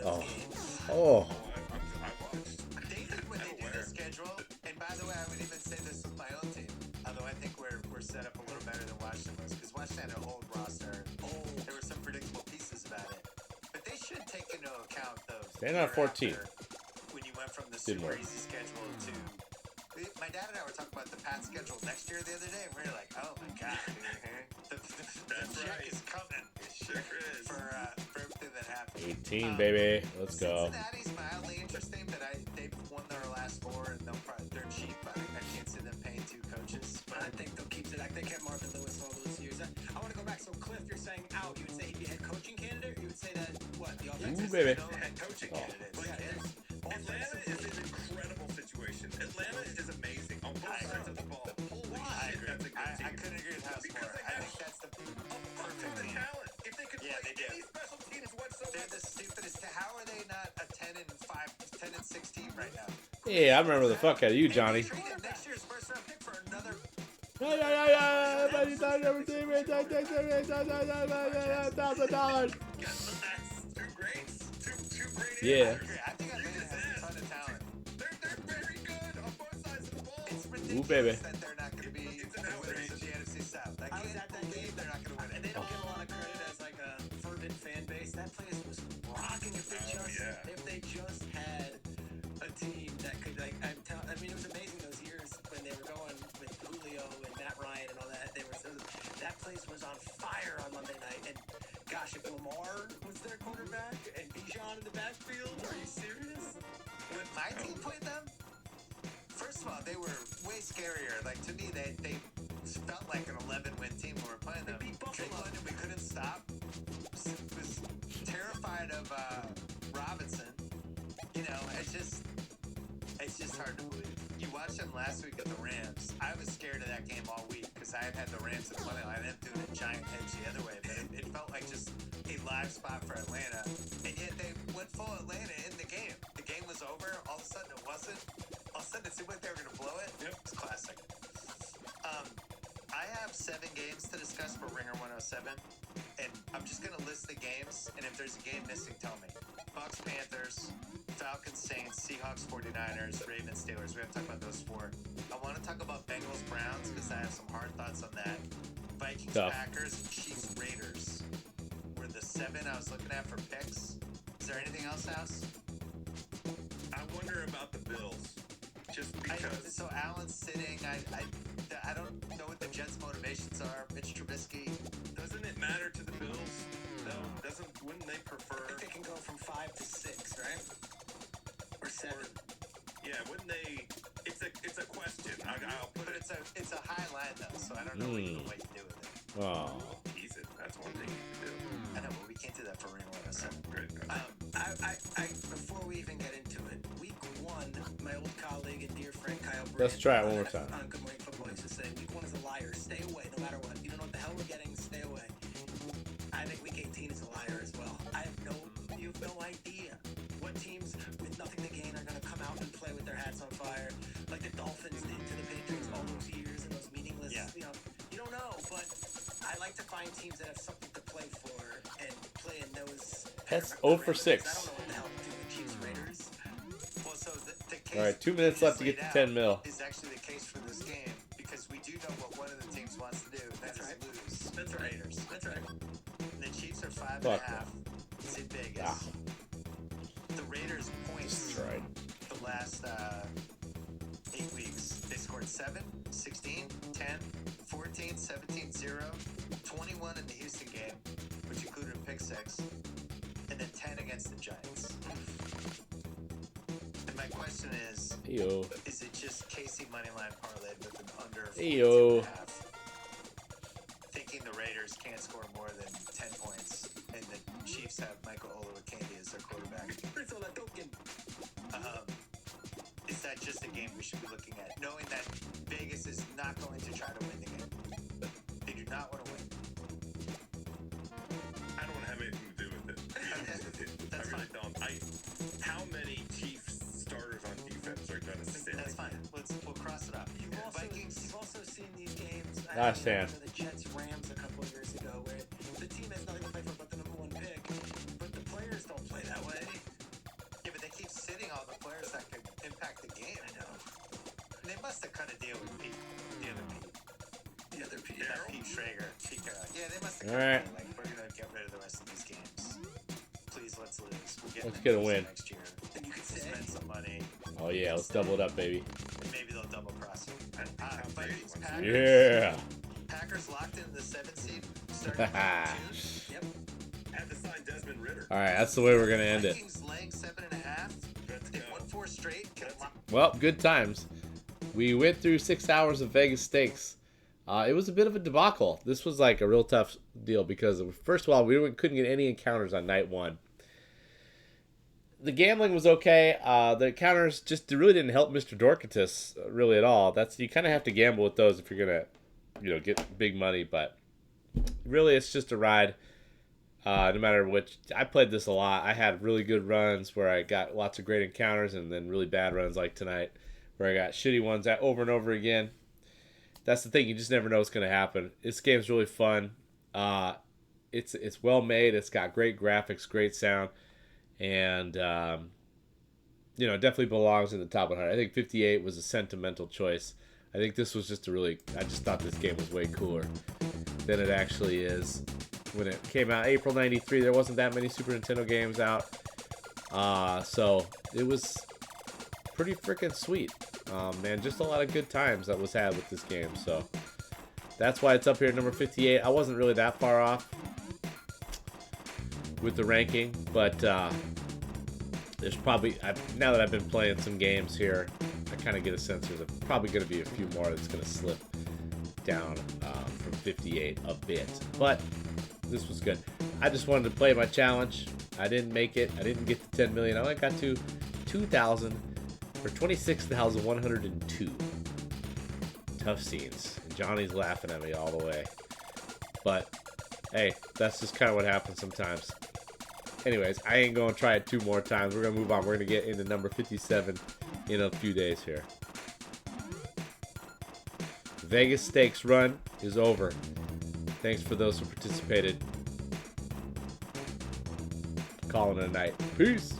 Oh. Oh. When they do the schedule, and by the way, I would even say this with my own team, although I think we're set up a little better than Washington was, because Washington had an old roster. There were some predictable pieces about it. But they should take into account the Stand on 14. when you went from the Didn't super work. easy schedule to. My dad and I were talking about the Pats schedule next year the other day, and we were like, oh my god, the check is coming. It sure is. For everything that happened. 18, baby. Let's go. Cincinnati's mildly interesting, but they've won their last 4, and they're cheap. I can't see them paying 2 coaches. But I think they'll keep it. They kept Marvin Lewis all those years. I want to go back. So Cliff, you're saying out. You would say he'd be a head coaching candidate, or you would say that what the offensive baby. head coaching candidate. Atlanta is an incredible situation. Atlanta is amazing on both sides of the ball. Holy shit, that's a good team. I couldn't agree with House more. I think that's the perfect The team. talent. If they could play they do. any special teams whatsoever. They're the stupidest. How are they not a 10-16 right now? Yeah, I remember the fuck out of you, Johnny. Next year's first round pick for another. $1,000. Yeah. I think I has a ton of talent. They're very good on both sides of the ball. It's Ooh, ridiculous baby. that they're not going to be It's an winners outrage. of the NFC South. I was at that game. They're not going to win it. And they don't get a lot of credit as like a fervent fan base. That place was rocking. If they just had a team that could like, I mean, it was amazing those years when they were going with Julio and Matt Ryan and all that. That place was on fire on Monday night. And gosh, if Lamar was their quarterback and Bijan in the backfield, are you serious? When my team played them, first of all, they were way scarier. Like to me, they felt like an 11-win team when we were playing them. Cleveland, and we couldn't stop. Was terrified of Robinson. You know, it's just hard to believe. You watched them last week at the Rams. I was scared of that game all week because I had the Rams in the money line. I ended up doing a giant hedge the other way, but it felt like just a live spot for Atlanta. And yet they went full Atlanta in the game. The game was over. All of a sudden it wasn't. All of a sudden it seemed like they were going to blow it. Yep. It's classic. I have 7 games to discuss for Ringer 107, and I'm just going to list the games, and if there's a game missing, tell me. Bucks, Panthers, Falcons, Saints, Seahawks, 49ers, Ravens, Steelers. We have to talk about those 4. I want to talk about Bengals, Browns, because I have some hard thoughts on that. Vikings, Packers, Chiefs, Raiders were the 7 I was looking at for picks. Is there anything else, House? I wonder about the Bills. Just because. So Allen's sitting. I don't know what the Jets' motivations are. Mitch Trubisky. Doesn't it matter to the Bills? No. Wouldn't they prefer? I think they can go from 5 to 6, right? Or 7. Yeah, wouldn't they? It's a question. I'll put it. It's a high line though, so I don't know what you do with it. Oh. Tease it. That's one thing you can do. I know, but we can't do that for Ring 107. Great. I before we even get into it, week 1, my old colleague and dear friend Kyle Brand, Let's try it one more time. on Good Morning Football used to say, week 1 is a liar. Stay away, no matter what. You don't know what the hell we're getting. Stay away. I think week 18 is a liar as well. You have no idea what teams with nothing to gain are going to come out and play with their hats on fire, like the Dolphins did to the Patriots all those years and those meaningless. Yeah. You don't know, but I like to find teams that have something to play for and play in those. That's 0 for 6. I don't know what the hell to do with Chiefs Raiders. Well, so the case. All right, 2 minutes left to get to 10 mil. Is actually the case for this game because we do know what one of the teams wants to do. That's right. Lose. That's right. Raiders. That's right. And the Chiefs are 5.5. It's in Vegas. The Raiders points the last 8 weeks. They scored 7, 16, 10, 14, 17, 0, 21 in the Houston game, which included a pick 6, and then 10 against the Giants. And my question is, is it just Casey moneyline parlayed with an under 42.5? Thinking the Raiders can't score more than 10 points, and the Chiefs have Michael Olawokandi as their quarterback. Is that just a game we should be looking at, knowing that Vegas is not going to try to win the game? They do not want to win. I don't want to have anything to do with it. To be honest with you. I really don't. How many Chiefs starters on defense are going to sit? That's fine. We'll cross it off. You've also seen these games. Last hand. The Jets Rams a couple of years ago, where the team has nothing to play for but the number 1 pick, but the players don't play that way. Yeah, but they keep sitting all the players that could impact the game. I know. And they must have cut a deal with Pete. The other Pete. Yeah, Pete Schrager. Yeah, they must have cut a deal. Like, we're gonna get rid of the rest of these games. Please, let's lose. Let's get a win. Next year. Then you can spend some money. Oh yeah, let's double it up, baby. And maybe they'll double cross you. Vikings, Packers. Yeah. Packers locked into the 7th seed. Starting in June. Yep. Had to sign Desmond Ritter. All right, that's the way we're gonna end it. Vikings laying 7.5. They won 4 straight. Well, good times. We went through 6 hours of Vegas stakes. It was a bit of a debacle. This was like a real tough deal because, first of all, we couldn't get any encounters on night 1. The gambling was okay. The encounters just really didn't help Mr. Dorcatus really at all. You kind of have to gamble with those if you're gonna, get big money. But really, it's just a ride. No matter which, I played this a lot. I had really good runs where I got lots of great encounters, and then really bad runs like tonight where I got shitty ones over and over again. That's the thing, you just never know what's going to happen. This game's really fun. It's well made. It's got great graphics, great sound, and definitely belongs in the top 100. I think 58 was a sentimental choice. I think this was just I just thought this game was way cooler than it actually is. When it came out, April 93, there wasn't that many Super Nintendo games out. So it was pretty freaking sweet. Man, just a lot of good times that was had with this game. So that's why it's up here at number 58. I wasn't really that far off with the ranking, but there's probably, now that I've been playing some games here, I kind of get a sense there's probably going to be a few more that's going to slip down from 58 a bit. But this was good. I just wanted to play my challenge. I didn't make it. I didn't get to 10 million. I only got to 26,102. Tough scenes. Johnny's laughing at me all the way. But, hey, that's just kind of what happens sometimes. Anyways, I ain't going to try it 2 more times. We're going to move on. We're going to get into number 57 in a few days here. Vegas Stakes run is over. Thanks for those who participated. Calling it a night. Peace.